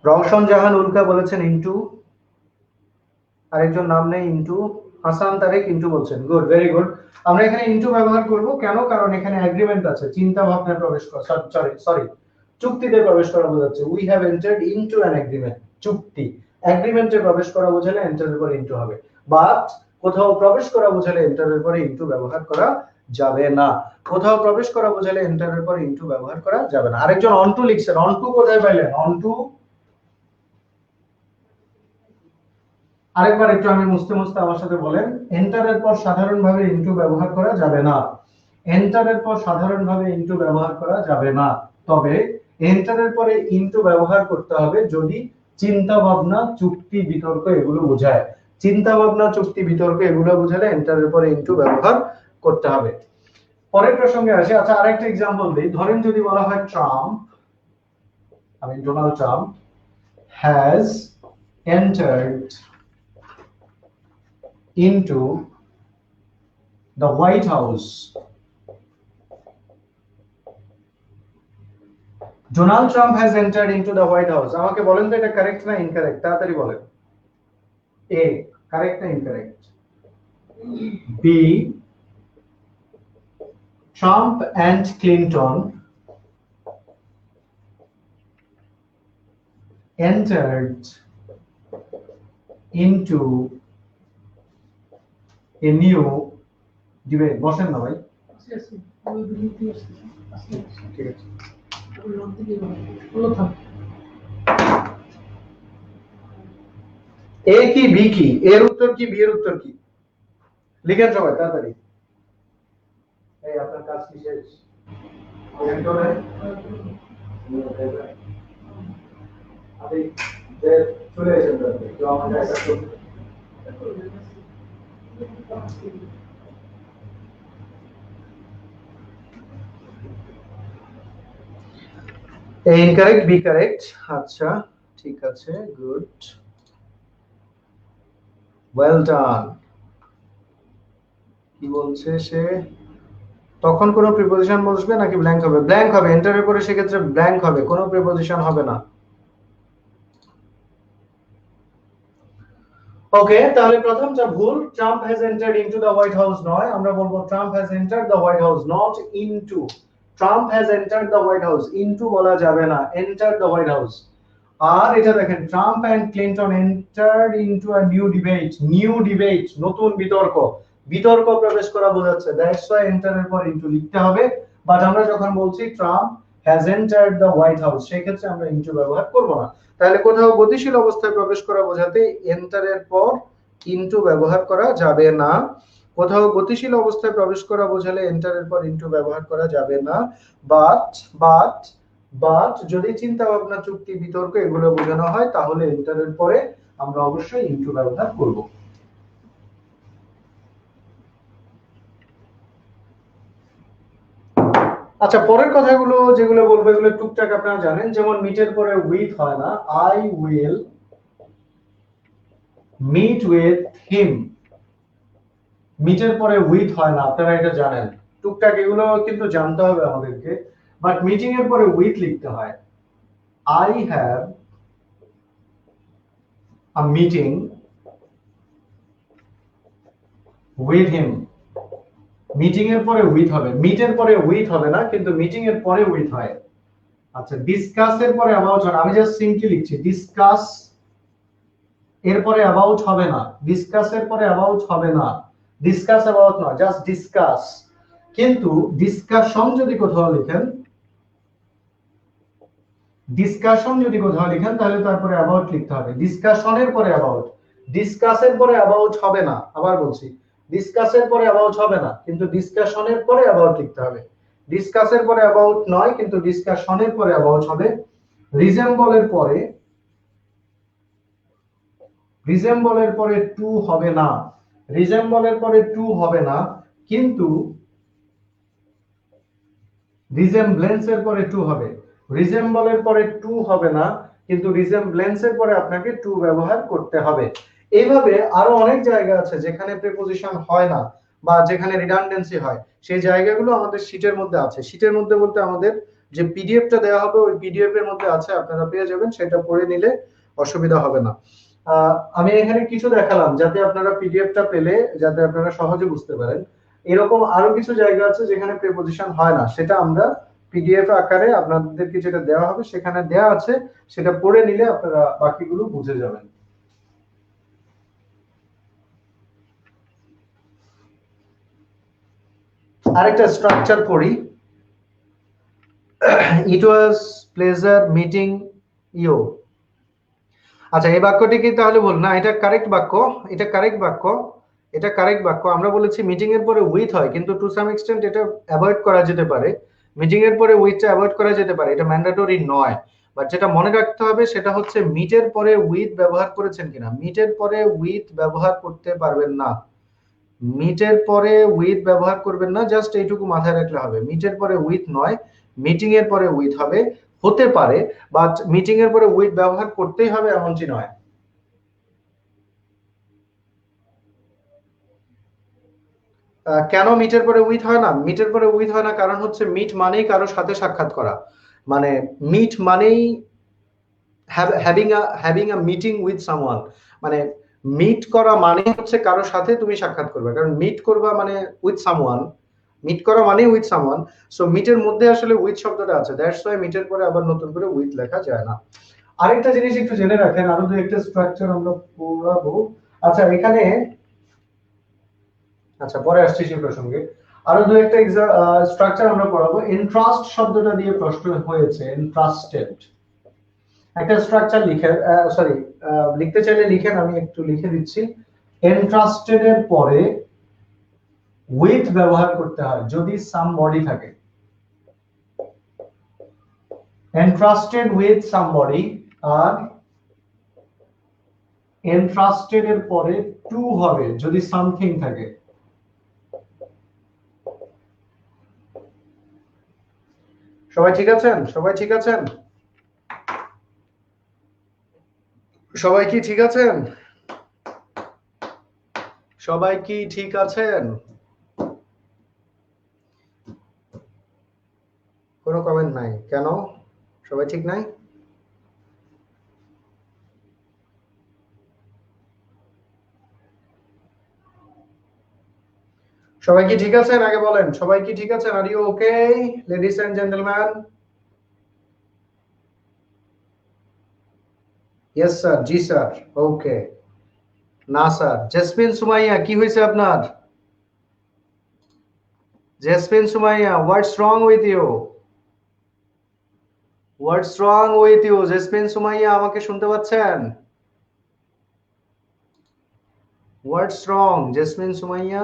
Rowshan জাহান উল্কা বলেছেন ইনটু, আরেকজন নাম নেই ইনটু, হাসান তারেক ইনটু বলছেন। Good, very good. আমরা এখানে ইনটু ব্যবহার করব কেন? কারণ এখানে এগ্রিমেন্ট আছে, চিন্তা ভাবনায় প্রবেশ করা, সরি চুক্তিতে প্রবেশ করা বোঝাচ্ছে। We have entered into an agreement, চুক্তি। এগ্রিমেন্টে প্রবেশ করা বোঝালে এন্টারের পরে ইনটু হবে, বাট কোথাও প্রবেশ করা বোঝালে এন্টারের পরে ইনটু ব্যবহার করা যাবে না। কোথাও প্রবেশ করা বোঝালে এন্টারের পরে ইনটু ব্যবহার করা যাবে না। আরেকজন অনটু লিখছেন, অনটু কোথায় পাইলেন? অনটু আরেকবার একটু আমি মুছতে মুছতে আমার সাথে বলেন। এন্টারের পর সাধারণভাবে ইনটু ব্যবহার করা যাবে না। এন্টারের পর সাধারণভাবে ইনটু ব্যবহার করা যাবে না, তবে এন্টারের পরে ইনটু ব্যবহার করতে হবে যদি চিন্তা ভাবনা, চুক্তি, বিতর্ক এগুলো বোঝায়। চিন্তা ভাবনা, চুক্তি, বিতর্ক এগুলো বোঝালে এন্টারের পরে ইনটু ব্যবহার করতে হবে। পরের প্রসঙ্গে আসি। আচ্ছা, আরেকটা एग्जांपल দেই। ধরেন যদি বলা হয় ট্রাম্প, আমি Donald Trump has entered into the White House. Donald Trump has entered into the White House. আমাকে বলেন তো এটা কারেক্ট না ইনকারেক্ট? তাড়াতাড়ি বলেন। এ কারেক্ট না incorrect? B, Trump and Clinton entered into a new debate. বসেন না ভাই, ঠিক আছে। এ কি বি কি? এর উত্তর কি, বি এর উত্তর কি? লিখেন সবাই তাড়াতাড়ি। এই আপনার কাজ কি শেষ? আপনি যে চলে এসেছেন তো আমাদের একটা ইনকারেক্ট, বি কারেক্ট। আচ্ছা ঠিক আছে, গুড, ওয়েল ডান। কি বলছে সে? তখন কোনো প্রিপোজিশন বসবে নাকি ব্ল্যাঙ্ক হবে? ব্ল্যাঙ্ক হবে। এন্টারের পরে সেক্ষেত্রে ব্ল্যাঙ্ক হবে, কোনো প্রিপোজিশন হবে না। ওকে, তাহলে প্রথমটা ভুল। Trump has entered into the White House নয়, আমরা বলবো Trump has entered the White House, not into. Trump has entered the White House, into বলা যাবে না, এন্টার দ্য হোয়াইট হাউস। আর এটা দেখেন, Trump and Clinton entered into a new debate. New debate, নতুন বিতর্ক, বিতর্ক প্রবেশ করা বোঝাচ্ছে, দ্যাটস ওয়াই এন্টারের পর ইনটু লিখতে হবে। বাট আমরা যখন বলছি Trump has entered the White house, সেক্ষেত্রে আমরা ইনটু ব্যবহার করব না। তাহলে কোথাও গতিশীল অবস্থায় প্রবেশ করা বোঝাতে এন্টারের পর ইনটু ব্যবহার করা যাবে না। কোথাও গতিশীল অবস্থায় প্রবেশ করা বোঝালে এন্টারের পর ইনটু ব্যবহার করা যাবে না। বাট বাট বাট যদি চিন্তা ভাবনা, চুক্তি, বিতর্ক এগুলো বোঝানো হয় তাহলে এন্টারের পরে আমরা অবশ্যই ইনটু ব্যবহার করব। আচ্ছা, পরের কথাগুলো যেগুলো বলবো এগুলো টুকটাক আপনারা জানেন। যেমন মিটের পরে উইথ হয় না, I will meet with him. মিটের পরে উইথ হয় না, আপনারা এটা জানেন। টুকটাক এগুলো কিন্তু জানতে হবে আমাদেরকে। বাট মিটিং এর পরে উইথ লিখতে হয়। I have a meeting with him. Meeting এর পরে উইথ হবে, মিটের পরে উইথ হবে না, কিন্তু মিটিং এর পরে উইথ হয়। আচ্ছা, ডিসকাস এর পরে অ্যাবাউট হয়, আমি জাস্ট সিম্পলি লিখছি ডিসকাস, এর পরে অ্যাবাউট হবে না, ডিসকাস এর পরে অ্যাবাউট হবে না, ডিসকাস অ্যাবাউট না, জাস্ট ডিসকাস। কিন্তু ডিসকাশন যদি কোথাও লিখেন, ডিসকাশন যদি কোথাও লিখেন তাহলে তারপরে অ্যাবাউট লিখতে হবে। ডিসকাশনের পরে অ্যাবাউট, ডিসকাসের পরে অ্যাবাউট হবে না। আবার বলছি, ডিসকাসের পরে অ্যাবাউট হবে না, কিন্তু ডিসকাশনের পরে অ্যাবাউট লিখতে হবে। ডিসকাসের পরে অ্যাবাউট নয়, কিন্তু ডিসকাশনের পরে অ্যাবাউট হবে। রিজেম্বলের পরে, রিজেম্বলের পরে টু হবে না, রিজেম্বলের পরে টু হবে না, কিন্তু রিজেমব্লেন্স এর পরে টু হবে, রিজেম্বলের পরে টু হবে না, কিন্তু রিজেমব্লেন্স এর পরে আপনাকে টু ব্যবহার করতে হবে। এইভাবে আরো অনেক জায়গা আছে যেখানে প্রিপোজিশন হয় না বা যেখানে রিডান্ডেন্সি হয়, সেই জায়গাগুলো আমাদের শীটের মধ্যে আছে। শীটের মধ্যে বলতে আমাদের যে পিডিএফটা দেওয়া হবে ওই পিডিএফ এর মধ্যে আছে, আপনারা পেয়ে যাবেন, সেটা পড়ে নিলে অসুবিধা হবে না। আমি এখানে কিছু দেখালাম যাতে আপনারা পিডিএফটা পেলে যাতে আপনারা সহজে বুঝতে পারেন। এরকম আরো কিছু জায়গা আছে যেখানে প্রিপোজিশন হয় না, সেটা আমরা পিডিএফ আকারে আপনাদেরকে যেটা দেওয়া হবে সেখানে দেওয়া আছে, সেটা পড়ে নিলে আপনারা বাকিগুলো বুঝে যাবেন। আরেকটা স্ট্রাকচার পড়ি। ইট ওয়াজ প্লেজার মিটিং ইউ। আচ্ছা, এই বাক্যটি কি তাহলে বল না, এটা কারেক্ট বাক্য, এটা কারেক্ট বাক্য, এটা কারেক্ট বাক্য। আমরা বলেছি মিটিং এর পরে উইথ হয়, কিন্তু টু সাম এক্সটেন্ট এটা অ্যাভয়েড করা যেতে পারে। মিটিং এর পরে উইথটা অ্যাভয়েড করা যেতে পারে, এটা ম্যান্ডেটরি নয়। বাট যেটা মনে রাখতে হবে সেটা হচ্ছে মিটের পরে উইথ ব্যবহার করেছেন কিনা। মিটের পরে উইথ ব্যবহার করতে পারবেন না, মিটের পরে উইথ ব্যবহার করবেন না, জাস্ট এইটুকু মাথায় রাখলে হবে। মিটের পরে উইথ নয়, মিটিং এর পরে উইথ হবে, হতে পারে, বাট মিটিং এর পরে উইথ ব্যবহার করতেই হবে এমনটি নয়। কেন মিটের পরে উইথ হয় না? মিটের পরে উইথ হয় না কারণ হচ্ছে মিট মানেই কারোর সাথে সাক্ষাৎ করা, মানে মিট মানেই having a meeting with someone, মানে মিট করা মানে হচ্ছে কারোর সাথে তুমি সাক্ষাৎ করবে, কারণ মিট করবা মানে উইথ সামওয়ান, মিট করা মানে উইথ সামওয়ান। সো মিটের মধ্যে আসলে উইথ শব্দটা আছে, দ্যাটস ওয়াই মিটের পরে আবার নতুন করে উইথ লেখা যায় না। আরেকটা জিনিস একটু জেনে রাখেন, আরো দু একটা স্ট্রাকচার আমরা পড়াবো। আচ্ছা এখানে, আচ্ছা পরে আসছি সেই প্রসঙ্গে। আরো দু একটা স্ট্রাকচার আমরা পড়াবো। এন্ট্রাস্ট শব্দটা দিয়ে প্রশ্ন হয়েছে, এন্ট্রাস্টেড। একটা স্ট্রাকচার লিখে, সরি, লিখতে চাইলে লিখেন, আমি একটু লিখে দিচ্ছি। এন্ট্রাস্টেড এর পরে উইথ ব্যবহার করতে হয় যদি সামবডি থাকে। এন্ট্রাস্টেড উইথ সামবডি, আর এন্ট্রাস্টেড এর পরে টু হবে যদি সামথিং থাকে। সবাই ঠিক আছেন? সবাই ঠিক আছেন? সবাই কি ঠিক আছেন? সবাই কি ঠিক আছেন? কোনো কমেন্ট নাই কেন? সবাই ঠিক নাই? সবাই কি ঠিক আছেন? আগে বলেন, সবাই কি ঠিক আছেন? Are you okay ladies and gentleman? Yes sir, জি স্যার, ওকে। না স্যার। জেসমিন সুমাইয়া, কি হয়েছে আপনার? Jesmin Sumaiya, what's wrong with you? What's wrong with you? Jesmin Sumaiya, আমাকে শুনতে পাচ্ছেন? What's wrong Jesmin Sumaiya?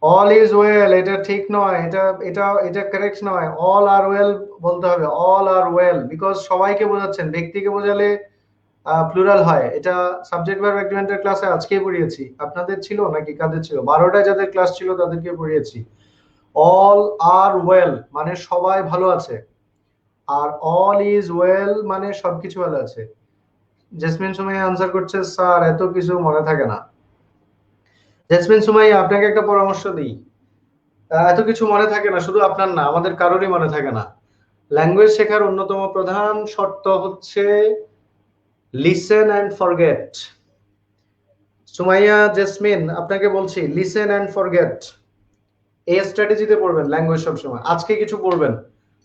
All is well, এটা ঠিক নয়, এটা এটা এটা কারেক্ট নয়। অল আর ওয়েল বলতে হবে, অল আর ওয়েল, বিকজ সবাইকে বোঝাচ্ছেন, ব্যক্তিকে বোঝালে প্লুরাল হয়। এটা সাবজেক্ট ভার্ব এগ্রিমেন্টের ক্লাসে আজকেই পড়িয়েছি। আপনাদের ছিল নাকি কাদের ছিল? 12টায় যাদের ক্লাস ছিল তাদেরকে পড়িয়েছি। অল আর ওয়েল মানে সবাই ভালো আছে, আর অল ইজ ওয়েল মানে সবকিছু ভালো আছে। জেসমিন সুমাইয়া আনসার করছে, স্যার এত কিছু মনে থাকে না। জেসমিন সুমাইয়া, আপনাকে একটা পরামর্শ দিই, এত কিছু মনে থাকে না, শুধু আপনার না, আমাদের কারোরই মনে থাকে না। ল্যাঙ্গুয়েজ শেখার অন্যতম প্রধান শর্ত হচ্ছে listen and forget. Sumaiya, jasmine, আপনাকে বলছি লিসেন অ্যান্ড ফরগেট, এই স্ট্র্যাটেজিতে পড়বেন ল্যাঙ্গুয়েজ সবসময়। আজকে কিছু পড়বেন,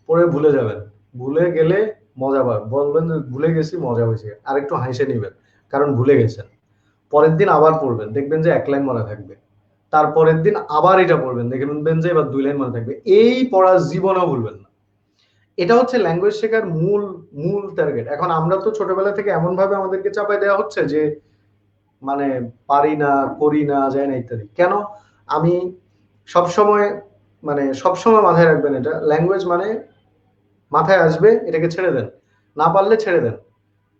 পড়ে ভুলে যাবেন, ভুলে গেলে মজা পাবেন, বলবেন যে ভুলে গেছি, মজা হয়েছে, আর একটু হাসে নিবেন, কারণ ভুলে গেছেন। পরের দিন আবার পড়বেন, দেখবেন যে এক লাইন মনে থাকবে। তারপরের দিন আবার এটা পড়বেন, দেখবেন যে এবার 2 লাইন মনে থাকবে। এই পড়া জীবনেও ভুলবেন না। এটা হচ্ছে ল্যাঙ্গুয়েজ শেখার মূল মূল টার্গেট। এখন আমরা তো ছোটবেলা থেকে এমন ভাবে আমাদেরকে চাপাই দেওয়া হচ্ছে যে মানে পারি না, করি না, যায় না ইত্যাদি। কেন? আমি সবসময়, মানে সবসময় মাথায় রাখবেন, এটা ল্যাঙ্গুয়েজ মানে মাথায় আসবে, এটাকে ছেড়ে দেন, না পারলে ছেড়ে দেন।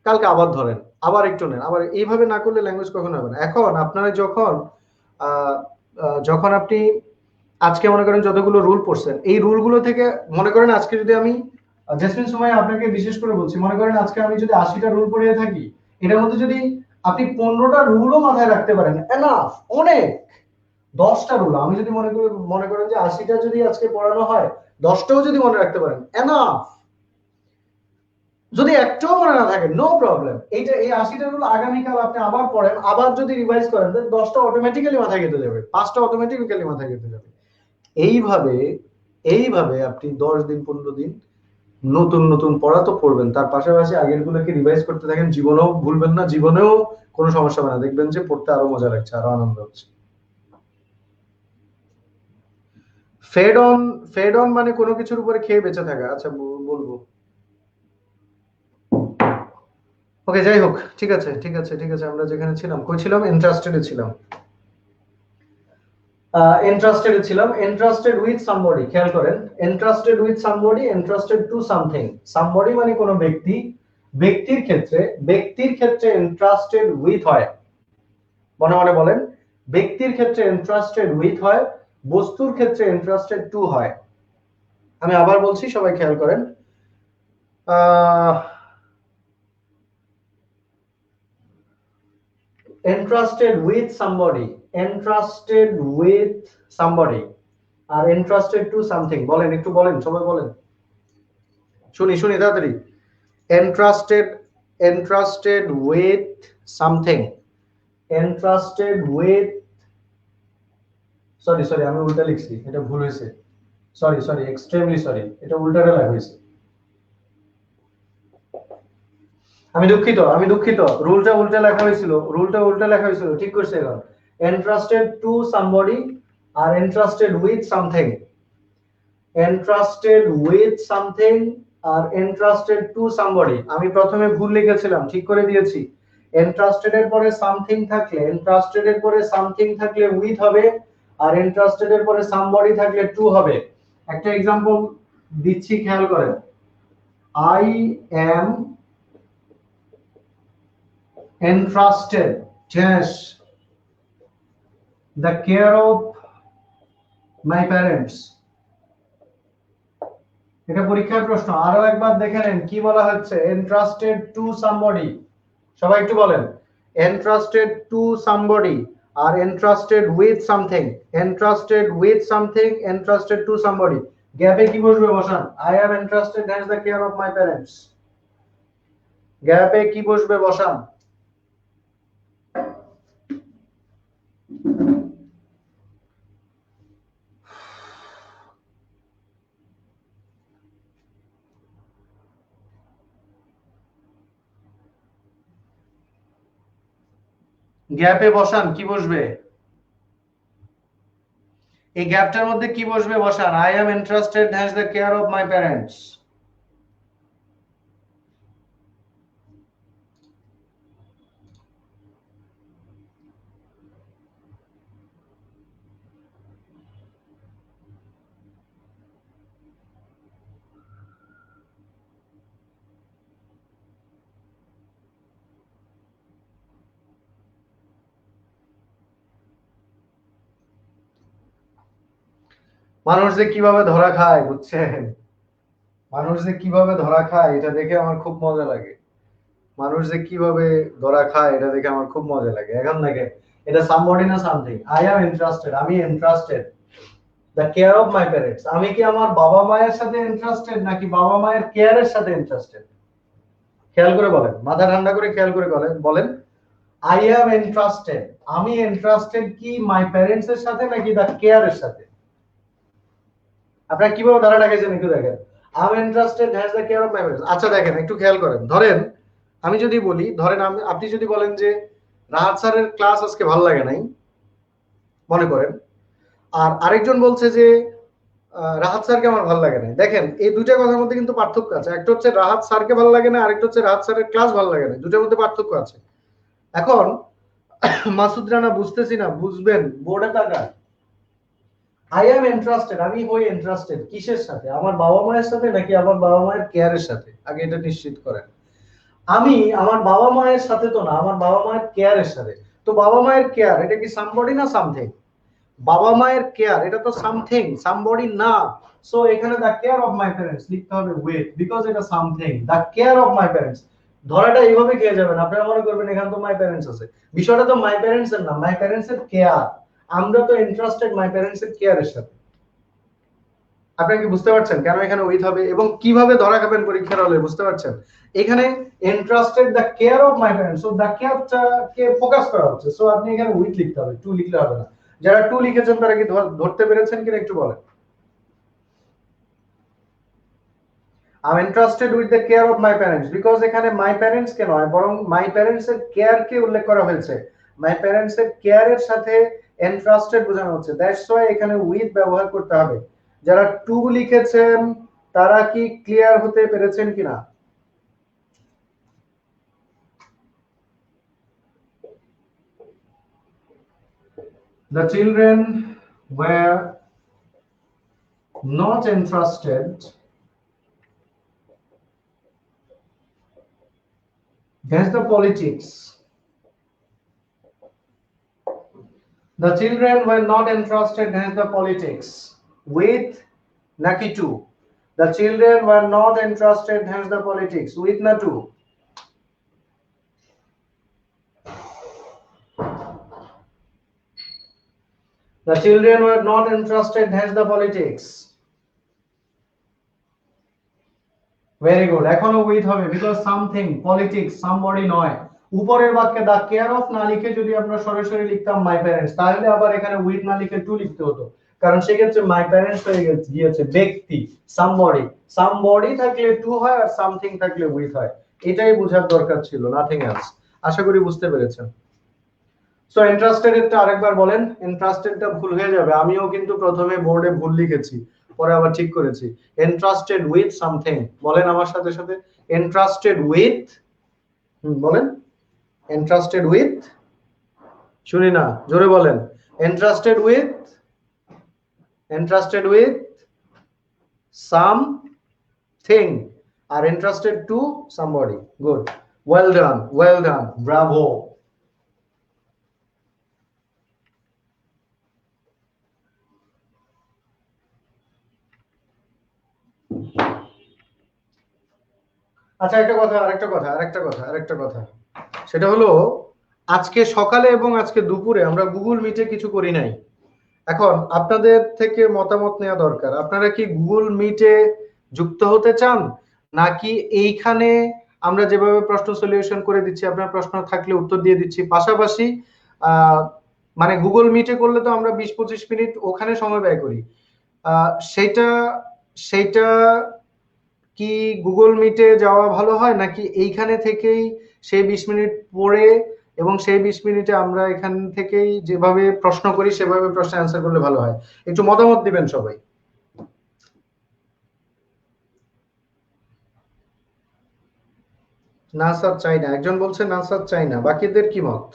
কালকে আবার ধরেন, আবার একটু নেন, আবার এইভাবে না করলে ল্যাঙ্গুয়েজ কখনো হবে না। এখন আপনারা যখন যখন আপনি আজকে মনে করেন যতগুলো রুল পড়ছেন, এই রুলগুলো থেকে মনে করেন আজকে যদি আমি জেসমিন সময় আপনাকে বিশেষ করে বলছি, মনে করেন আজকে আমি যদি 80টা রুল পড়িয়ে থাকি, এটার মধ্যে যদি আপনি 15টা রুলও মাথায় রাখতে পারেন, এনাফ, অনেক। 10টা রুল আমি যদি মনে করেন যে 80টা যদি আজকে পড়ানো হয়, 10টাও যদি মনে রাখতে পারেন, এনাফ। যদি একটাও মনে না থাকে, নো প্রবলেম। এই 80টা রুল আগামীকাল আপনি আবার পড়েন, আবার যদি রিভাইজ করেন, দেন 10টা অটোমেটিক্যালি মাথায় গেঁথে যাবে, 5টা অটোমেটিক্যালি মাথায় গেঁথে যাবে। এইভাবে এইভাবে আপনি 10 দিন 15 দিন নতুন নতুন পড়া তো পড়বেন, তার পাশাপাশি আগের গুলোকে রিভাইজ করতে থাকেন, জীবনেও ভুলবেন না, জীবনেও কোনো সমস্যা হবে না, দেখবেন যে পড়তে আরো মজা লাগছে, আরো আনন্দ হচ্ছে। ফেড অন, ফেড অন মানে কোনো কিছুর উপরে খেয়ে বেঁচে থাকা। আচ্ছা বলবো, ওকে যাই হোক, ঠিক আছে ঠিক আছে ঠিক আছে, আমরা যেখানে ছিলাম, কই ছিলাম, ইন্টারেস্টেড ছিলাম। ইন্টারেস্টেড ছিলাম, ইন্টারেস্টেড উইথ সামবডি, খেয়াল করেন, interested with somebody, interested to something. Somebody মানে কোনো ব্যক্তি, ব্যক্তির ক্ষেত্রে ইন্টারেস্টেড উইথ হয়, মনে মনে বলেন, ব্যক্তির ক্ষেত্রে ইন্টারেস্টেড উইথ হয়, বস্তুর ক্ষেত্রে ইন্টারেস্টেড টু হয়। আমি আবার বলছি, সবাই খেয়াল করেন, entrusted with somebody, entrusted with somebody, R entrusted to something। বলেন, একটু বলেন, সবাই বলেন, শুনি শুনি তাড়াতাড়ি। entrusted, entrusted with something, entrusted with, sorry sorry আমি উল্টা লিখছি, এটা ভুল হয়েছে, সরি সরি, এক্সট্রিমলি সরি, এটা উল্টাটা লেখা হয়েছে, আমি দুঃখিত, আমি দুঃখিত, রুলটা উল্টা লেখা হয়েছিল, রুলটা উল্টা লেখা হয়েছিল, ঠিক করছে এখন। entrusted to somebody R entrusted with something, entrusted with something R entrusted to somebody। আমি প্রথমে ভুল লিখেছিলাম, ঠিক করে দিয়েছি। entrusted এর পরে something থাকলে, entrusted এর পরে something থাকলে with হবে, আর entrusted এর পরে somebody থাকলে to হবে। একটা एग्जांपल দিচ্ছি, খেয়াল করেন। I am entrusted, yes, the care of my parents। এটা পরীক্ষার প্রশ্ন, আরো একবার দেখে নেন কি বলা হচ্ছে, entrusted to somebody। সবাই একটু বলেন, entrusted to somebody R entrusted with something, entrusted with something, entrusted to somebody। গ্যাপে কি বসবে বসান, I am entrusted as the care of my parents, গ্যাপে কি বসবে বসান। গ্যাপে বসান, কি বসবে, এই গ্যাপটার মধ্যে কি বসবে বসান, I am entrusted as the care of my parents। মানুষ যে কিভাবে ধরা খায় বুঝছেন, মানুষ যে কিভাবে ধরা খায় এটা দেখে আমার খুব মজা লাগে, মানুষ যে কিভাবে ধরা খায় এটা দেখে আমার খুব মজা লাগে। এখন দেখেন, এটা সামবডি না সামথিং, আই অ্যাম ইন্টারেস্টেড, আমি interested, the care of my parents, আমি কি আমার বাবা মায়ের সাথে ইন্টারেস্টেড নাকি বাবা মায়ের কেয়ারের সাথে ইন্টারেস্টেড? খেয়াল করে বলেন, মাথা ঠান্ডা করে খেয়াল করে বলেন, আই অ্যাম ইন্টারেস্টেড, আমি ইন্টারেস্টেড কি মাই প্যারেন্টস এর সাথে নাকি দ্য কেয়ারের সাথে? আপনারা কিভাবে ধরা রাখেছেন একটু দেখেন, I am interested has the care of my parents. আচ্ছা দেখেন, একটু খেয়াল করেন, ধরেন আমি যদি বলি, ধরেন আপনি যদি বলেন যে রাহাত স্যারের ক্লাস আজকে ভালো লাগে নাই, মনে করেন, আর আরেকজন বলছে যে রাহাত স্যারকে আমার ভালো লাগে না। দেখেন এই দুইটা কথার মধ্যে কিন্তু পার্থক্য আছে, একটা হচ্ছে রাহাত স্যারকে ভালো লাগে না, আরেকটা হচ্ছে রাহাত স্যারের ক্লাস ভালো লাগে না, দুটোর মধ্যে পার্থক্য আছে। এখন মাসুদ রানা বুঝতেছি না, বুঝবেন, বোর্ডে তাকান, আই এম ইন্টারেস্টেড, আমি হই ইন্টারেস্টেড কিসের সাথে, আমার বাবা মায়ের সাথে নাকি আমার বাবা মায়ের কেয়ারের সাথে? আগে এটা নিশ্চিত করেন। আমি আমার বাবা মায়ের সাথে তো না, আমার বাবা মায়ের কেয়ারের সাথে। তো বাবা মায়ের কেয়ার এটা কি সামবডি না সামথিং? বাবা মায়ের কেয়ার এটা তো সামথিং, সামবডি না। সো এখানে the care of my parents লিখতে হবে উইথ, বিকজ এটা something. The care of my parents ধরাটা এইভাবে খেয়ে যাবেন, আপনারা মনে করবেন এখানে তো মাই প্যারেন্টস আছে। বিষয়টা তো মাই প্যারেন্টস এর না, মাই প্যারেন্টস এর কেয়ার। আমরা তো ইন্টারেস্টেড মাই প্যারেন্টস এর কেয়ারের সাথে। আপনি কি বুঝতে পারছেন কেন এখানে উইথ হবে এবং কিভাবে ধরা খাবেন পরীক্ষার হলে? বুঝতে পারছেন? এখানে interested the care of my parents, so the কেয়ারটা কে ফোকাস করা হচ্ছে। সো আপনি এখানে উইথ লিখতে হবে, টু লিখলে হবে না। যারা টু লিখেছেন তারা কি ধরতে পেরেছেন কিনা একটু বলেন। I am interested with the care of my parents, because এখানে মাই প্যারেন্টস কে নয় বরং মাই প্যারেন্টস এর কেয়ার কে উল্লেখ করা হয়েছে। মাই প্যারেন্টস এর কেয়ারের সাথে ইন্টারেস্টেড বোঝানো হচ্ছে, দ্যাটস ওয়াই এখানে উইথ ব্যবহার করতে হবে। যারা টু লিখেছেন তারা কি ক্লিয়ার হতে পেরেছেন কিনা? The children were not entrusted that's the politics. The children were not entrusted hence the politics with naki two. The children were not entrusted hence the politics with na two. The children were not entrusted hence the politics. Very good. এখনো উইথ হবে because something politics somebody নয়। উপরের বাক্যে the care of না লিখে যদি আমরা সরাসরি লিখতাম my parents, তাহলে আবার এখানে with না লিখে to লিখতে হতো, কারণ সেক্ষেত্রে my parents হয়ে গিয়েছে ব্যক্তি somebody। somebody থাকলে to হয় আর something থাকলে with হয়। এটাই বোঝার দরকার ছিল, nothing else। আশা করি বুঝতে পেরেছেন। সো ইন্টারেস্টেড এরটা আরেকবার বলেন। ইন্টারেস্টেডটা ভুল হয়ে যাবে, আমিও কিন্তু প্রথমে বোর্ডে ভুল লিখেছি, পরে আবার ঠিক করেছি। ইন্টারেস্টেড উইথ সামথিং বলেন আমার সাথে সাথে। ইন্টারেস্টেড উইথ, বলেন ইন্টারেস্টেড উইথ, শুনি না, জোরে বলেন। Interested with, interested with something are interested to somebody. Good, well done, well done, Bravo. আচ্ছা আরেকটা কথা সেটা হলো আজকে সকালে এবং আজকে দুপুরে আমরা গুগল মিটে কিছু করি নাই। এখন আপনাদের থেকে মতামত নেওয়া দরকার, আপনারা কি গুগল মিটে যুক্ত হতে চান নাকি এইখানে আমরা যেভাবে প্রশ্ন সলিউশন করে দিচ্ছি, আপনার প্রশ্ন থাকলে উত্তর দিয়ে দিচ্ছি পাশাপাশি আহ মানে গুগল মিটে করলে তো আমরা 20-25 মিনিট ওখানে সময় ব্যয় করি, সেটা সেটা কি গুগল মিটে যাওয়া ভালো হয় নাকি এইখানে থেকেই সেই 20 মিনিট পড়ে এবং সেই 20 মিনিটে আমরা এখান থেকেই যেভাবে প্রশ্ন করি সেভাবে প্রশ্ন অ্যান্সার করলে ভালো হয়? একটু মতামত দিবেন সবাই। না স্যার চাই না, একজন বলছে না স্যার চাই না, বাকিদের কি মত?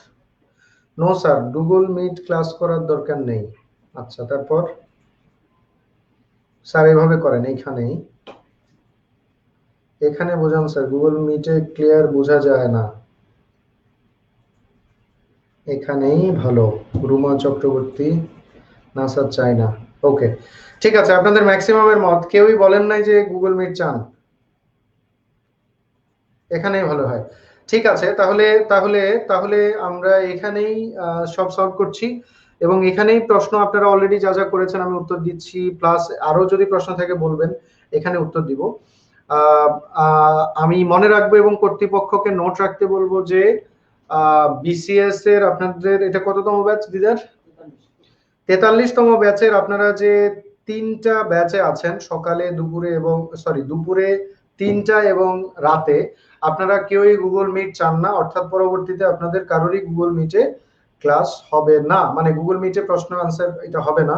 No sir, Google Meet class করার দরকার নেই। আচ্ছা, তারপর স্যার এভাবে করেন, এইখানেই এখানে বোঝান স্যার, গুগল মিটে ক্লিয়ার বোঝা যায় না, এখানেই ভালো। রুমা চক্রবর্তী, না স্যার চাই না। ওকে, ঠিক আছে, আপনাদের ম্যাক্সিমামের মত, কেউই বলেন নাই যে গুগল মিট চান, এখানেই ভালো হয়। ঠিক আছে, তাহলে তাহলে তাহলে আমরা এখানেই সব সলভ করছি এবং এখানেই প্রশ্ন আপনারা অলরেডি যা যা করেছেন আমি উত্তর দিচ্ছি, প্লাস আরো যদি প্রশ্ন থাকে বলবেন, এখানে উত্তর দিব। আমি মনে রাখবো এবং কর্তৃপক্ষকে নোট রাখতে বলবো যে বিসিএস এর আপনাদের এটা কততম ব্যাচ দিদার? 43তম ব্যাচের আপনারা যে 3টা ব্যাচে আছেন, সকালে দুপুরে এবং দুপুরে 3টা এবং রাতে, আপনারা কেউই গুগল মিট চান না, অর্থাৎ পরবর্তীতে আপনাদের কারোরই গুগল মিটে ক্লাস হবে না, মানে গুগল মিটে প্রশ্ন আনসার এটা হবে না।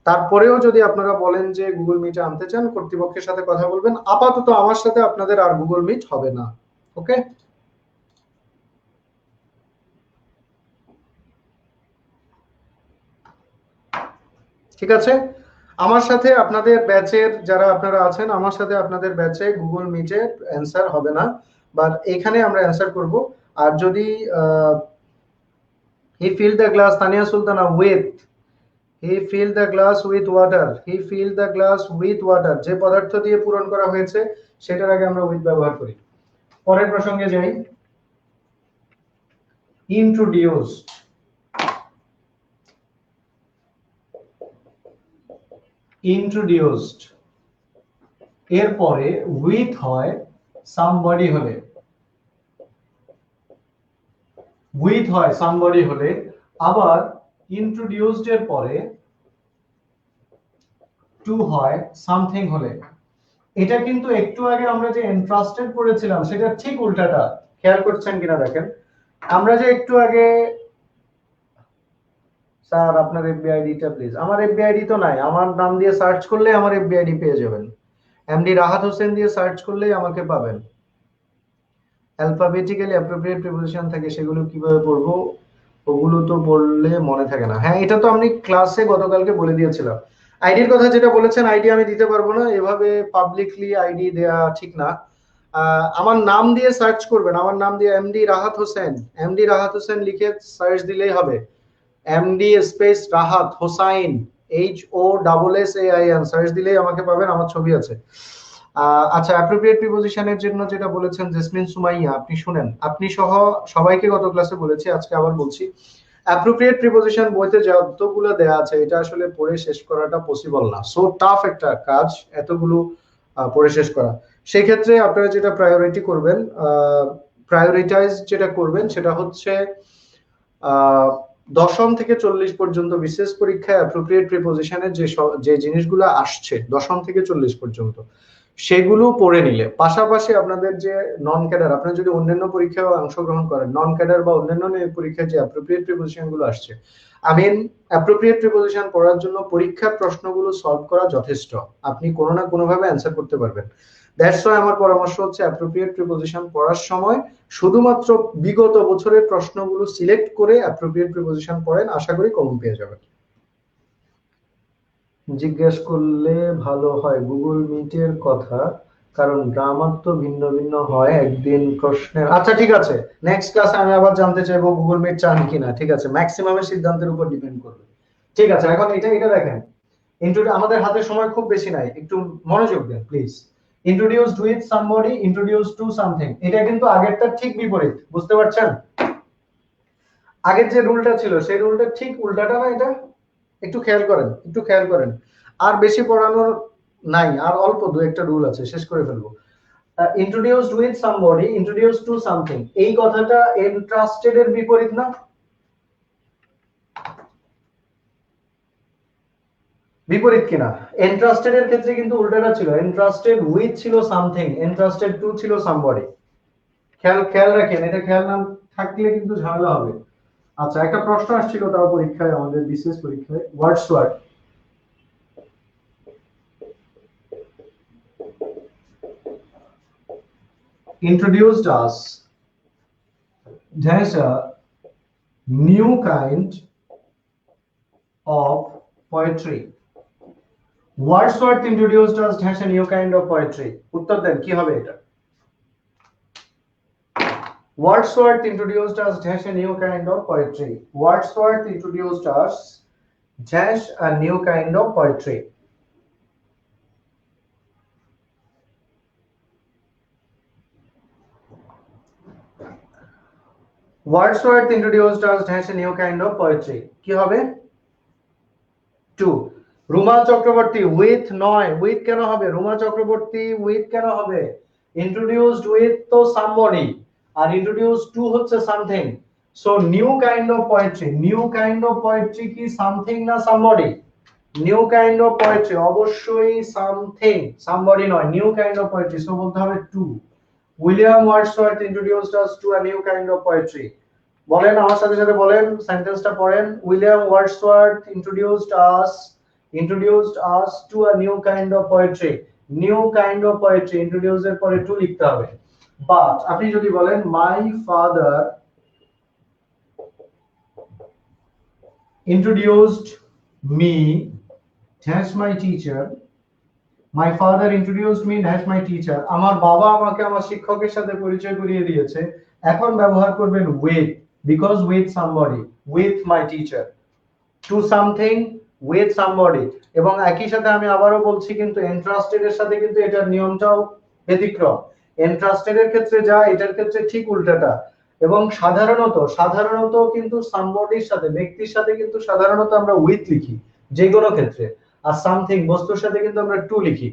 তারপরেও যদি আপনারা বলেন যে গুগল মিটে আনতে চান, কর্তৃপক্ষের সাথে কথা বলবেন, আপাতত আমার সাথে আপনাদের আর গুগল মিট হবে না। ওকে, ঠিক আছে। আমার সাথে আপনাদের ব্যাচের যারা আপনারা আছেন, আমার সাথে আপনাদের ব্যাচে গুগল মিটে অ্যান্সার হবে না, বাট এখানে আমরা অ্যান্সার করব। আর যদি he fill the glass, Tania Sultana, with, he fill the glass with water, he fill the glass with water, যে পদার্থ দিয়ে পূরণ করা হয়েছে সেটার আগে আমরা উইথ ব্যবহার করি। পরের প্রসঙ্গে যাই। ইন্ট্রোডিউসড, ইন্ট্রোডিউসড এরপরে উইথ হয় সামবডি হলে, উইথ হয় সামবডি হলে, আবার ইন্ট্রোডিউসড এর পরে টু হয় সামথিং হলে। এটা কিন্তু একটু আগে আমরা যে এন্ট্রাস্টেড পড়েছিলাম সেটা ঠিক উল্টাটা, খেয়াল করছেন কিনা দেখেন। আমরা যে একটু আগে, স্যার আপনার এফবিআইডিটা প্লিজ, আমার এফবিআইডি তো নাই, আমার নাম দিয়ে সার্চ করলে আমার এফবিআইডি পেয়ে যাবেন, এমডি রাহাত হোসেন দিয়ে সার্চ করলেই আমাকে পাবেন। অ্যালফাবেটিক্যালি অ্যাপ্রোপ্রিয়েট প্রিপোজিশন থাকে, সেগুলো কিভাবে পড়বো? ওগুলো তো পড়লে মনে থাকে না। হ্যাঁ, এটা তো আমি ক্লাসে গতকালকে বলে দিয়েছিলাম। আইডির কথা যেটা বলেছেন, আইডি আমি দিতে পারবো না, এভাবে পাবলিকলি আইডি দেয়া ঠিক না। আমার নাম দিয়ে সার্চ করবেন, আমার নাম দিয়ে এমডি রাহাত হোসেন, এমডি রাহাত হোসেন লিখে সার্চ দিলেই হবে। MD space Rahat Hossain, HOSSAIN search দিলেই আমাকে পাবেন, আমার ছবি আছে। আচ্ছা, অ্যাপ্রোপ্রিয়েট প্রিপোজিশনের জন্য যেটা বলেছেন জেসমিন সুমাইয়া, আপনি শুনেন, আপনি সহ সবাইকে গত ক্লাসে বলেছি, আজকে আবার বলছি, অ্যাপ্রোপ্রিয়েট প্রিপোজিশন বইতে যতগুলো দেয়া আছে এটা আসলে পড়ে শেষ করাটা পসিবল না, সো টাফ একটা কাজ এতগুলো পড়ে শেষ করা। সেই ক্ষেত্রে আপনারা যেটা প্রায়োরিটি করবেন, প্রায়োরিটাইজ যেটা করবেন সেটা হচ্ছে দশম থেকে 40 পর্যন্ত বিশেষ পরীক্ষায় অ্যাপ্রোপ্রিয়েট প্রিপোজিশনের যে জিনিসগুলো আসছে দশম থেকে 40 পর্যন্ত সেগুলো পড়ে নিলে, পাশাপাশি আপনাদের যে নন ক্যাডার, আপনারা যদি অন্যান্য পরীক্ষায় অংশগ্রহণ করেন, নন ক্যাডার বা অন্যান্য পরীক্ষায় যে অ্যাপ্রোপ্রিয়েট প্রিপোজিশন গুলো আসছে, আমি অ্যাপ্রোপ্রিয়েট প্রিপোজিশন পড়ার জন্য পরীক্ষার প্রশ্নগুলো সলভ করা যথেষ্ট, আপনি কোনো না কোনো ভাবে অ্যান্সার করতে পারবেন। দ্যাটস ওয়াই আমার পরামর্শ হচ্ছে অ্যাপ্রোপ্রিয়েট প্রিপোজিশন পড়ার সময় শুধুমাত্র বিগত বছরের প্রশ্নগুলো সিলেক্ট করে অ্যাপ্রোপ্রিয়েট প্রিপোজিশন পড়েন, আশা করি কমন পেয়ে যাবেন। জিজ্ঞেস করলে ভালো হয় গুগল মিটের কথা, কারণ গ্রামার তো ভিন্ন ভিন্ন হয় একদিন প্রশ্নের। আচ্ছা ঠিক আছে, নেক্সট ক্লাসে আমি আবার জানতে চাইবো গুগল মিট চান কিনা। ঠিক আছে, ম্যাক্সিমামের সিদ্ধান্তের উপর ডিপেন্ড করবে। ঠিক আছে, এখন এটা দেখেন, আমাদের হাতে সময় খুব বেশি নাই, একটু মনোযোগ দেন please. Introduced with somebody, introduced to something, এটা কিন্তু আগেরটা ঠিক বিপরীত, বুঝতে পারছেন? আগের যে রুলটা ছিল সেই রুলটা ঠিক উল্টাটা না এটা, একটু খেয়াল করেন, একটু খেয়াল করেন। আর বেশি পড়ানোর নাই, আর অল্প দু একটা রুল আছে, শেষ করে ফেলবো। Introduced with somebody, introduced to something, এই কথাটা এন্ট্রাস্টেড এর বিপরীত না? বিপরীত কিনা? এন্ট্রাস্টেড এর ক্ষেত্রে কিন্তু উল্টাটা ছিল, এন্ট্রাস্টেড উইথ ছিল সামথিং, এন্ট্রাস্টেড টু ছিল সামবডি। খেয়াল খেয়াল রাখেন, এটা খেয়াল না থাকলে কিন্তু ঝামেলা হবে। আচ্ছা, একটা প্রশ্ন আসছিল তাও পরীক্ষায়, আমাদের বিশেষ পরীক্ষায়, Wordsworth introduced us there's a new kind of poetry. Wordsworth introduced us has a new kind of poetry. উত্তর দেন কি হবে এটা? Wordsworth introduced us has a new kind of poetry. Wordsworth introduced us has a new kind of poetry. Wordsworth introduced us has a new kind of poetry. কি হবে? টু। রুমা চক্রবর্তী উইথ নয়, উইথ কেন হবে? রুমা চক্রবর্তী উইথ কেন হবে? ইন্ট্রোডিউসড উইথ তো সামবডি, আর ইন্ট্রোডিউসড টু হচ্ছে something. So new kind of poetry, new kind of poetry কি সামথিং না somebody? New kind of poetry অবশ্যই সামথিং, সামবডি নয়, new kind of poetry, so বলতে হবে to. William Wordsworth introduced us to a new kind of poetry. বলেন আমার সাথে সাথে বলেন, সেন্টেন্সটা পড়েন। William Wordsworth introduced us to a new kind of poetry. New kind of poetry, introduce এর পরে টু লিখতে হবে। বাট আপনি যদি বলেন my father introduced me, that's my teacher, my father introduced me as my teacher, আমার বাবা আমাকে আমার শিক্ষকের সাথে পরিচয় করিয়ে দিয়েছে। এখন ব্যবহার করবেন with, because with somebody, with my teacher, to something with somebody. এবং একই সাথে আমি আবারও বলছি, কিন্তু এন্ট্রাস্টেড এর সাথে কিন্তু এটার নিয়মটাও ব্যতিক্রম। এন্ট্রাস্টেড এর ক্ষেত্রে যা, এটার ক্ষেত্রে ঠিক উল্টাটা। এবং সাধারণত কিন্তু সামবডির সাথে, ব্যক্তির সাথে কিন্তু সাধারণত আমরা উইথ লিখি যে কোনো ক্ষেত্রে, আর সামথিং বস্তুর সাথে কিন্তু আমরা টু লিখি।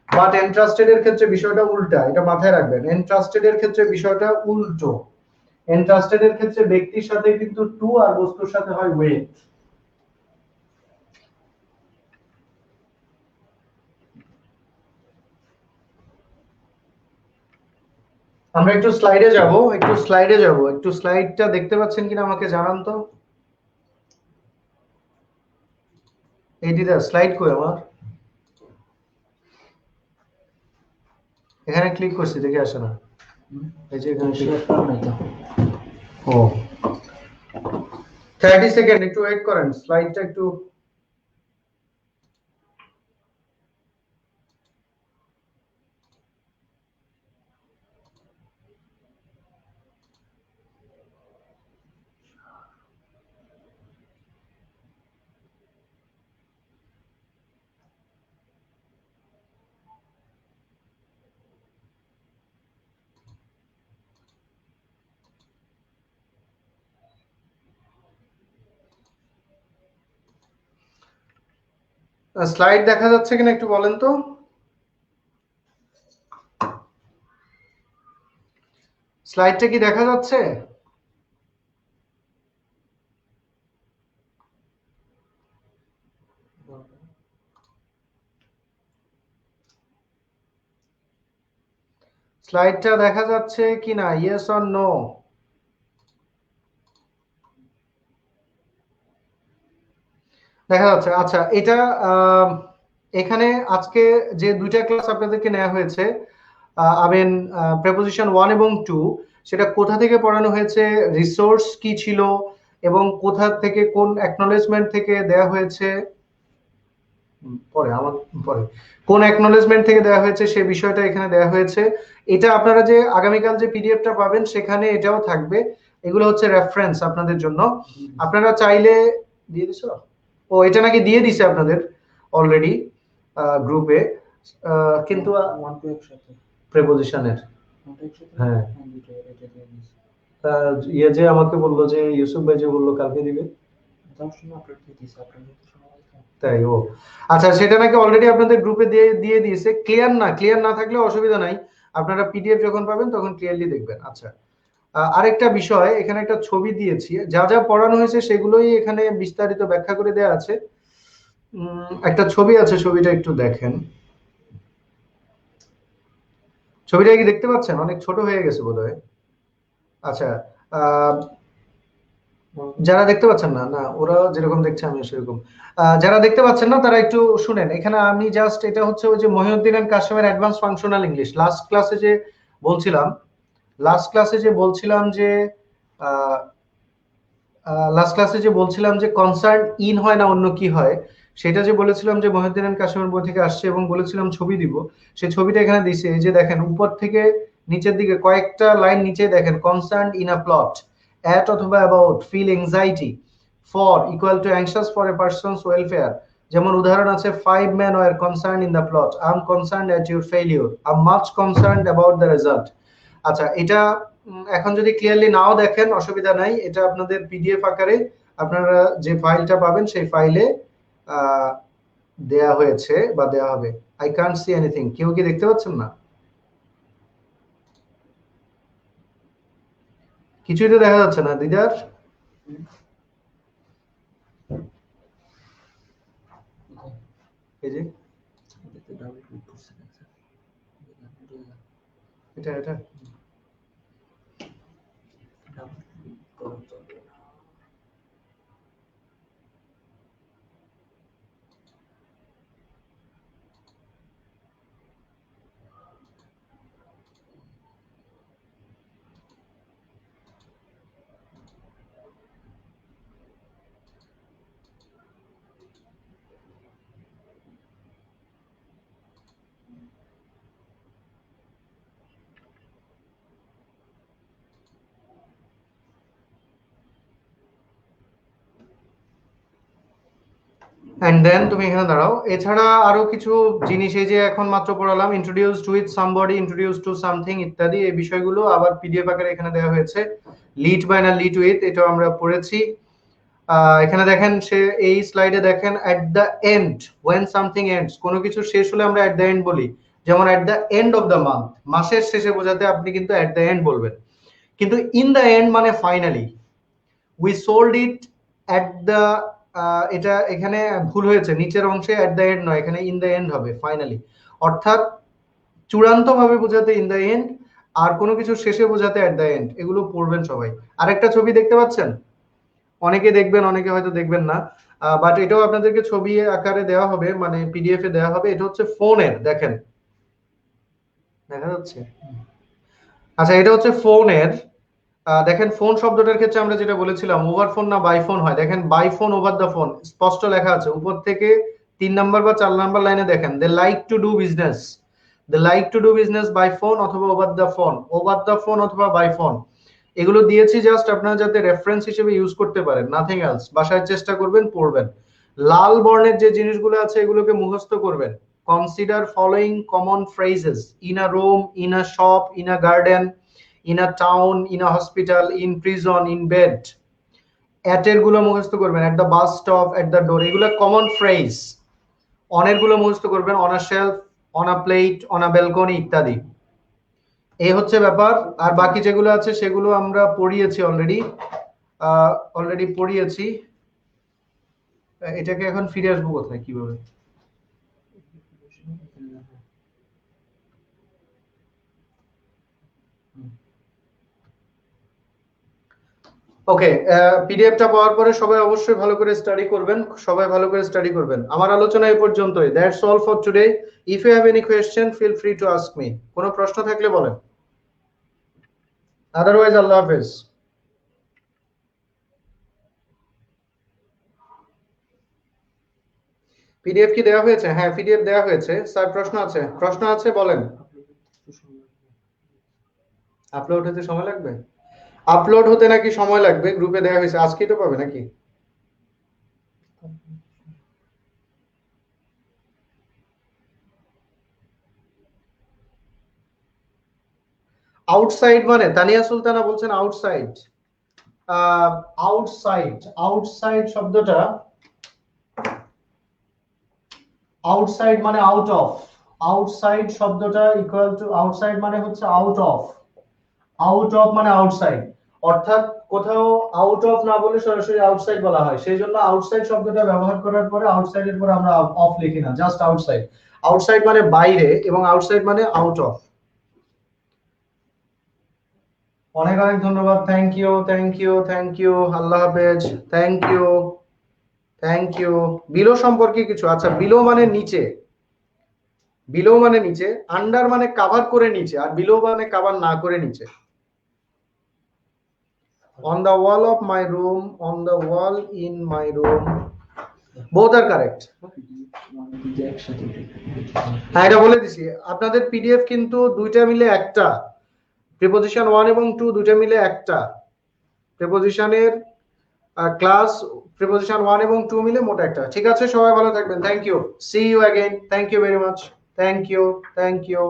বাট এন্ট্রাস্টেড এর ক্ষেত্রে বিষয়টা উল্টা, এটা মাথায় রাখবেন। এন্ট্রাস্টেড এর ক্ষেত্রে বিষয়টা উল্টো। এন্ট্রাস্টেড এর ক্ষেত্রে ব্যক্তির সাথে কিন্তু টু আর বস্তুর সাথে হয় উইথ। আমরা একটু স্লাইডে যাব, একটু স্লাইডটা দেখতে পাচ্ছেন কিনা আমাকে জানান তো। এই দিদা স্লাইড কই আমার? এখানে ক্লিক করছি, দেখে আসে না। এই যে এখানে শেয়ার করা নাই তো। ও 30 সেকেন্ড একটু ওয়েট করেন, স্লাইডটা একটু। স্লাইড দেখা যাচ্ছে কিনা একটু বলেন তো। স্লাইডটা কি দেখা যাচ্ছে? স্লাইডটা দেখা যাচ্ছে কিনা, ইয়েস অর নো? দেখা যাচ্ছে, আচ্ছা। এটা এখানে আজকে যে দুইটা ক্লাস আপনাদেরকে নেওয়া হয়েছে, আবেন প্রেপোজিশন 1 এবং 2, সেটা কোথা থেকে পড়ানো হয়েছে, রিসোর্স কি ছিল, এবং কোথা থেকে কোন অ্যাকনলেজমেন্ট থেকে দেয়া হয়েছে, পরে আমার পরে কোন অ্যাকনলেজমেন্ট থেকে দেওয়া হয়েছে সে বিষয়টা এখানে দেওয়া হয়েছে। এটা আপনারা যে আগামীকাল যে পিডিএফটা পাবেন সেখানে এটাও থাকবে। এগুলো হচ্ছে রেফারেন্স আপনাদের জন্য। আপনারা চাইলে দিয়ে দিছো? ও এটা নাকি দিয়ে দিছে আপনাদের অলরেডি গ্রুপে, কিন্তু প্রেপোজিশনের। হ্যাঁ, ইয়ে যে আমাকে বললো, যে ইউসুফ ভাই যে বললো কালকে দিবে, তাই ও আচ্ছা, সেটা নাকি অলরেডি আপনাদের গ্রুপে দিয়ে দিয়ে দিয়েছে। ক্লিয়ার না থাকলে অসুবিধা নাই, আপনারা পিডিএফ যখন পাবেন তখন ক্লিয়ারলি দেখবেন। আচ্ছা, আরেকটা বিষয়, এখানে একটা ছবি দিয়েছি, যা যা পড়ানো হয়েছে সেগুলোই এখানে বিস্তারিত ব্যাখ্যা করে দেওয়া আছে। একটা ছবি আছে, ছবিটা একটু দেখেন। ছবিটা কি দেখতে পাচ্ছেন? অনেক ছোট হয়ে গেছে বোধহয়। আচ্ছা, আহ যারা দেখতে পাচ্ছেন না, না ওরা যেরকম দেখছে আমি সেরকম। যারা দেখতে পাচ্ছেন না তারা একটু শুনেন। এখানে আমি জাস্ট, এটা হচ্ছে ওই যে মহিউদ্দিন এন্ড কাসেমের অ্যাডভান্স ফাংশনাল ইংলিশ, বলছিলাম লাস্ট ক্লাসে যে বলছিলাম যে লাস্ট ক্লাসে যে বলছিলাম যে কনসার্ন ইন হয় না অন্য কি হয়, সেটা যে বলেছিলাম যে মহিউদ্দিন এন্ড কাসেমের বই থেকে আসছে, এবং বলেছিলাম ছবি দিব। সেই ছবিটা এখানে দিছে, এই যে দেখেন উপর থেকে নিচের দিকে কয়েকটা লাইন নিচে দেখেন, concern in a plot, at অথবা about, feel anxiety, for equal to anxious for a person's welfare. যেমন উদাহরণ আছে, 5 men were concern in the plot, I am concern at your failure, I am much concern about the result. আচ্ছা, এটা এখন যদি ক্লিয়ারলি নাও দেখেন অসুবিধা নাই, এটা আপনাদের পিডিএফ আকারে আপনারা যে ফাইলটা পাবেন সেই ফাইলে দেয়া হয়েছে বা দেয়া হবে। আই কান্ট সি এনিথিং, কেউ কি দেখতে পাচ্ছেন না? কিছুই তো দেখা যাচ্ছে না দিদার। এই যে এটা এটা এন্ড দেন তুমি এখানে দাঁড়াও। এছাড়া আরো কিছু জিনিস এই যে এখন মাত্র পড়ালাম, introduced with somebody, introduced to something ইত্যাদি, এই বিষয়গুলো আবার পিডিএফ আকারে এখানে দেওয়া হয়েছে। লিড বাই না লিড উইথ, এটাও আমরা পড়েছি। এখানে দেখেন সে এই স্লাইডে দেখেন at the end, when something ends, কোনো কিছু শেষ হলে আমরা অ্যাট দ্য এন্ড বলি। যেমন at the end of the month, মাসের শেষে বোঝাতে আপনি কিন্তু অ্যাট দ্য এন্ড বলবেন। কিন্তু ইন দ্য এন্ড মানে finally, we sold it at the, এটা এখানে ভুল হয়েছে, নিচের অংশে অ্যাট দ্য এন্ড নয়, এখানে ইন দ্য এন্ড হবে ফাইনালি। অর্থাৎ চূড়ান্ত ভাবে বোঝাতে ইন দ্য এন্ড, আর কোনো কিছু শেষে বোঝাতে অ্যাট দ্য এন্ড। এগুলো পড়বেন সবাই। আরেকটা ছবি দেখতে পাচ্ছেন, অনেকে দেখবেন অনেকে হয়তো দেখবেন না, বাট এটাও আপনাদেরকে ছবি আকারে দেওয়া হবে, মানে পিডিএফ এ দেওয়া হবে। এটা হচ্ছে ফোনের, দেখেন দেখা যাচ্ছে? আচ্ছা, এটা হচ্ছে ফোনের। দেখেন ফোন শব্দটার ক্ষেত্রে আমরা যেটা বলেছিলাম ওভার ফোন না বাই ফোন হয়, দেখেন by phone over the phone স্পষ্ট লেখা আছে উপর থেকে 3 নাম্বার বা 4 নাম্বার লাইনে। দেখেন they like to do business, they like to do business by phone অথবা over the phone, over the phone অথবা বাই ফোন। এগুলো দিয়েছি জাস্ট আপনারা যাতে রেফারেন্স হিসেবে ইউজ করতে পারেন, নাথিং এলস। বাসায় চেষ্টা করবেন, পড়বেন। লাল বর্ণের যে জিনিসগুলো আছে এগুলোকে মুখস্থ করবেন। Consider following common phrases in a room, in a shop, in a garden, in a town, in a hospital, in prison, in bed. At এর গুলো মুখস্থ করবেন, at the bus stop, at the door, এগুলো কমন ফ্রেজ। অনের গুলো মুখস্থ করবেন, on a shelf, on a plate, on a balcony ইত্যাদি। এই হচ্ছে ব্যাপার। আর বাকি যেগুলো আছে সেগুলো আমরা পড়িয়েছি অলরেডি, পড়িয়েছি। এটাকে এখন ফিরে আসবো কোথায়, কিভাবে? ওকে, পিডিএফটা পাওয়ার পরে সবাই অবশ্যই ভালো করে স্টাডি করবেন, সবাই ভালো করে স্টাডি করবেন। আমার আলোচনা এই পর্যন্তই। That's all for today. If you have any question feel free to ask me. কোনো প্রশ্ন থাকলে বলেন, আদারওয়াইজ আল্লাহ হাফেজ। পিডিএফ কি দেওয়া হয়েছে? হ্যাঁ, পিডিএফ দেওয়া হয়েছে। স্যার প্রশ্ন আছে? প্রশ্ন আছে বলেন। আপলোড হতে সময় লাগবে? আপলোড হতে নাকি সময় লাগবে? গ্রুপে দেওয়া হয়েছে, আজকেই তো পাবে নাকি? আউটসাইড মানে তানিয়া সুলতানা বলছেন আউটসাইড। আউটসাইড, আউটসাইড শব্দটা, আউটসাইড মানে আউট অফ। আউটসাইড শব্দটা ইকুয়াল টু, আউটসাইড মানে হচ্ছে আউট অফ। আউট অফ মানে আউটসাইড, অর্থাৎ কোথাও আউট অফ না বলে সরাসরি আউটসাইড বলা হয়। সেই জন্য আউটসাইড শব্দটা ব্যবহার করার পরে আউটসাইডের পরে আমরা অফ লিখি না, জাস্ট আউটসাইড। আউটসাইড মানে বাইরে এবং আউটসাইড মানে আউট অফ। অনেক অনেক ধন্যবাদ। Thank you, thank you, thank you. আল্লাহ হাফেজ। Thank you, thank you. Below সম্পর্কে কিছু, আচ্ছা বিলো মানে নিচে, বিলো মানে নিচে, আন্ডার মানে কভার করে নিচে, আর বিলো মানে কভার না করে নিচে। On the wall of my room, on the wall in my room, both আর কারেক্ট। হ্যাঁ, এটা বলে দিছি। আপনাদের পিডিএফ কিন্তু দুইটা মিলে একটা, প্রিপোজিশন 1 এবং 2 দুইটা মিলে একটা প্রিপোজিশনের ক্লাস। প্রিপোজিশন 1 এবং 2 মিলে মোট একটা। ঠিক আছে, সবাই ভালো থাকবেন। Thank you, see you again. Thank you very much. Thank you, thank you.